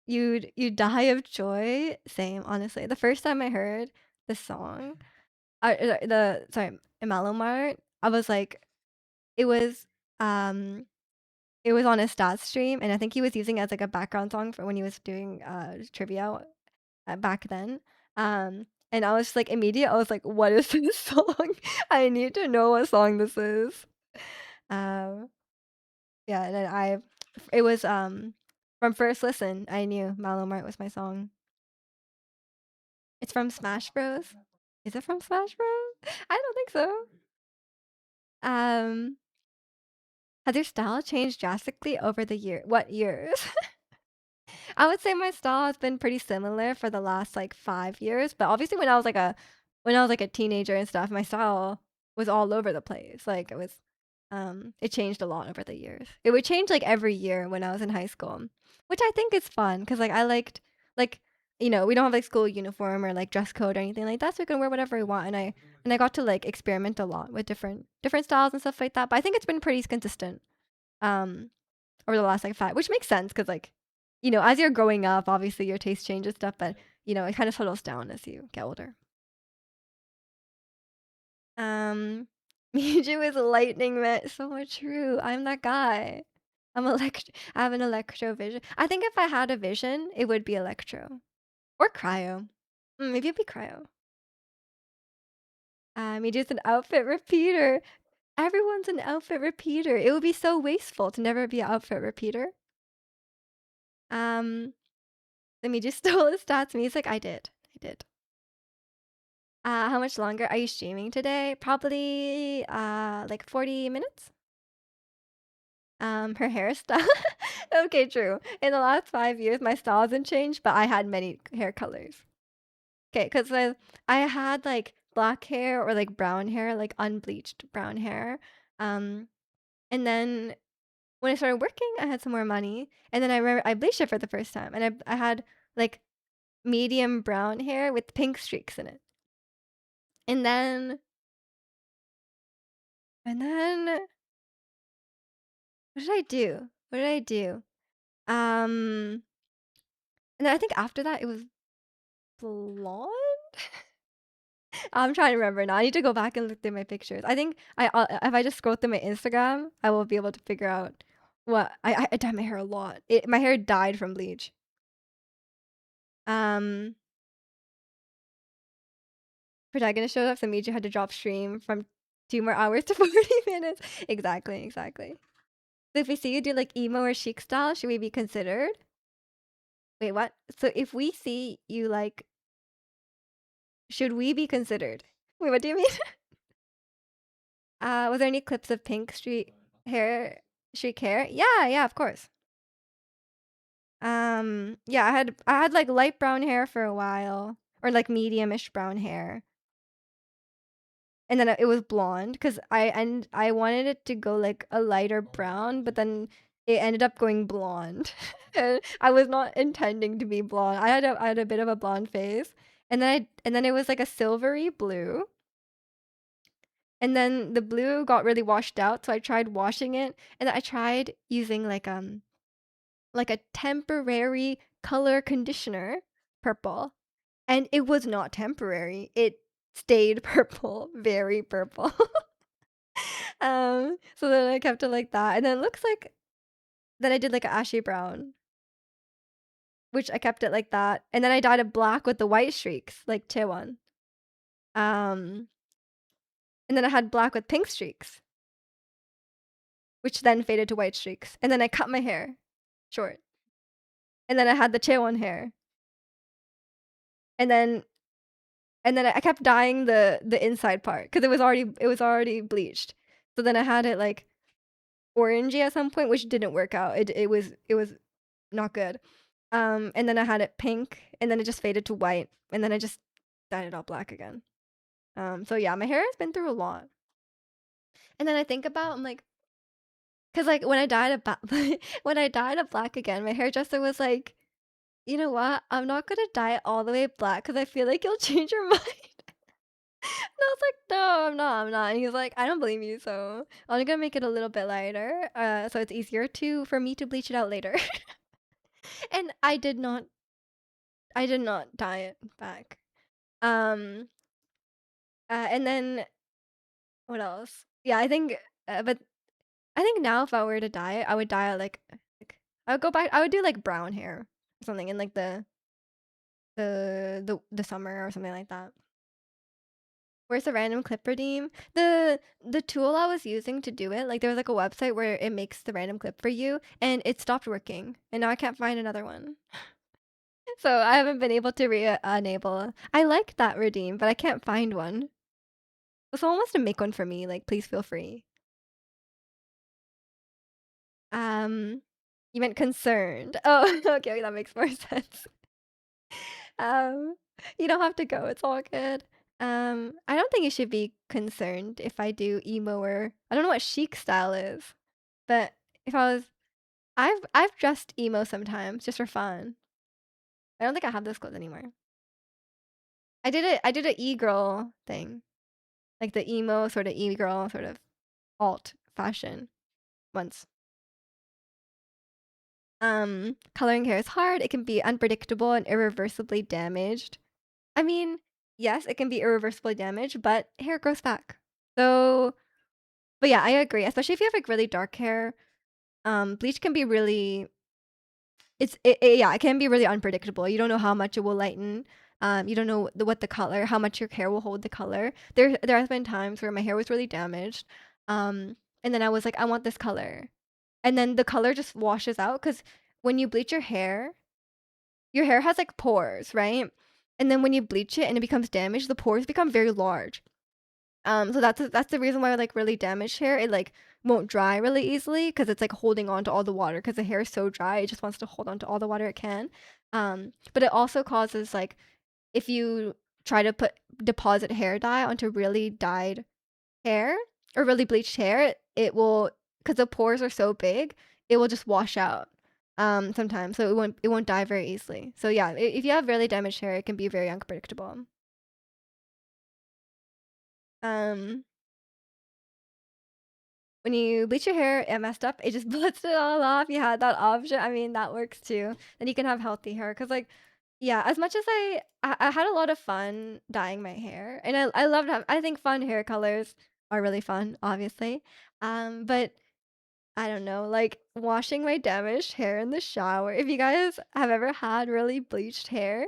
you'd die of joy. Same, honestly. The first time I heard the song, the sorry, Malomart, I was like, it was um it was on his stats stream, and I think he was using it as like a background song for when he was doing trivia back then. And I was just like immediate. I was like, "What is this song? I need to know what song this is." Um, yeah, and then it was from first listen, I knew Malomart was my song. It's from Smash Bros. Is it from Smash Bros? I don't think so. Um, has your style changed drastically over the year? What years? I would say my style has been pretty similar for the last like 5 years, but obviously when I was like a teenager and stuff, my style was all over the place. Like it changed a lot over the years. It would change like every year when I was in high school, which I think is fun because like I liked like we don't have like school uniform or like dress code or anything like that, so we can wear whatever we want. And I got to like experiment a lot with different styles and stuff like that. But I think it's been pretty consistent. Um, over the last like five, which makes sense because like, as you're growing up, obviously your taste changes stuff, but it kind of settles down as you get older. Um, Miju is lightning man. So true. I'm that guy. I have an electro vision. I think if I had a vision, it would be electro or cryo. Maybe it'd be cryo. Miju's an outfit repeater. Everyone's an outfit repeater. It would be so wasteful to never be an outfit repeater. Um, Let me just stole his stats music. I did. I did. How much longer are you streaming today? Probably like 40 minutes. Her hairstyle. Okay, true. In the last 5 years, my style hasn't changed, but I had many hair colors. Okay, because I had like black hair or like brown hair, like unbleached brown hair. Um, and then when I started working, I had some more money, and then I remember I bleached it for the first time, and I had like medium brown hair with pink streaks in it. And then and then what did I do? What did I do? Um, and then I think after that it was blonde. I'm trying to remember now. I need to go back and look through my pictures. I think if I just scroll through my Instagram, I will be able to figure out what I dyed my hair a lot. My hair died from bleach. Um, Protagonist showed up, so Miju had to drop stream from 2 more hours to 40 minutes. Exactly, exactly. So if we see you do like emo or chic style, should we be considered? Wait, what? So if we see you like, should we be considered? Wait, what do you mean? Was there any clips of pink streak hair? Yeah, yeah, of course. Yeah, I had like light brown hair for a while, or like medium-ish brown hair, and then it was blonde because I wanted it to go like a lighter brown, but then it ended up going blonde. And I was not intending to be blonde. I had a bit of a blonde face, and then it was like a silvery blue. And then the blue got really washed out, so I tried washing it, and then I tried using like a temporary color conditioner, purple, and it was not temporary. It stayed purple, very purple. So then I kept it like that, and then it looks like then I did like an ashy brown. which I kept it like that, and then I dyed it black with the white streaks, like Chaewon. Um, and then I had black with pink streaks, which then faded to white streaks, and then I cut my hair short, and then I had the Chaewon hair, and then I kept dyeing the inside part because it was already bleached. So then I had it like orangey at some point, which didn't work out. It was not good. And then I had it pink, and then it just faded to white, and then I just dyed it all black again. So yeah, my hair has been through a lot. And then I think about I'm like, cause like when I dyed it when I dyed it black again, my hairdresser was like, you know what? I'm not gonna dye it all the way black because I feel like you'll change your mind. And I was like, no, I'm not. And he was like, I don't blame you, so I'm gonna make it a little bit lighter, so it's easier to for me to bleach it out later. And I did not dye it back. Um, and then what else? Yeah, but I think now if I were to dye it, I would dye it like I would go back. I would do like brown hair or something in like the summer or something like that. Where's the random clip redeem? The tool I was using to do it, like there was like a website where it makes the random clip for you, and it stopped working, and now I can't find another one. So I haven't been able to re-enable. I like that redeem, but I can't find one. If someone wants to make one for me, like please feel free. Um, you meant concerned. Oh, okay, that makes more sense. Um, you don't have to go. It's all good. I don't think you should be concerned if I do emo or I don't know what chic style is, but if I was, I've dressed emo sometimes just for fun. I don't think I have those clothes anymore. I did a e-girl thing, like the emo sort of e-girl sort of alt fashion once. Coloring hair is hard. It can be unpredictable and irreversibly damaged. I mean, yes, it can be irreversibly damaged, but hair grows back. So, but yeah, I agree. Especially if you have like really dark hair, bleach can be really yeah, it can be really unpredictable. You don't know how much it will lighten. You don't know what the color, how much your hair will hold the color. There has been times where my hair was really damaged, and then I was like, I want this color, and then the color just washes out because when you bleach your hair has like pores, right? And then when you bleach it and it becomes damaged, the pores become very large. So that's the reason why like really damaged hair, it like won't dry really easily because it's like holding on to all the water because the hair is so dry, it just wants to hold on to all the water it can. But it also causes like if you try to put deposit hair dye onto really dyed hair or really bleached hair, it will because the pores are so big, it will just wash out. Sometimes, so it won't dye very easily. So yeah, if you have really damaged hair, it can be very unpredictable. Um, when you bleach your hair and messed up, it just bloods it all off. You had that option. I mean, that works too. Then you can have healthy hair. Cause like, yeah, as much as I had a lot of fun dyeing my hair, and I loved I think fun hair colors are really fun, obviously. But I don't know, like washing my damaged hair in the shower. If you guys have ever had really bleached hair,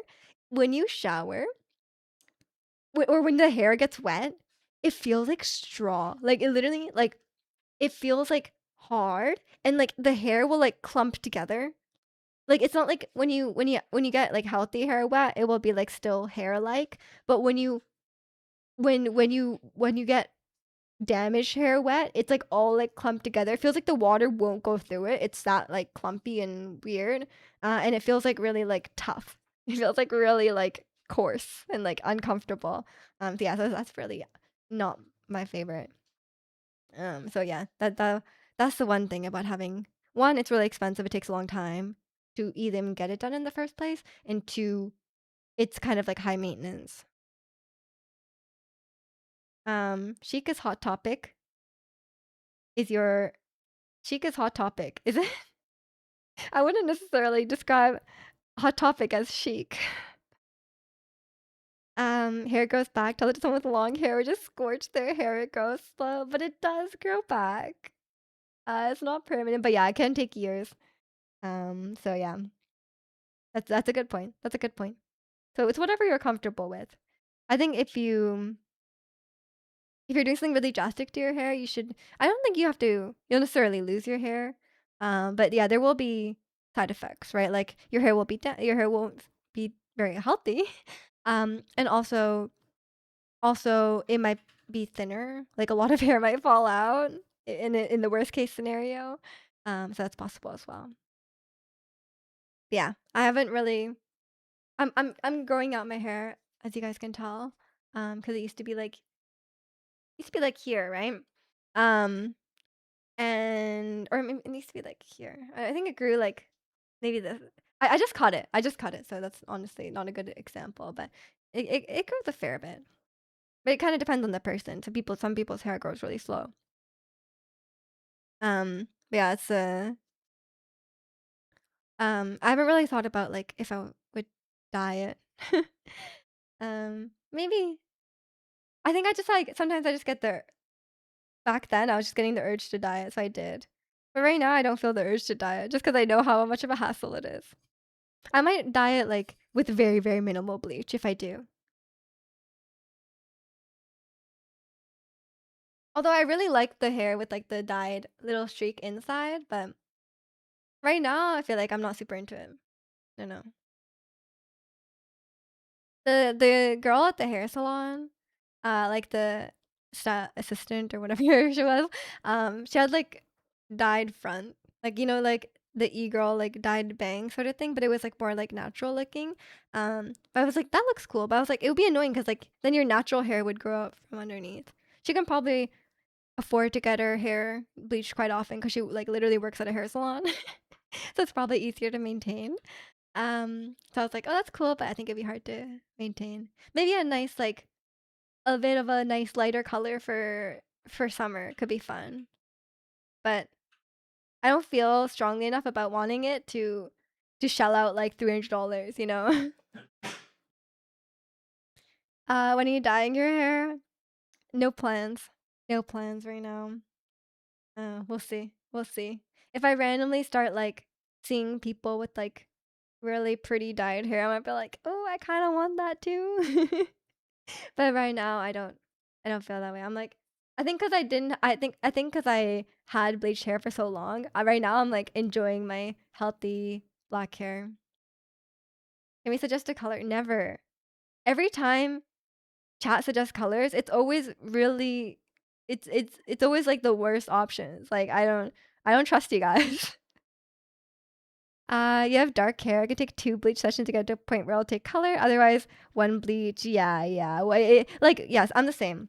when you shower, or when the hair gets wet, it feels like straw. Like it literally like it feels like hard and like the hair will like clump together. Like it's not like when you get like healthy hair wet, it will be like still hair like. But when you get damaged hair wet, it's like all like clumped together. It feels like the water won't go through it. It's that like clumpy and weird. And it feels like really like tough. It feels like really like coarse and like uncomfortable. So yeah, so that's really not my favorite. So yeah, that's the one thing about having one, it's really expensive. It takes a long time to even get it done in the first place, and two, it's kind of like high maintenance. Chica's hot topic is your Chica's hot topic. Is it? I wouldn't necessarily describe hot topic as chic. Hair grows back. Tell it to someone with long hair or just scorch their hair. It grows slow, but it does grow back. It's not permanent, but yeah, it can take years. So yeah. That's a good point. That's a good point. So it's whatever you're comfortable with. I think if you're doing something really drastic to your hair, you should. I don't think you'll necessarily lose your hair. But yeah, there will be side effects, right? Like your hair won't be very healthy. And also it might be thinner. Like a lot of hair might fall out in the worst case scenario. So that's possible as well. Yeah, I haven't really. I'm growing out my hair, as you guys can tell. Because it used to be like here, right? Um, and or maybe it needs to be like here. I think it grew like maybe the. I just cut it. I just cut it, so that's honestly not a good example, but it grows a fair bit. But it kind of depends on the person. Some people's hair grows really slow. But yeah, it's I haven't really thought about like if I would dye it. Maybe I think I just like sometimes I just get the back then I was just getting the urge to dye it, so I did. But right now I don't feel the urge to dye it just because I know how much of a hassle it is. I might dye it like with very, very minimal bleach if I do. Although I really like the hair with like the dyed little streak inside, but right now I feel like I'm not super into it. I don't know. The girl at the hair salon, like the assistant or whatever she was, she had like dyed front, like like the e-girl like dyed bang sort of thing, but it was like more like natural looking. But I was like, that looks cool. But I was like, it would be annoying because like then your natural hair would grow up from underneath. She can probably afford to get her hair bleached quite often because she like literally works at a hair salon, so it's probably easier to maintain. So I was like, "Oh, that's cool," but I think it'd be hard to maintain. Maybe a bit of a nice lighter color for summer could be fun. But I don't feel strongly enough about wanting it to shell out like $300, you know? When are you dyeing your hair? No plans. No plans right now. We'll see. We'll see. If I randomly start like seeing people with like really pretty dyed hair, I might be like, "Oh, I kind of want that too." But right now, I don't feel that way. I'm like, I think because I didn't. I think because I had bleached hair for so long. Right now, I'm like enjoying my healthy black hair. Can we suggest a color? Never. Every time chat suggests colors, it's always really, it's always like the worst options. Like I don't trust you guys. You have dark hair. I could take 2 bleach sessions to get to a point where I'll take color. Otherwise, one bleach. Yeah, yeah. Like yes, I'm the same.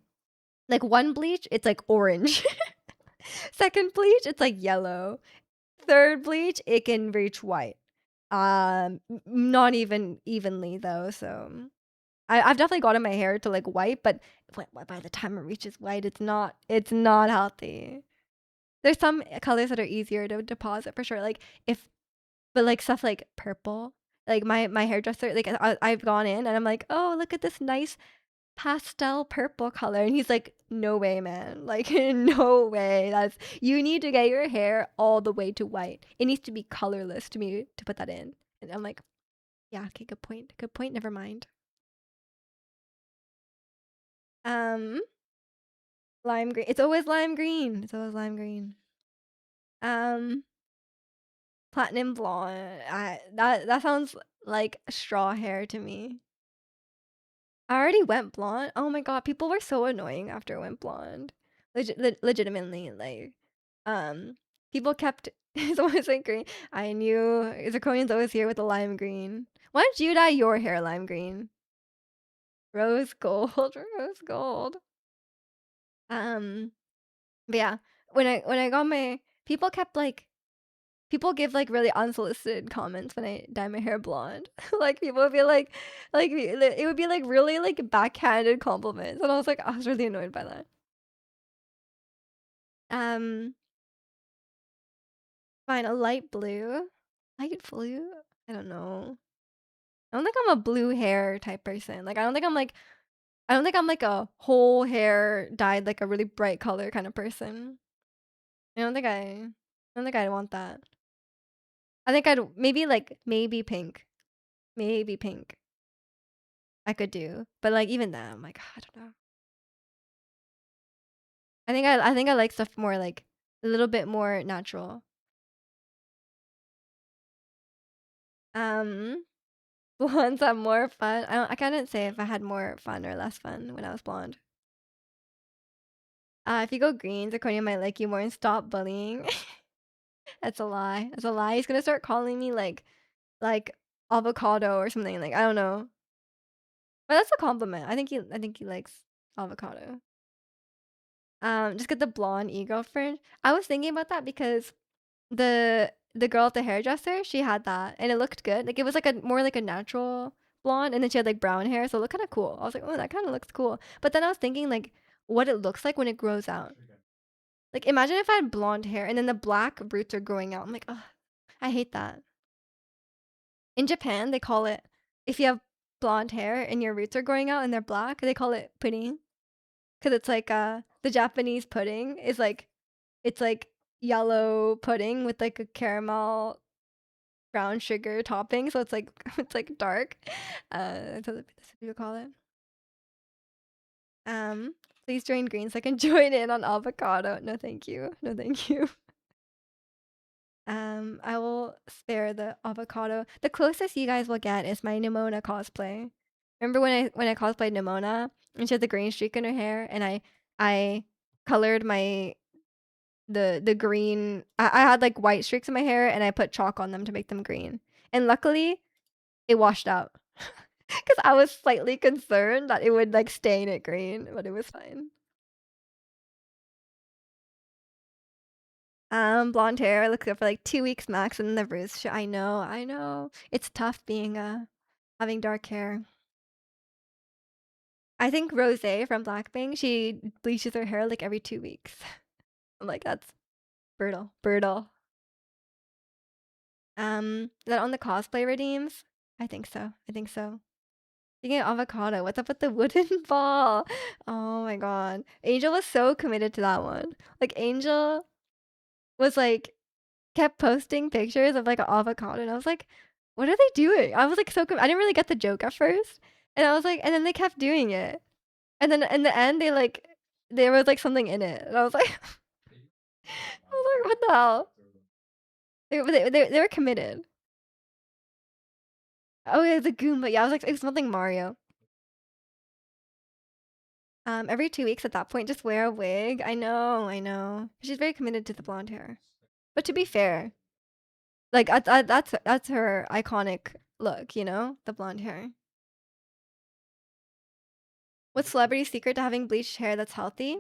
Like one bleach, it's like orange. Second bleach, it's like yellow. Third bleach, it can reach white. Not even evenly though. So I've definitely gotten my hair to like white, but by the time it reaches white, it's not healthy. There's some colors that are easier to deposit for sure. But like stuff like purple. Like my hairdresser, like I've gone in and I'm like, oh, look at this nice pastel purple color, and he's like, no way, man, like no way, that's you need to get your hair all the way to white. It needs to be colorless to me to put that in. And I'm like, yeah, okay, good point, never mind. um Lime green, it's always lime green. um Platinum blonde, that sounds like straw hair to me. I already went blonde. Oh my god, people were so annoying after I went blonde. Legitimately, like, um, people kept someone saying green. I knew Zirconian's always here with the lime green. Why don't you dye your hair lime green? Rose gold, rose gold. Um, but yeah, when I got my people give like really unsolicited comments when I dye my hair blonde. Like people would be like it would be like really like backhanded compliments, and I was really annoyed by that. Um, Fine, a light blue, light blue. I don't know. I don't think I'm a blue hair type person. Like I don't think I'm like a whole hair dyed like a really bright color kind of person. I don't think I want that. I think maybe pink. Maybe pink. I could do, but like even then, I'm like, I don't know. I think I like stuff more like a little bit more natural. Um, blondes have more fun. I couldn't say if I had more fun or less fun when I was blonde. If you go green, Zaconia might like you more and stop bullying. That's a lie. That's a lie. He's gonna start calling me like avocado or something. Like I don't know. But that's a compliment. I think he likes avocado. Just get the blonde e-girlfriend. I was thinking about that because the girl at the hairdresser, she had that and it looked good. Like it was like a more like a natural blonde and then she had like brown hair, so it looked kind of cool. I was like, "Oh, that kind of looks cool." But then I was thinking like what it looks like when it grows out. Like imagine if I had blonde hair and then the black roots are growing out. I'm like, "Oh, I hate that." In Japan, they call it if you have blonde hair and your roots are growing out and they're black, they call it pudding because it's like the Japanese pudding is like it's like yellow pudding with like a caramel brown sugar topping, so it's like it's like dark. That's what people call it. Um, please join green so I can join in on avocado. No, thank you. No, thank you. I will spare the avocado. The closest you guys will get is my Nimona cosplay. Remember when I cosplayed Nimona and she had the green streak in her hair, and I colored my the green. I had like white streaks in my hair, and I put chalk on them to make them green. And luckily, it washed out because I was slightly concerned that it would like stain it green, but it was fine. Blonde hair. I looked up for like 2 weeks max, and then the roots. I know, I know. It's tough being having dark hair. I think Rose from Blackpink, she bleaches her hair like every 2 weeks. I'm like, that's brutal, brutal. Is that on the cosplay redeems? I think so. I think so. Speaking of avocado, what's up with the wooden ball? Oh my god. Angel was so committed to that one. Like Angel was like kept posting pictures of like an avocado and I was like, what are they doing? I was like I didn't really get the joke at first. And I was like, and then they kept doing it. And then in the end there was like something in it. And I was like I was like, what the hell? They were committed. Oh yeah, the Goomba. Yeah, I was like, it smelled like Mario. Every 2 weeks at that point, just wear a wig. I know, I know. She's very committed to the blonde hair. But to be fair, like that's her iconic look, you know, the blonde hair. What's celebrity secret to having bleached hair that's healthy?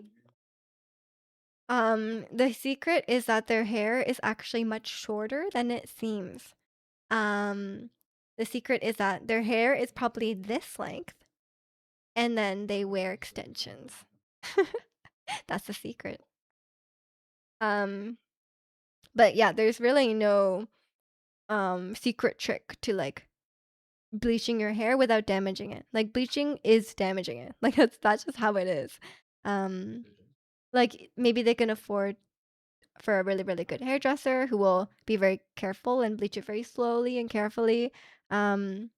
The secret is that their hair is actually much shorter than it seems. Um, the secret is that their hair is probably this length, and then they wear extensions. That's the secret. Um, but yeah, there's really no secret trick to like bleaching your hair without damaging it. Like bleaching is damaging it. Like that's just how it is. Um, like maybe they can afford for a really really good hairdresser who will be very careful and bleach it very slowly and carefully. Um,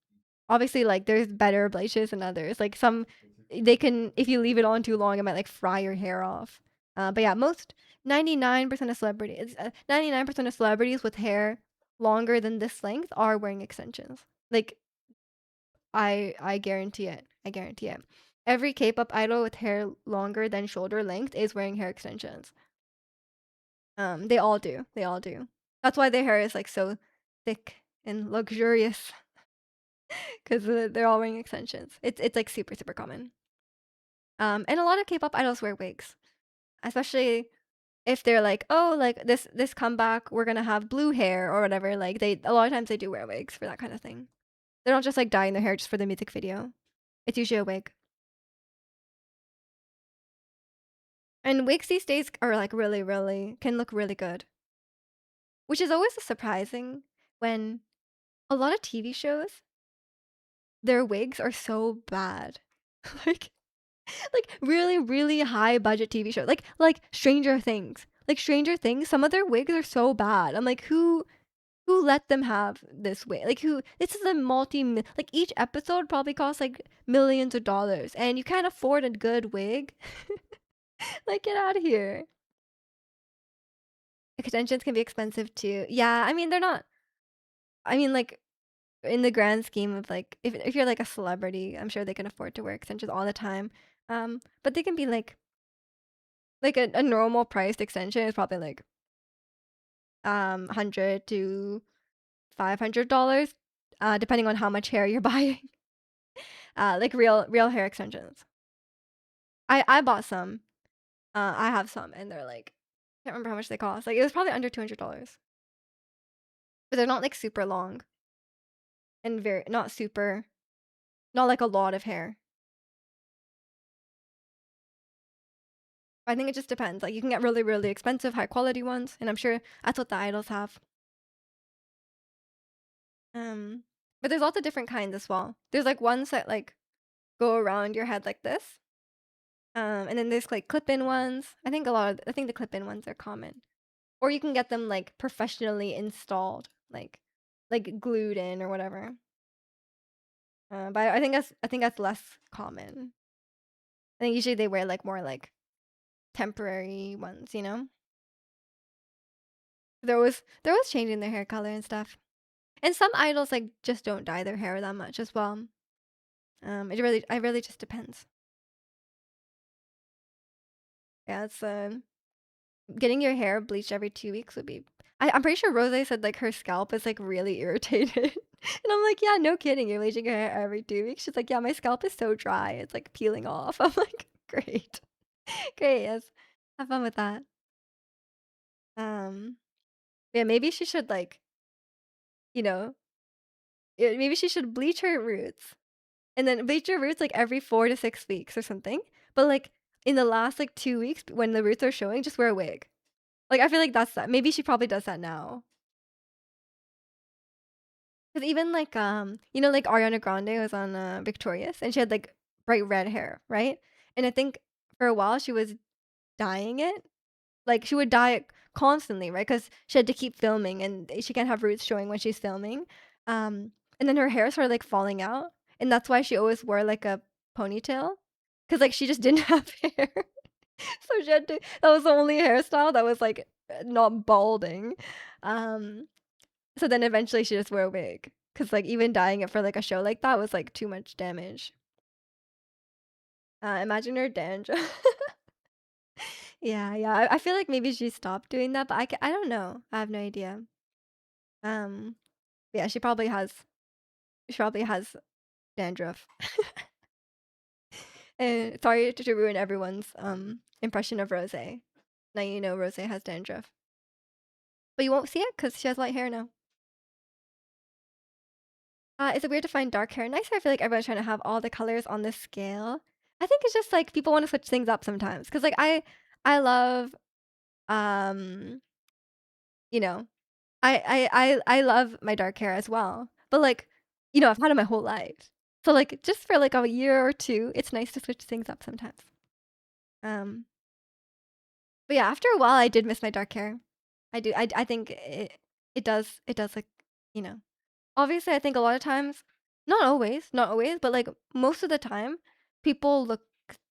obviously like there's better bleaches than others. Like some they can if you leave it on too long, it might like fry your hair off. But yeah, most 99% of celebrities, 99% of celebrities with hair longer than this length are wearing extensions. Like I guarantee it. I guarantee it. Every K-pop idol with hair longer than shoulder length is wearing hair extensions. They all do. They all do. That's why their hair is like so thick and luxurious because they're all wearing extensions. It's like super super common. And a lot of K-pop idols wear wigs, especially if they're like, oh, like this comeback, we're gonna have blue hair or whatever. Like they a lot of times they do wear wigs for that kind of thing. They don't just like dyeing their hair just for the music video. It's usually a wig. And wigs these days are like really, really can look really good, which is always surprising when a lot of TV shows, their wigs are so bad. like like really, really high budget TV shows. Like Stranger Things. Like Stranger Things, some of their wigs are so bad. I'm like, who who let them have this wig? Like who? This is a like each episode probably costs like millions of dollars, and you can't afford a good wig. Like get out of here. Extensions can be expensive too. Yeah, I mean they're not. I mean like in the grand scheme of like if you're like a celebrity, I'm sure they can afford to wear extensions all the time. But they can be like a normal priced extension is probably like 100 to $500, depending on how much hair you're buying. Like real hair extensions. I bought some. I have some, and they're like I can't remember how much they cost. Like it was probably under $200, but they're not like super long and very not super not like a lot of hair. I think it just depends. Like you can get really expensive, high quality ones, and I'm sure that's what the idols have. Um, but there's lots of different kinds as well. There's like ones that like go around your head like this. And then there's like clip-in ones. I think the clip-in ones are common. Or you can get them like professionally installed, like glued in or whatever. But I think that's less common. I think usually they wear like more like temporary ones, you know? They're always changing their hair color and stuff. And some idols like just don't dye their hair that much as well. It really just depends. Yeah, it's getting your hair bleached every 2 weeks would be. I'm pretty sure Rose said like her scalp is like really irritated, and I'm like, yeah, no kidding. You're bleaching your hair every 2 weeks. She's like, yeah, my scalp is so dry, it's like peeling off. I'm like, great, great, yes, have fun with that. Um, yeah, maybe she should like, you know, maybe she should bleach her roots and then bleach your roots like every 4 to 6 weeks or something. But like in the last like 2 weeks when the roots are showing, just wear a wig. Like I feel like that's that. Maybe she probably does that now. Because even like like Ariana Grande was on Victorious and she had like bright red hair, right? And I think for a while she was dyeing it. Like she would dye it constantly, right? Because she had to keep filming and she can't have roots showing when she's filming. And then her hair started like falling out, and that's why she always wore like a ponytail, because like she just didn't have hair. So she had to. That was the only hairstyle that was like not balding. Um, so then eventually she just wore a wig, because like even dyeing it for like a show like that was like too much damage. Imagine her dandruff. Yeah. I feel like maybe she stopped doing that, but I don't know. I have no idea. Um, yeah, she probably has dandruff. And sorry to ruin everyone's impression of Rose. Now you know Rose has dandruff, but you won't see it because she has light hair now. Is it weird to find dark hair nicer? I feel like everyone's trying to have all the colors on this scale. I think it's just like people want to switch things up sometimes. Cause like I love um you know I love my dark hair as well. But like I've had it my whole life. So like just for like a year or two, it's nice to switch things up sometimes. Um but yeah, after a while I did miss my dark hair. I do. I think it does like you know obviously I think a lot of times, not always, but like most of the time, people look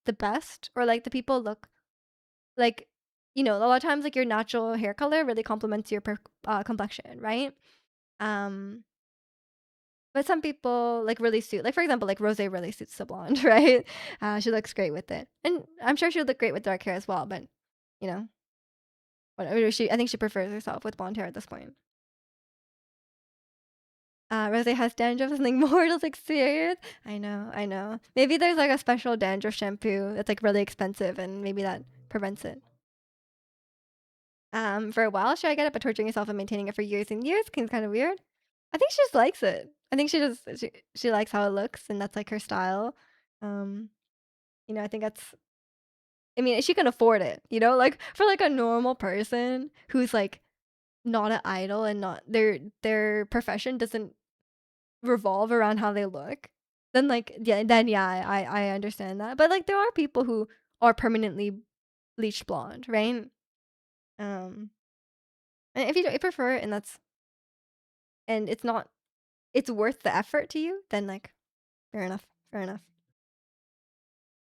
the best, or like the people look like, a lot of times like your natural hair color really complements your complexion, right? Um, but some people like really suit, like for example, like Rose really suits the blonde, right? She looks great with it, and I'm sure she'll look great with dark hair as well. But you know, whatever I think she prefers herself with blonde hair at this point. Rose has dandruff, something more. It's like serious. I know. Maybe there's like a special dandruff shampoo that's like really expensive, and maybe that prevents it. For a while, sure, I get it, but torturing yourself and maintaining it for years and years seems kind of weird. I think she just likes it. I think she likes how it looks, and that's like her style. Um, I think that's. I mean, she can afford it. Like for like a normal person who's like not an idol and not their profession doesn't revolve around how they look, then like yeah, I understand that. But like there are people who are permanently bleached blonde, right? Um, and if you prefer it, and that's and it's worth the effort to you, then like fair enough, fair enough.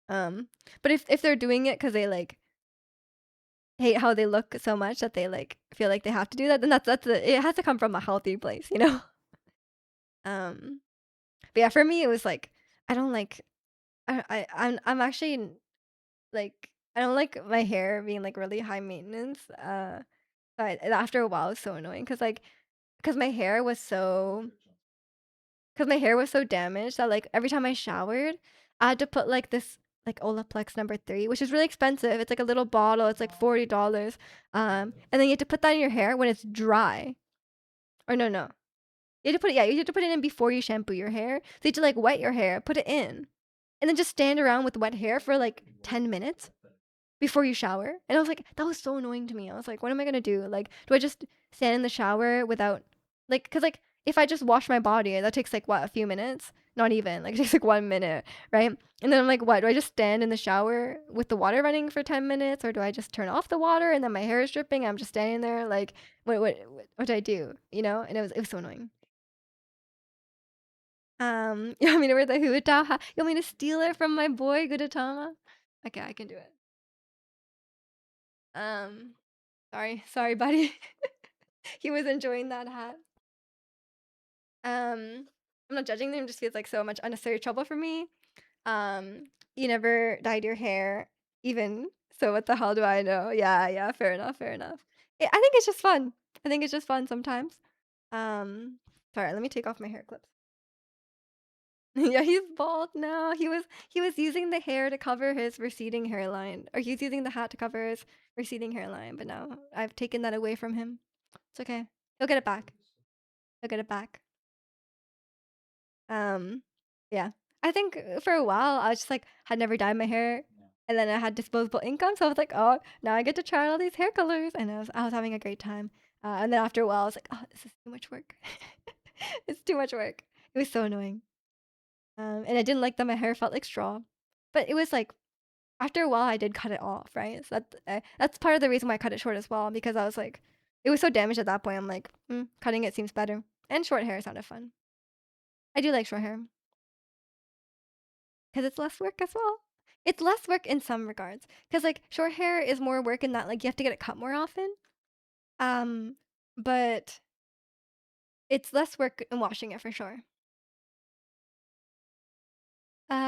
Um, but if they're doing it because they like hate how they look so much that they like feel like they have to do that, then it has to come from a healthy place, you know. Um, but yeah, for me it was like I don't like I'm actually like I don't like my hair being like really high maintenance. But after a while, it's so annoying because my hair was so because my hair was so damaged that like every time I showered, I had to put like this like Olaplex number 3, which is really expensive. It's like a little bottle. It's like $40. And then you have to put that in your hair when it's dry. Or no. You have to put it in before you shampoo your hair. So you have to like wet your hair, put it in, and then just stand around with wet hair for like 10 minutes before you shower. And I was like, that was so annoying to me. I was like, what am I gonna do? Like, do I just stand in the shower without like, cause like if I just wash my body, that takes like what, a few minutes? Not even. Like it takes like 1 minute, right? And then I'm like, what? Do I just stand in the shower with the water running for 10 minutes, or do I just turn off the water and then my hair is dripping? I'm just standing there like, what do I do? You know? And it was so annoying. You want me to wear the huta? You want me to steal it from my boy Gudetama? Okay, I can do it. Um, sorry, buddy. He was enjoying that hat. I'm not judging them, just feels like so much unnecessary trouble for me. Um, you never dyed your hair, even. So what the hell do I know? Yeah, fair enough, fair enough. I think it's just fun. I think it's just fun sometimes. Um, sorry, let me take off my hair clips. Yeah, he's bald now. He was using the hair to cover his receding hairline, or he's using the hat to cover his receding hairline. But now I've taken that away from him. It's okay. He'll get it back. He'll get it back. Um, yeah. I think for a while I was just like had never dyed my hair, and then I had disposable income, so I was like, oh, now I get to try all these hair colors, and I was having a great time. And then after a while, I was like, oh, this is too much work. It's too much work. It was so annoying. And I didn't like that my hair felt like straw, but it was like after a while I did cut it off, right? So that's part of the reason why I cut it short as well, because I was like, it was so damaged at that point. I'm like, cutting it seems better, and short hair sounded fun. I do like short hair. Because it's less work as well. It's less work in some regards. Because like short hair is more work in that like you have to get it cut more often. Um, but it's less work in washing it for sure.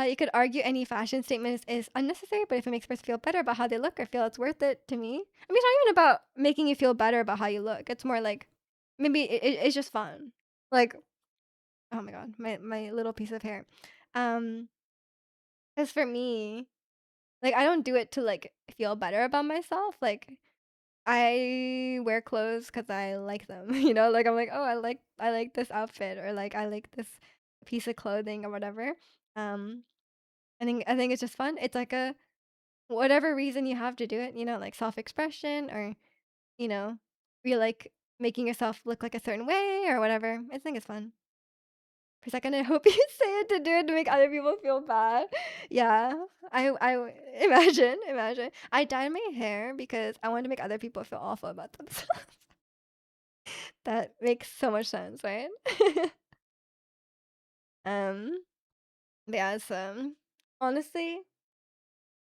You could argue any fashion statement is unnecessary, but if it makes a person feel better about how they look, I feel it's worth it to me. I mean, it's not even about making you feel better about how you look. It's more like maybe it's just fun. Like, oh my god, my little piece of hair. Um, as for me, like I don't do it to like feel better about myself. Like I wear clothes because I like them, you know? Like I'm like, "Oh, I like this outfit," or like, "I like this piece of clothing," or whatever. Um, I think it's just fun. It's like a whatever reason you have to do it, like self-expression, or, you know, you like making yourself look like a certain way or whatever. I think it's fun. For a second, I hope you say it to do it to make other people feel bad. Yeah, imagine. I dyed my hair because I wanted to make other people feel awful about themselves. That makes so much sense, right? um, but yeah, it's, honestly,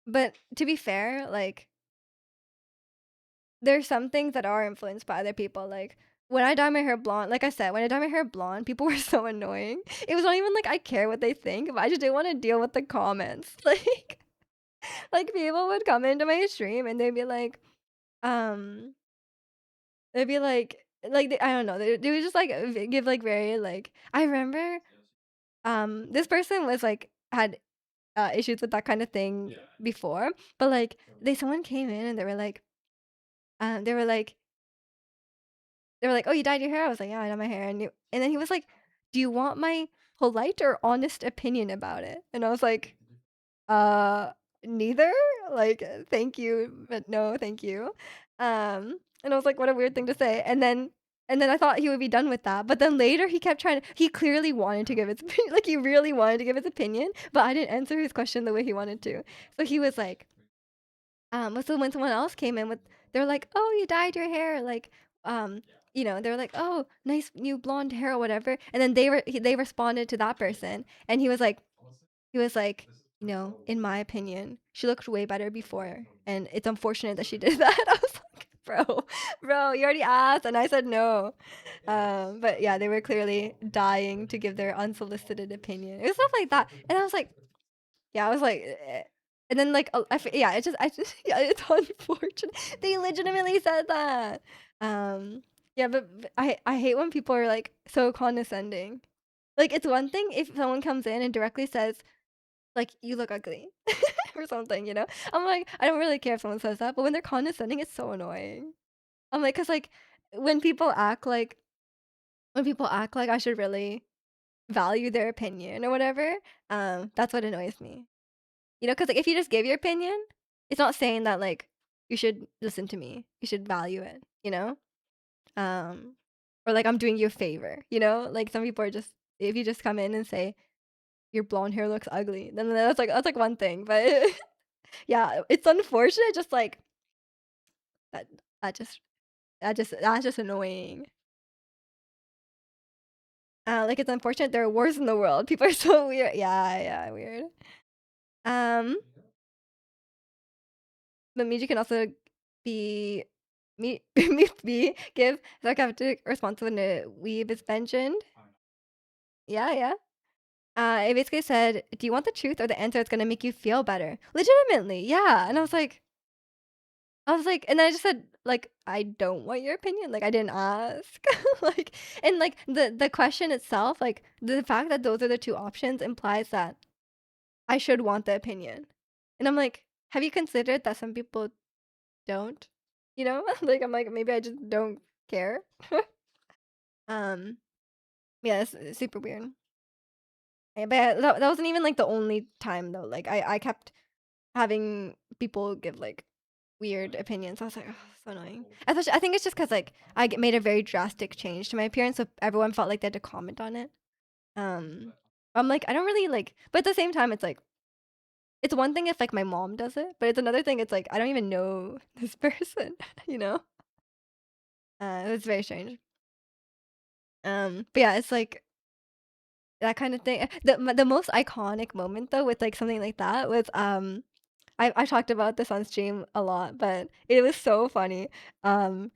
but to be fair, like there's some things that are influenced by other people. Like when I dye my hair blonde, like I said, when I dye my hair blonde, people were so annoying. It was not even like I care what they think, but I just didn't want to deal with the comments. Like people would come into my stream and um, they'd be like I don't know, they would just like give like very like I remember this person was like had issues with that kind of thing before, but like someone came in and um they were like oh, you dyed your hair? I was like, yeah, I dyed my hair. And then he was like, do you want my polite or honest opinion about it? And I was like, uh, neither. Like, thank you, but no, thank you. And I was like, what a weird thing to say. And then I thought he would be done with that. But then later he kept trying to, he clearly wanted to give his opinion, like he really wanted to give his opinion, but I didn't answer his question the way he wanted to. So he was like, so when someone else came in with, they're like, oh, you dyed your hair, like, um, they were like, "Oh, nice new blonde hair or whatever," and then they responded to that person, and he was like, "In my opinion, she looked way better before, and it's unfortunate that she did that." I was like, bro, you already asked, and I said no. But yeah, they were clearly dying to give their unsolicited opinion. It was stuff like that, and I was like, yeah, I was like, and then like, yeah, yeah, it's unfortunate. They legitimately said that. Um, yeah, but I hate when people are like so condescending. Like, it's one thing if someone comes in and directly says like, "You look ugly," or something, you know? I'm like, I don't really care if someone says that, but when they're condescending, it's so annoying. I'm like, 'cause like when people act like when people act like I should really value their opinion or whatever, that's what annoys me. Because like if you just give your opinion, it's not saying that like you should listen to me. You should value it. Um, or like I'm doing you a favor. Like some people are just if you just come in and say your blonde hair looks ugly, then that's like one thing. But yeah, it's unfortunate. Just like that, that just that's just annoying. Like it's unfortunate there are wars in the world. People are so weird. Yeah, yeah, weird. Um, but music can also be give sarcastic response when a weeb is mentioned. Yeah, yeah. It basically said, "Do you want the truth or the answer that's gonna make you feel better?" Legitimately, yeah. And I was like, and I just said, like, I don't want your opinion. Like, I didn't ask. Like, and like the question itself, like the fact that those are the two options implies that I should want the opinion. And I'm like, have you considered that some people don't? Like I'm like, maybe I just don't care. Um, yeah, it's super weird. Yeah, but that wasn't even like the only time though. Like I kept having people give like weird opinions. I was like, oh, so annoying. Especially, I think it's just because like made a very drastic change to my appearance, so everyone felt like they had to comment on it. Um, I'm like, I don't really like, but at the same time, it's one thing if like my mom does it, but it's another thing. It's like I don't even know this person. You know, it's very strange. But yeah, it's like that kind of thing. The most iconic moment though with like something like that was I talked about this on stream a lot, but it was so funny. Um,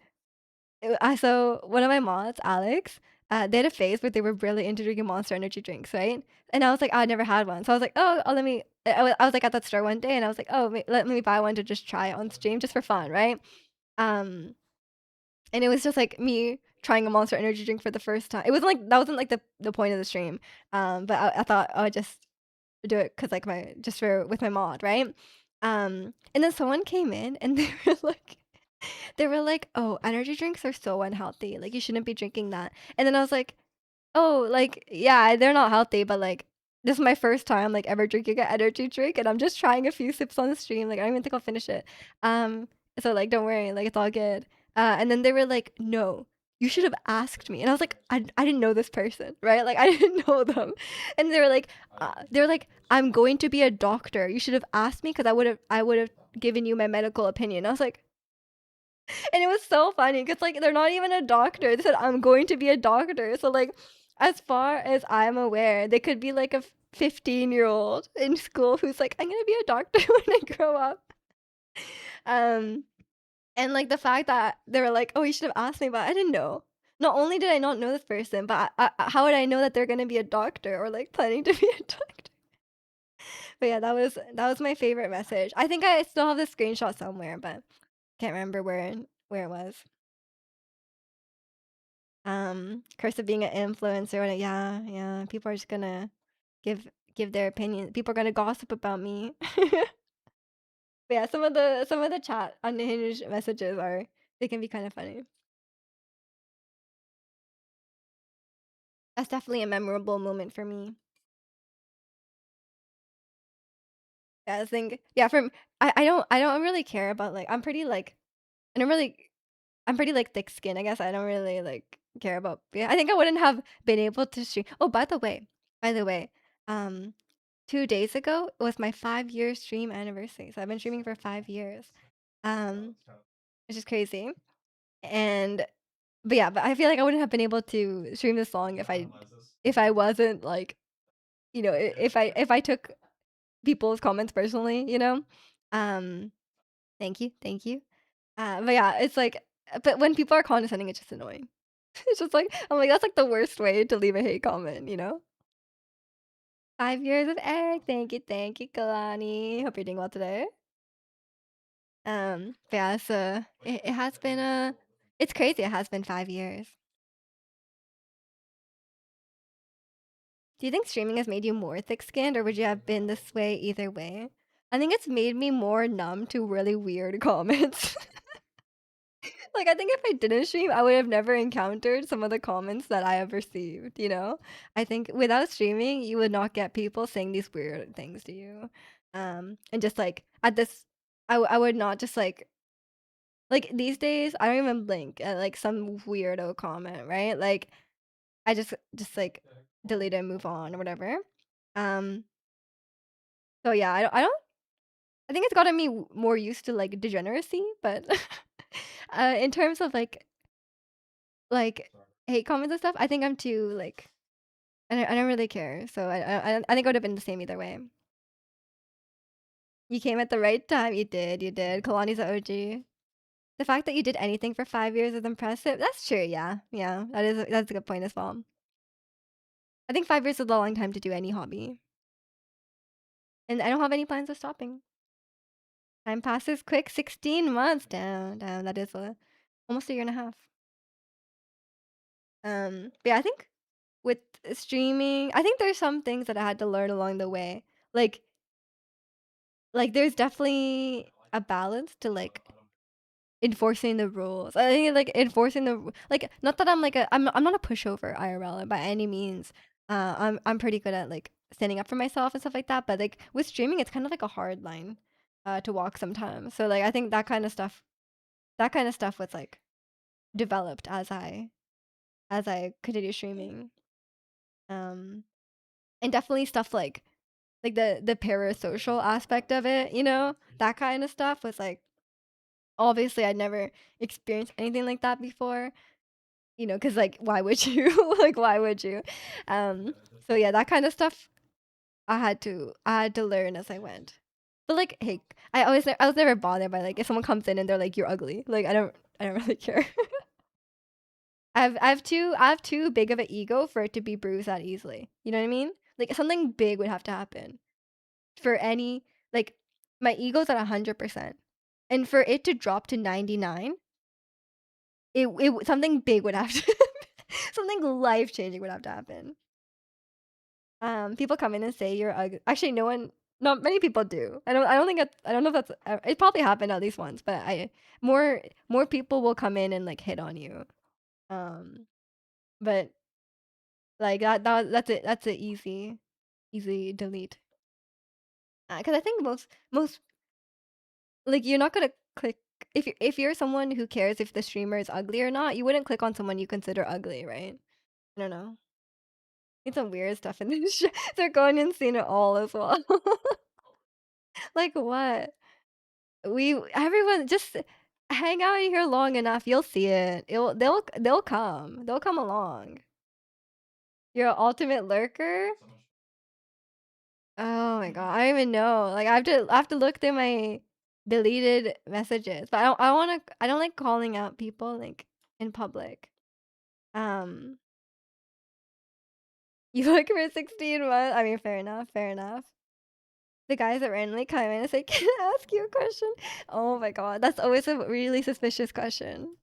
so one of my mods, Alex, they had a phase where they were really into drinking Monster Energy drinks, right? And I was like, I never had one, so I was like, oh, let me. I was like at that store one day, and I was like, oh, let me buy one to just try it on stream, just for fun, right? Um, and it was just like me trying a Monster Energy drink for the first time. It wasn't like that wasn't like the point of the stream. But I thought I would just do it because like my just for with my mod, right? And then someone came in and they were like, "Oh, energy drinks are so unhealthy. Like you shouldn't be drinking that." And then I was like, "Oh, like yeah, they're not healthy, but like this is my first time like ever drinking an energy drink, and I'm just trying a few sips on the stream. Like I don't even think I'll finish it. Um, so like don't worry, like it's all good." And then they were like, "No, you should have asked me." And I was like, I didn't know this person, right? Like I didn't know them. And they were like, "I'm going to be a doctor. You should have asked me because I would have given you my medical opinion." I was like, and it was so funny because like they're not even a doctor. They said I'm going to be a doctor. So like, as far as I'm aware, they could be like a 15-year-old in school who's like, I'm gonna be a doctor when I grow up. Um, and like the fact that they were like, oh, you should have asked me, but I didn't know. Not only did I not know this person, but how would I know that they're gonna be a doctor or like planning to be a doctor? But yeah, that was my favorite message. I think I still have the screenshot somewhere, but can't remember where it was. Curse of being an influencer. Yeah, yeah. People are just gonna give give their opinion. People are gonna gossip about me. But yeah, some of the chat unhinged messages are they can be kind of funny. That's definitely a memorable moment for me. Yeah, I think yeah, from I don't really care about like I don't really I'm pretty like thick skinned. I guess I don't really like care about yeah, I think I wouldn't have been able to stream. Oh, by the way, um 2 days ago, it was my 5-year stream anniversary, so I've been streaming for 5 years, um, which is crazy, and But yeah, but I feel like I wouldn't have been able to stream this song if I wasn't like, if I took people's comments personally, you know? Um, thank you, thank you. But yeah, it's like, but when people are condescending, it's just annoying. It's just like, I'm like, that's like the worst way to leave a hate comment, you know? 5 years of egg. Thank you, Kalani. Hope you're doing well today. But yeah, so it has been it's crazy. It has been 5 years. Do you think streaming has made you more thick-skinned, or would you have been this way either way? I think it's made me more numb to really weird comments. Like, I think if I didn't stream, I would have never encountered some of the comments that I have received, you know? I think without streaming, you would not get people saying these weird things to you. And just like at this, I would not just like these days, I don't even blink at like some weirdo comment, right? Like I just like delete it and move on or whatever. Um, so yeah, I think it's gotten me more used to like degeneracy, but in terms of like hate comments and stuff, I think I'm too like I don't really care. So I think I would have been the same either way. You came at the right time. You did. You did. Kalani's a OG. The fact that you did anything for 5 years is impressive. That's true. Yeah. Yeah. That's a good point as well. I think 5 years is a long time to do any hobby, and I don't have any plans of stopping. Time passes quick. 16 months. Down. That is almost a year and a half. But yeah, I think with streaming, I think there's some things that I had to learn along the way. Like there's definitely a balance to like enforcing the rules. I think like enforcing like not that I'm not a pushover IRL by any means. I'm pretty good at like standing up for myself and stuff like that. But like with streaming, it's kind of like a hard line to walk sometimes. So like I think that kind of stuff was like developed as I continue streaming. Um, and definitely stuff like the parasocial aspect of it, that kind of stuff was like obviously I'd never experienced anything like that before, because like why would you? Like why would you? Um, so yeah, that kind of stuff I had to learn as I went. But like, hey, I was never bothered by like if someone comes in and they're like you're ugly. Like I don't really care. I have too big of an ego for it to be bruised that easily. You know what I mean? Like something big would have to happen for any like my ego's at 100%, and for it to drop to 99, something big would have to something life changing would have to happen. People come in and say you're ugly. Actually, not many people do. I don't know if that's it probably happened at least once, but I more people will come in and like hit on you. Um, but like that's it. That's an easy delete. Because I think most like you're not gonna click if you're someone who cares if the streamer is ugly or not. You wouldn't click on someone you consider ugly, right? I don't know. It's some weird stuff in this. They're going insane at all as well. Like what? Everyone just hang out here long enough. You'll see it. They'll come. They'll come along. You're an ultimate lurker. Oh my god, I don't even know. Like I have to look through my deleted messages. But I don't like calling out people like in public. Um you look for 16 months. I mean, fair enough, fair enough. The guys that randomly come in and say, "Can I ask you a question?" Oh my god, that's always a really suspicious question.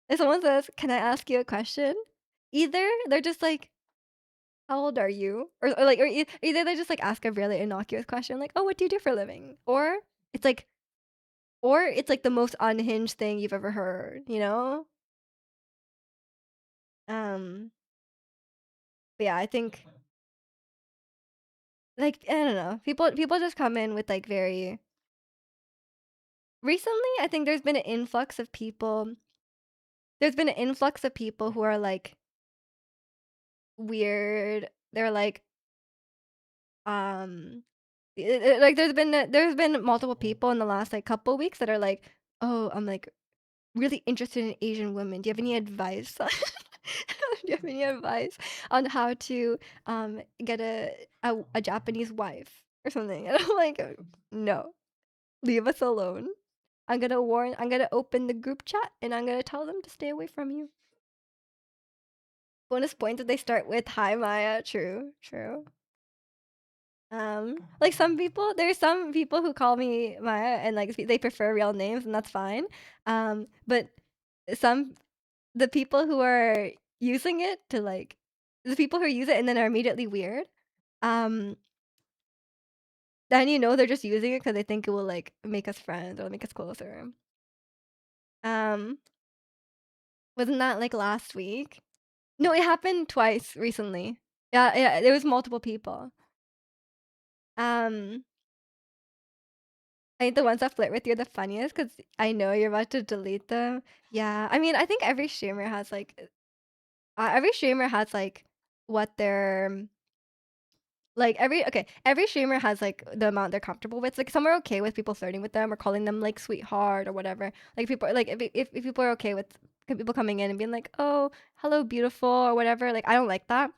If someone says, "Can I ask you a question?" Either they're just like, "How old are you?" Or either they just like ask a really innocuous question like, "Oh, what do you do for a living?" It's like or it's like the most unhinged thing you've ever heard, you know? Um, but yeah, I think like I don't know. People just come in with like very recently, I think there's been an influx of people who are like weird. They're like um like there's been multiple people in the last like couple weeks that are like, "Oh, I'm like really interested in Asian women. Do you have any advice? Do you have any advice on how to get a Japanese wife or something? And I'm like, no, leave us alone. I'm gonna open the group chat and I'm gonna tell them to stay away from you. Bonus points if they start with hi Maya. True, true. Like there's some people who call me Maya and like they prefer real names and that's fine. But some the people who are using it to like the people who use it and then are immediately weird. Um, then you know they're just using it because they think it will like make us friends or make us closer. Um, wasn't that like last week? No, it happened twice recently. Yeah, yeah, there was multiple people. Um, I think the ones that flirt with you are the funniest because I know you're about to delete them. Yeah, I mean, I think every streamer has like what they're like every streamer has like the amount they're comfortable with. Like some are okay with people flirting with them or calling them like sweetheart or whatever. Like people like if people are okay with people coming in and being like, "Oh, hello beautiful" or whatever. Like I don't like that.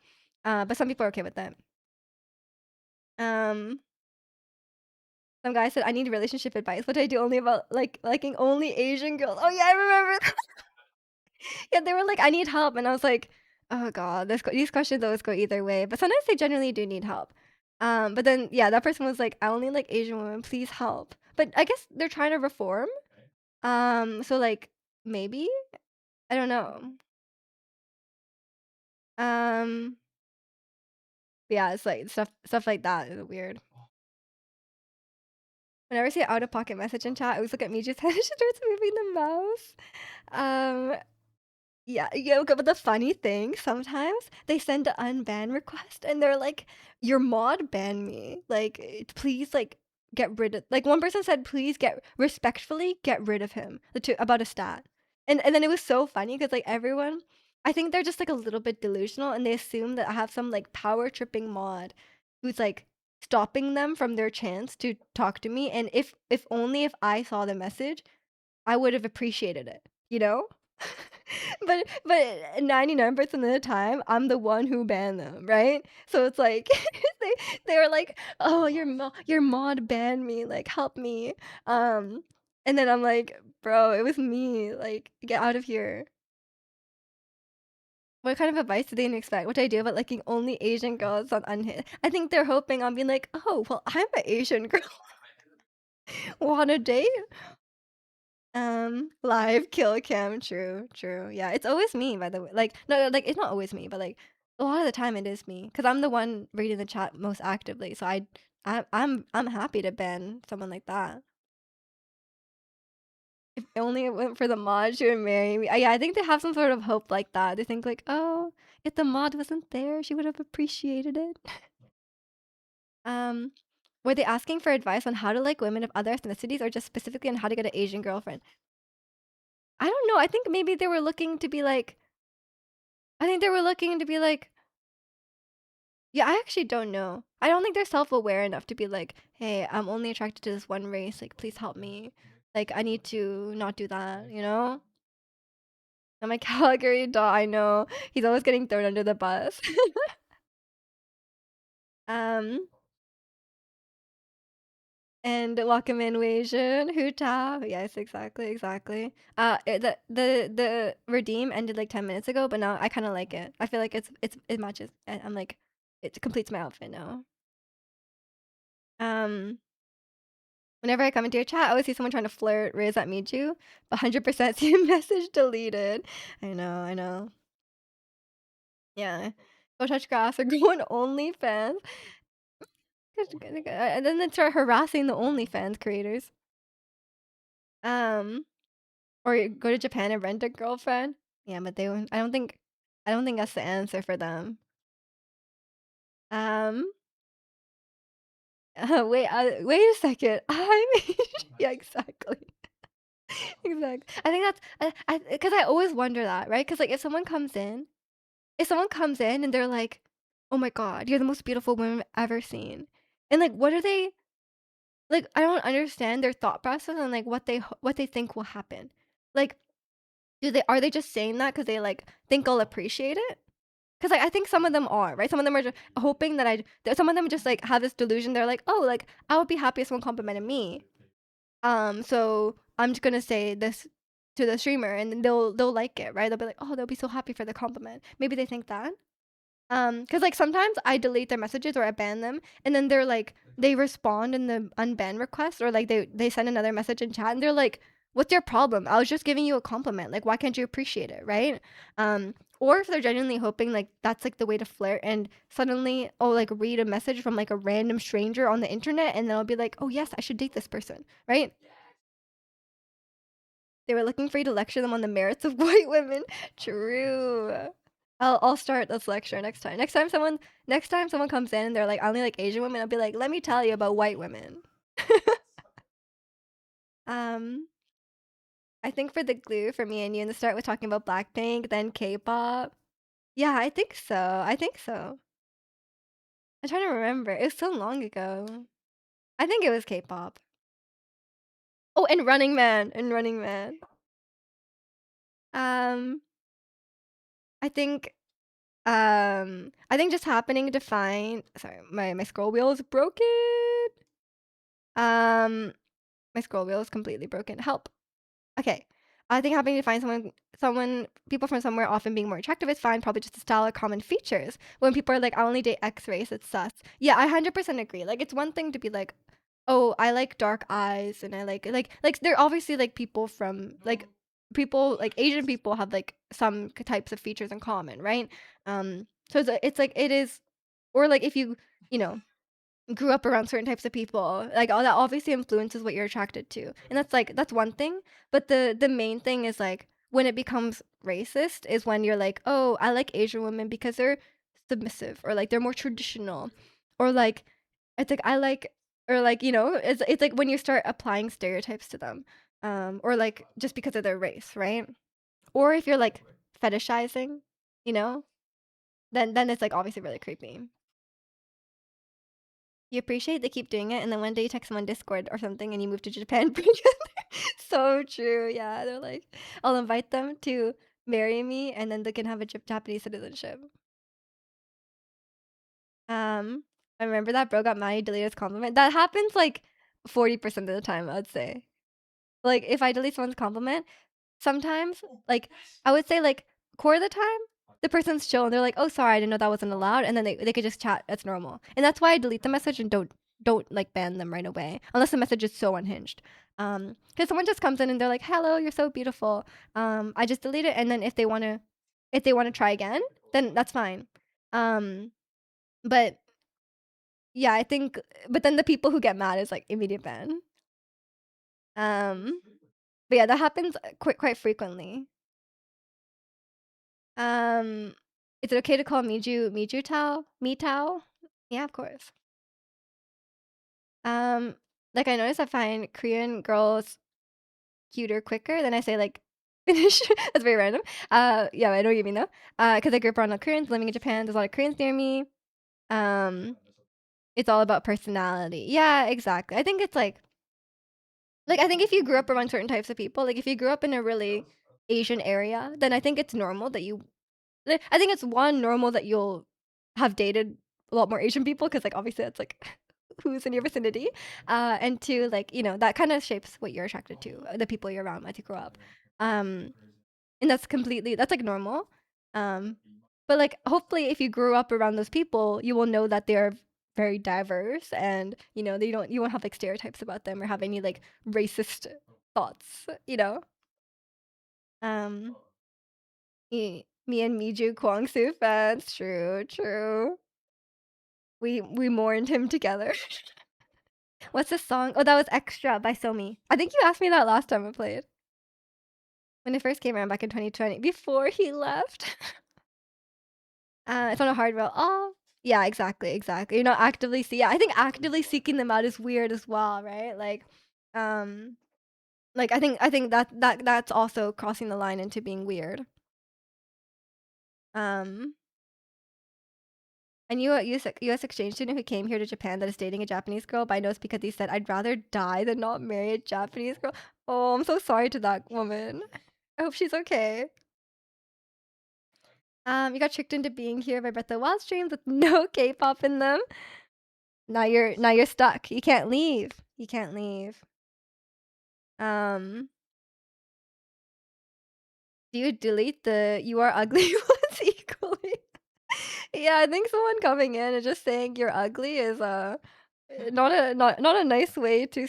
But some people are okay with that. Um some guy said I need relationship advice. What do I do only about like liking only Asian girls? Oh yeah, I remember. Yeah, they were like, "I need help," and I was like, "Oh god, these questions always go either way." But sometimes they genuinely do need help. But then yeah, that person was like, "I only like Asian women. Please help." But I guess they're trying to reform. So like maybe I don't know. Um, yeah, it's like stuff like that is weird. Whenever I see an out of pocket message in chat, I always look at Miju's head. She starts moving the mouse. Um, Yeah, yeah, okay, but the funny thing, sometimes they send an unban request and they're like, "Your mod banned me. Like, please, like, get rid of." Like one person said, "Please respectfully get rid of him." About a stat, and then it was so funny because like everyone, I think they're just like a little bit delusional and they assume that I have some like power tripping mod, who's like stopping them from their chance to talk to me. And if only if I saw the message, I would have appreciated it, you know? But 99% of the time, I'm the one who banned them, right? So it's like they they were like, "Oh, your mod banned me, like help me." Um, and then I'm like, "Bro, it was me. Like get out of here." What kind of advice do they expect? What do I do about liking only Asian girls on Unhit? I think they're hoping on being like, "Oh, well, I'm an Asian girl. Wanna date?" Live kill cam, true, true. Yeah, it's always me, by the way. Like, no, like it's not always me, but like a lot of the time it is me because I'm the one reading the chat most actively. So I'm happy to ban someone like that. If only it went for the mod, she would marry me. Yeah, I think they have some sort of hope like that. They think like, oh, if the mod wasn't there, she would have appreciated it. Um, were they asking for advice on how to like women of other ethnicities, or just specifically on how to get an Asian girlfriend? I don't know. I think maybe they were looking to be like I think they were looking to be like, yeah, I actually don't know. I don't think they're self-aware enough to be like, hey, I'm only attracted to this one race. Like, please help me. Like, I need to not do that, you know? I'm like, Calgary dog. I know. He's always getting thrown under the bus. um, and welcome in Weijun, Hu Tao. Yes, exactly, exactly. The redeem ended like 10 minutes ago, but now I kind of like it. I feel like it matches. I'm like, it completes my outfit now. Um, Whenever I come into your chat, I always see someone trying to flirt, raise at Miju. 100% see a message deleted. I know, I know. Yeah. Go touch grass or go on OnlyFans. And then they start harassing the OnlyFans creators. Um, or you go to Japan and rent a girlfriend. Yeah, but they won't. I don't think that's the answer for them. Um, wait a second. Yeah, exactly. Exactly. I think that's I because I always wonder that, right? Because like if someone comes in and they're like, "Oh my god, you're the most beautiful woman I've ever seen," and like, what are they like? I don't understand their thought process and like what they think will happen. Like, Do they are they just saying that because they, like, think I'll appreciate it? Because I think some of them are, right? Some of them are just hoping that some of them just, like, have this delusion, they're like, "Oh, like, I would be happy if someone complimented me. So I'm just gonna say this to the streamer, and then they'll like it, right? They'll be like, "Oh, they'll be so happy for the compliment." Maybe they think that. Cause like, sometimes I delete their messages or I ban them, and then they're like they respond in the unban request or, like, they send another message in chat, and they're like, "What's your problem? I was just giving you a compliment, like, why can't you appreciate it?" Right? Or if they're genuinely hoping, like, that's, like, the way to flirt and suddenly I'll, like, read a message from, like, a random stranger on the internet, and then I'll be like, "Oh, yes, I should date this person." Right? They were looking for you to lecture them on the merits of white women. True. I'll start this lecture next time. Next time someone comes in and they're like, "I only like Asian women," I'll be like, "Let me tell you about white women." Um, I think for the glue for me and you in the start with talking about Blackpink, then K-pop. Yeah, I think so. I think so. I'm trying to remember. It was so long ago. I think it was K-pop. Oh, and Running Man. And Running Man. Um, I think I think just happening to find sorry, my scroll wheel is broken. Um, my scroll wheel is completely broken. Help. Okay. I think happening to find someone people from somewhere often being more attractive is fine, probably just a style or common features. When people are like, "I only date X race," it's sus. Yeah, I 100% agree. Like, it's one thing to be like, "Oh, I like dark eyes and I like they're obviously like people like Asian people have like some types of features in common, right? So it's like it is or like if you know, grew up around certain types of people, like, all that obviously influences what you're attracted to, and that's one thing, but the main thing is, like, when it becomes racist is when you're like, "Oh, I like Asian women because they're submissive," or, like, "They're more traditional," or, like, it's like, "I like" or, like, it's like when you start applying stereotypes to them, or, like, just because of their race, right? Or if you're, like, fetishizing, you know, then it's, like, obviously really creepy. You appreciate they keep doing it, and then one day you text them on Discord or something, and you move to Japan together. So true, yeah, they're like, "I'll invite them to marry me, and then they can have a Japanese citizenship." Um, I remember that bro got mad he deleted his compliment. That happens, like, 40% of the time, I would say. Like, if I delete someone's compliment, sometimes, like, I would say, like, quarter of the time, the person's chill and they're like, "Oh, sorry, I didn't know that wasn't allowed," and then they could just chat, it's normal. And that's why I delete the message and don't, like, ban them right away, unless the message is so unhinged. Because someone just comes in and they're like, "Hello, you're so beautiful." I just delete it, and then if they wanna try again, then that's fine. Um, but yeah, I think but then the people who get mad is, like, immediate ban. Um, but yeah, that happens, quite frequently. Um, is it okay to call Miju Tao? Me Tao? Yeah, of course. Um, like I noticed I find Korean girls cuter quicker than I say like Finnish. That's very random. Yeah, I know what you mean though. Because I grew up around Koreans living in Japan. There's a lot of Koreans near me. Um, it's all about personality. Yeah, exactly. I think it's like I think if you grew up around certain types of people, like if you grew up in a really Asian area, then I think it's normal that I think it's one normal that you'll have dated a lot more Asian people because like obviously that's like who's in your vicinity, and two like that kind of shapes what you're attracted to, the people you're around as you grow up, um, and that's like normal, um, but like hopefully if you grew up around those people, you will know that they're very diverse and you won't have like stereotypes about them or have any like racist thoughts. Um, me and Miju Kwangsu fans. True, true. We mourned him together. What's the song? Oh, that was Extra by Somi. I think you asked me that last time I played. When it first came around back in 2020, before he left. It's on a hard road. Oh, yeah, exactly, exactly. You're not actively see. Yeah, I think actively seeking them out is weird as well, right? Um, I think that's also crossing the line into being weird. Um, I knew a US exchange student who came here to Japan that is dating a Japanese girl, but I know it's because he said, "I'd rather die than not marry a Japanese girl." Oh, I'm so sorry to that woman. I hope she's okay. You got tricked into being here by Breath of the Wild streams with no K-pop in them. Now you're stuck. You can't leave. You can't leave. Um, do you delete the "you are ugly" ones equally? Yeah, I think someone coming in and just saying you're ugly is not a nice way to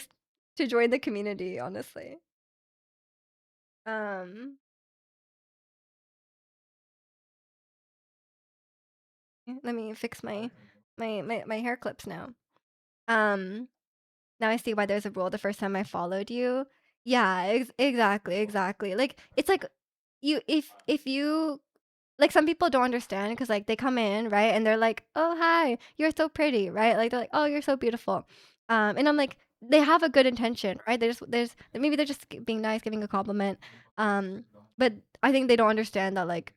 join the community, honestly. Um, let me fix my hair clips now. Um, Now I see why there's a rule the first time I followed you. Yeah, exactly, exactly. Like it's like you if you like some people don't understand because like they come in, right? And they're like, "Oh, hi. You're so pretty," right? Like they're like, "Oh, you're so beautiful." And I'm like they have a good intention, right? There's maybe they're just being nice, giving a compliment. Um, but I think they don't understand that like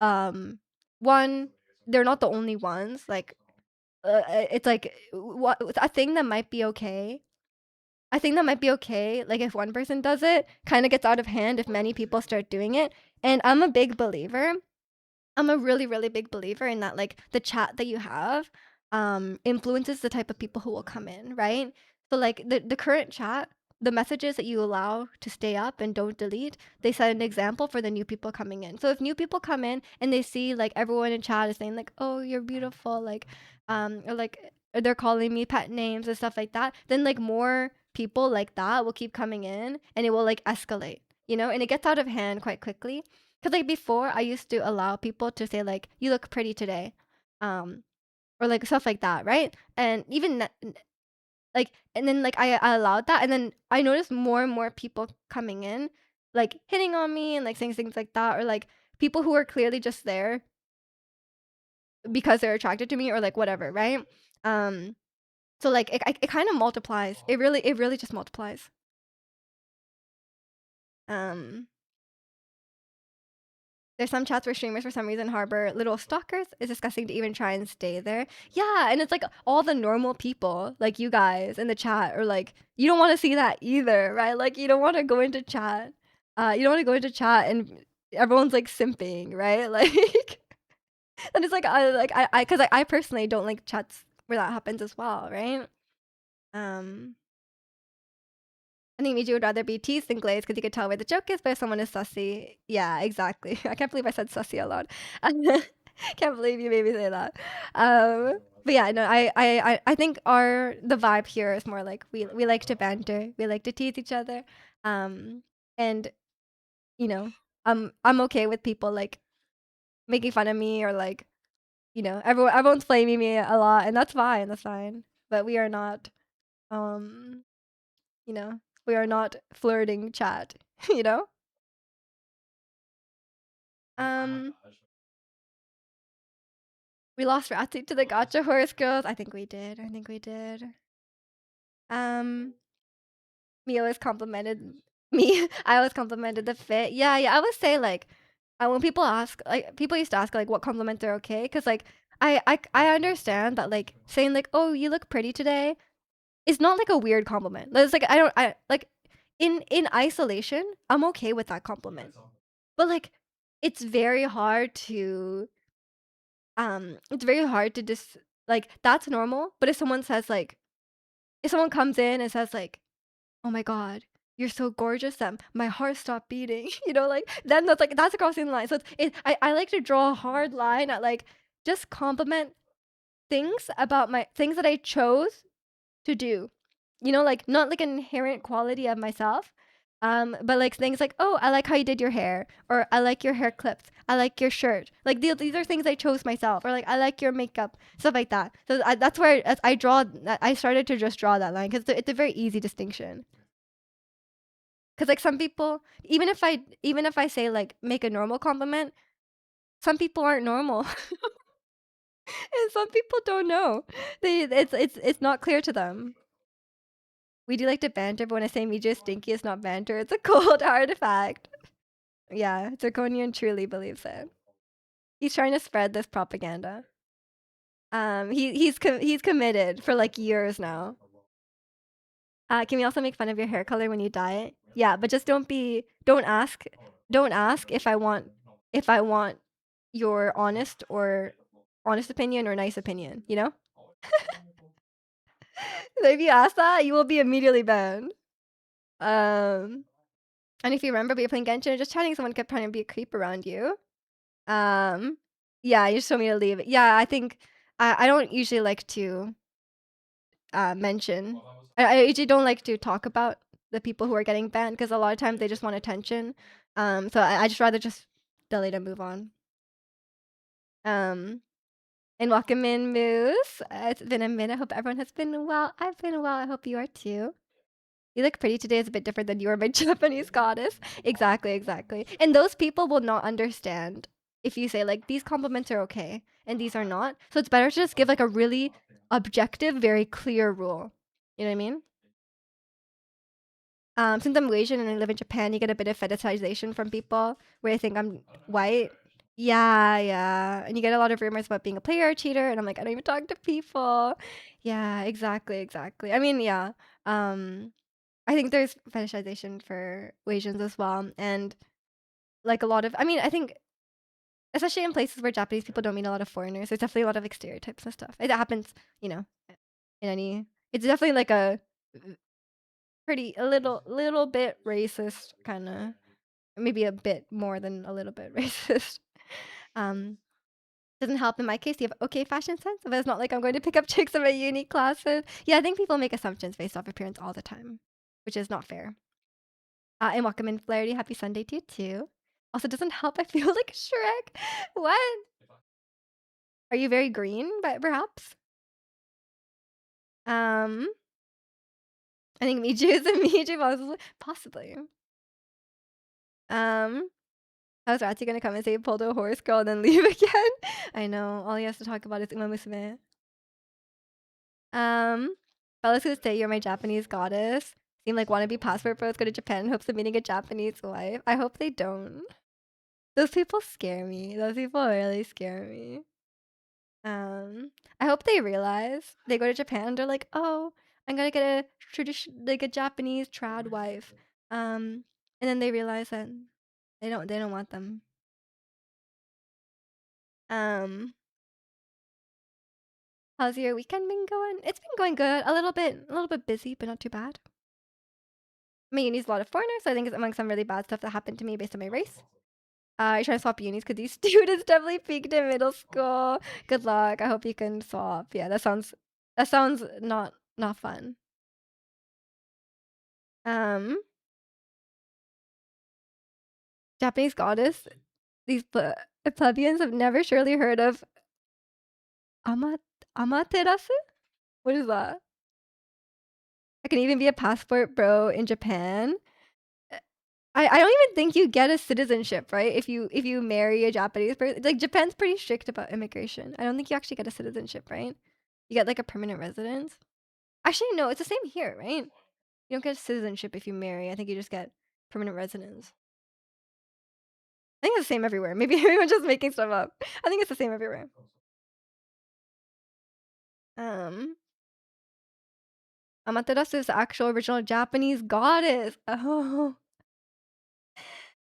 um one they're not the only ones. Like it's like what a thing that might be okay. I think that might be okay, like, if one person does it, kinda gets out of hand if many people start doing it, and I'm a big believer I'm a really, really big believer in that, like, the chat that you have, influences the type of people who will come in, right? So, like, the current chat, the messages that you allow to stay up and don't delete, they set an example for the new people coming in. So if new people come in and they see, like, everyone in chat is saying, like, "Oh, you're beautiful," like, or, like, they're calling me pet names and stuff like that, then, like, more people like that will keep coming in, and it will, like, escalate, you know? And it gets out of hand quite quickly. Cause like before, I used to allow people to say like, "You look pretty today," um, or like stuff like that, right? And even like, and then like I allowed that, and then I noticed more and more people coming in, like hitting on me and like saying things like that, or like people who are clearly just there because they're attracted to me or like whatever, right? Um, so like it kind of multiplies. It really just multiplies. Um, There's some chats where streamers for some reason harbor little stalkers. It's disgusting to even try and stay there. Yeah, and it's like all the normal people, like you guys in the chat, are like, you don't want to see that either, right? Like you don't want to go into chat. You don't want to go into chat and everyone's like simping, right? Like, and it's like because I personally don't like chats where that happens as well, right? Um, I think Miji would rather be teased than glazed because you could tell where the joke is, but if someone is sussy, yeah, exactly. I can't believe I said sussy a lot. Can't believe you made me say that. But yeah, no, I think the vibe here is more like we like to banter, we like to tease each other, um, and you know, I'm okay with people like making fun of me or like everyone's flaming me a lot, and that's fine, that's fine. But we are not um you know, we are not flirting chat, you know? Um, we lost Ratsy to the gotcha horse girls. I think we did. I think we did. Um, me always complimented me. I always complimented the fit. Yeah, yeah. I would say like, when people ask, like, people used to ask like what compliments are okay, because like I understand that like saying like, oh, you look pretty today is not like a weird compliment. It's like I like in isolation, I'm okay with that compliment. But like it's very hard to just like that's normal, but if someone says like if someone comes in and says like, "Oh my god, you're so gorgeous that my heart stopped beating," like then that's like that's crossing the line. So I like to draw a hard line at like just compliment things that I chose to do. Like not like an inherent quality of myself. But like things like, oh, I like how you did your hair, or I like your hair clips, I like your shirt. Like these are things I chose myself, or like I like your makeup, stuff like that. So that's where I started to just draw that line because it's a very easy distinction. Because like some people, even if I say like make a normal compliment, some people aren't normal, and some people don't know. It's not clear to them. We do like to banter, but when I say Mija is stinky, it's not banter. It's a cold artifact. Yeah, Zirconian truly believes it. He's trying to spread this propaganda. He's committed for like years now. Can we also make fun of your hair color when you dye it? Yeah, but just don't ask if I want your honest opinion or nice opinion, you know? So if you ask that, you will be immediately banned. Um, and if you remember, we were playing Genshin and just chatting, someone kept trying to be a creep around you. Um, yeah, you just told me to leave. Yeah, I think I don't usually like to mention. I usually don't like to talk about the people who are getting banned because a lot of times they just want attention. So I just rather just delete and move on. Um, and welcome in, Moose. It's been a minute. I hope everyone has been well. I've been well. I hope you are too. You look pretty today is a bit different than you are my Japanese goddess. Exactly, exactly. And those people will not understand if you say like these compliments are okay and these are not. So it's better to just give like a really objective, very clear rule. You know what I mean? Since I'm Asian and I live in Japan, you get a bit of fetishization from people where they think I'm white. Yeah, yeah. And you get a lot of rumors about being a player or cheater, and I'm like, I don't even talk to people. Yeah, exactly, exactly. I mean, yeah. Um, I think there's fetishization for Asians as well, and like a lot of, I mean, I think especially in places where Japanese people don't meet a lot of foreigners, there's definitely a lot of like stereotypes and stuff. It happens, you know, in any. It's definitely like a little bit racist kind of, maybe a bit more than a little bit racist. Um, doesn't help in my case. You have okay fashion sense, but it's not like I'm going to pick up chicks in my uni classes. Yeah, I think people make assumptions based off appearance all the time, which is not fair. And welcome in Flaherty. Happy Sunday to you too. Also, doesn't help. I feel like Shrek. What? Are you very green? But perhaps. Um, I think Miju is a Miju, possibly. Um, how's Ratty gonna come and say pulled a horse girl and then leave again? I know. All he has to talk about is Uma Musume. Fellas who say you're my Japanese goddess seem like wannabe passport bros go to Japan in hopes of meeting a Japanese wife. I hope they don't. Those people scare me. Those people really scare me. I hope they realize they go to Japan. They're like, oh, I'm gonna get a tradition like a Japanese trad wife. And then they realize that they don't want them. Um, how's your weekend been going? It's been going good. A little bit busy, but not too bad. My uni's a lot of foreigners, so I think it's among some really bad stuff that happened to me based on my race. You're trying to swap unis because these students definitely peaked in middle school. Good luck. I hope you can swap. Yeah, that sounds not fun. Um, Japanese goddess. These plebeians have never surely heard of Ama Amaterasu. What is that? I can even be a passport bro in Japan. I don't even think you get a citizenship, right? If you marry a Japanese person, like Japan's pretty strict about immigration. I don't think you actually get a citizenship, right? You get like a permanent residence. Actually, no, it's the same here, right? You don't get citizenship if you marry. I think you just get permanent residence. I think it's the same everywhere. Maybe everyone's just making stuff up. I think it's the same everywhere. Um, Amaterasu is the actual original Japanese goddess. Oh.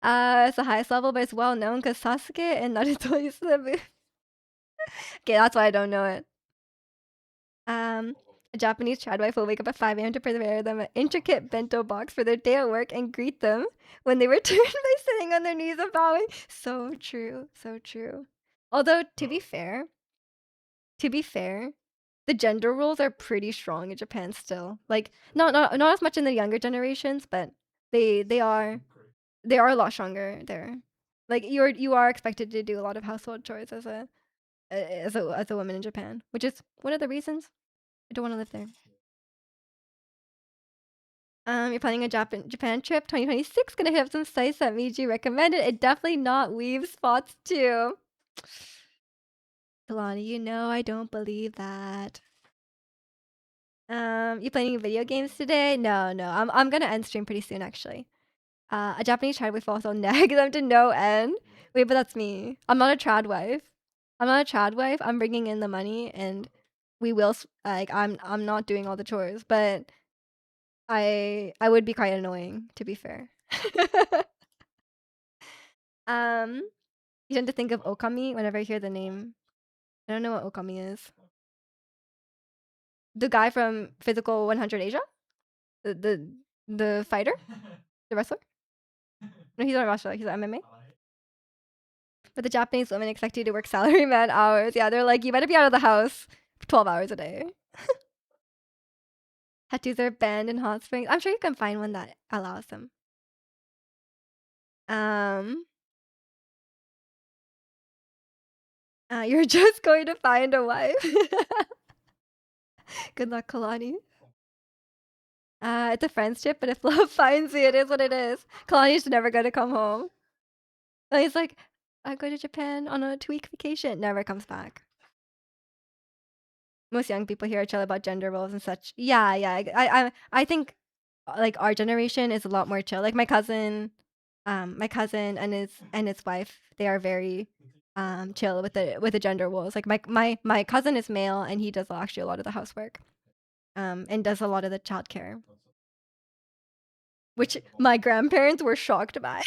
It's the highest level, but it's well known because Sasuke and Naruto used to be. Okay, that's why I don't know it. A Japanese trad wife will wake up at 5 a.m. to prepare them an intricate bento box for their day at work and greet them when they return by sitting on their knees and bowing. So true, so true. Although to be fair, the gender roles are pretty strong in Japan still. Like not as much in the younger generations, but they are a lot stronger there. Like you are expected to do a lot of household chores as a woman in Japan, which is one of the reasons I don't want to live there. You're planning a Japan trip 2026. Gonna hit up some sites that Miji recommended. It definitely not weave spots too. Kalani, you know I don't believe that. You playing video games today? No, no. I'm gonna end stream pretty soon actually. A Japanese trad wife will also nag them to no end. Wait, but that's me. I'm not a trad wife. I'm not a trad wife. I'm bringing in the money, and we will like I'm not doing all the chores, but I would be quite annoying, to be fair. Um, you tend to think of Okami whenever I hear the name. I don't know what Okami is. The guy from Physical 100 Asia? The the the fighter? The wrestler? No, he's not a wrestler, he's an MMA. But the Japanese women expect you to work salaryman hours. Yeah, they're like, you better be out of the house 12 hours a day. Tattoos are banned in hot springs. I'm sure you can find one that allows them. Um, you're just going to find a wife. Good luck, Kalani. It's a friendship, but if love finds you, it is what it is. Kalani's never gonna come home. And he's like, I go to Japan on a 2-week vacation. Never comes back. Most young people here are chill about gender roles and such. Yeah, yeah. I think like our generation is a lot more chill. Like my cousin and his wife, they are very chill with the gender roles. Like my cousin is male and he does actually a lot of the housework. And does a lot of the childcare, which my grandparents were shocked by.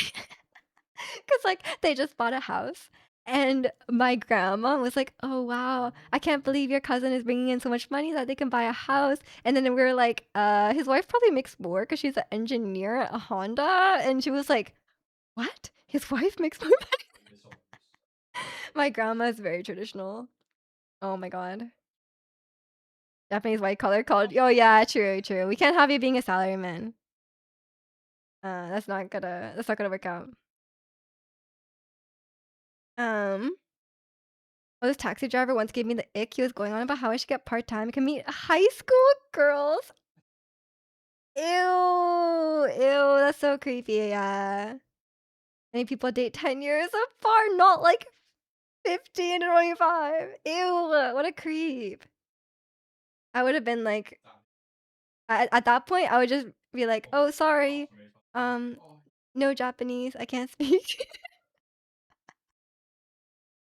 Cause like they just bought a house, and my grandma was like, "Oh wow, I can't believe your cousin is bringing in so much money that they can buy a house." And then we were like, his wife probably makes more because she's an engineer at a Honda." And she was like, "What? His wife makes more money?" My grandma is very traditional. Oh my god, Japanese white collar called. Oh yeah, true, true. We can't have you being a salaryman. That's not gonna work out. Um. Oh, this taxi driver once gave me the ick. He was going on about how I should get part-time. I can meet high school girls. Ew, ew, that's so creepy. Yeah. Many people date 10 years apart, not like 15 to 25. Ew, what a creep. I would have been like, at that point, I would just be like, oh, sorry. Um, no Japanese. I can't speak.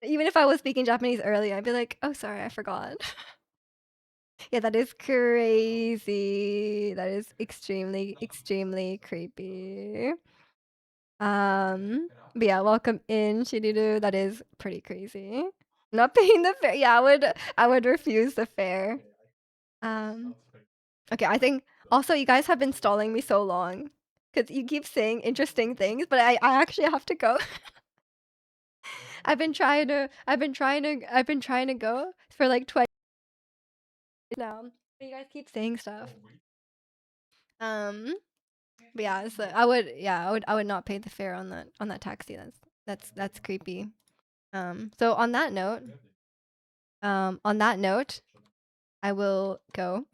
Even if I was speaking Japanese earlier, I'd be like, oh, sorry, I forgot. Yeah, that is crazy. That is extremely, extremely creepy. But yeah, welcome in, Shiriru. That is pretty crazy. Not paying the fare. Yeah, I would refuse the fare. Um, okay, I think also you guys have been stalling me so long because you keep saying interesting things, but I actually have to go. I've been trying to go for like 20 now. But you guys keep saying stuff. Um. But yeah, so I would not pay the fare on that taxi. That's creepy. So on that note, I will go.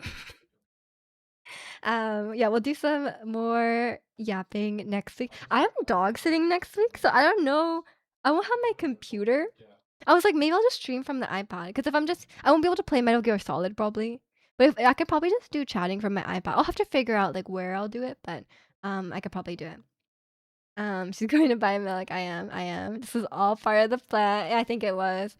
Yeah, we'll do some more yapping next week. I have dog sitting next week, so I don't know. I won't have my computer. I was like, maybe I'll just stream from the iPad because if I won't be able to play Metal Gear Solid probably. But if, I could probably just do chatting from my iPad. I'll have to figure out like where I'll do it, but I could probably do it. She's going to buy milk. I am. This was all part of the plan. Yeah, I think it was.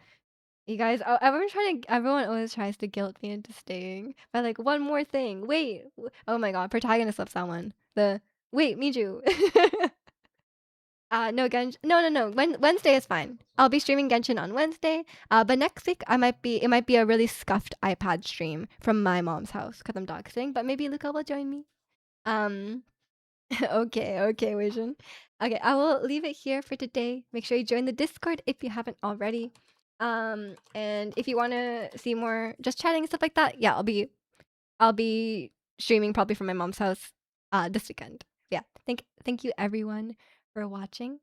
You guys, everyone always tries to guilt me into staying by like one more thing. Wait, oh my god, protagonist loves that one. Wait, Miju. No, no. Wednesday is fine. I'll be streaming Genshin on Wednesday. But next week it might be a really scuffed iPad stream from my mom's house because I'm dog sitting. But maybe Luca will join me. Um, okay, Vision. Okay, I will leave it here for today. Make sure you join the Discord if you haven't already. And if you want to see more just chatting and stuff like that, yeah, I'll be streaming probably from my mom's house this weekend. Yeah. Thank you everyone for watching.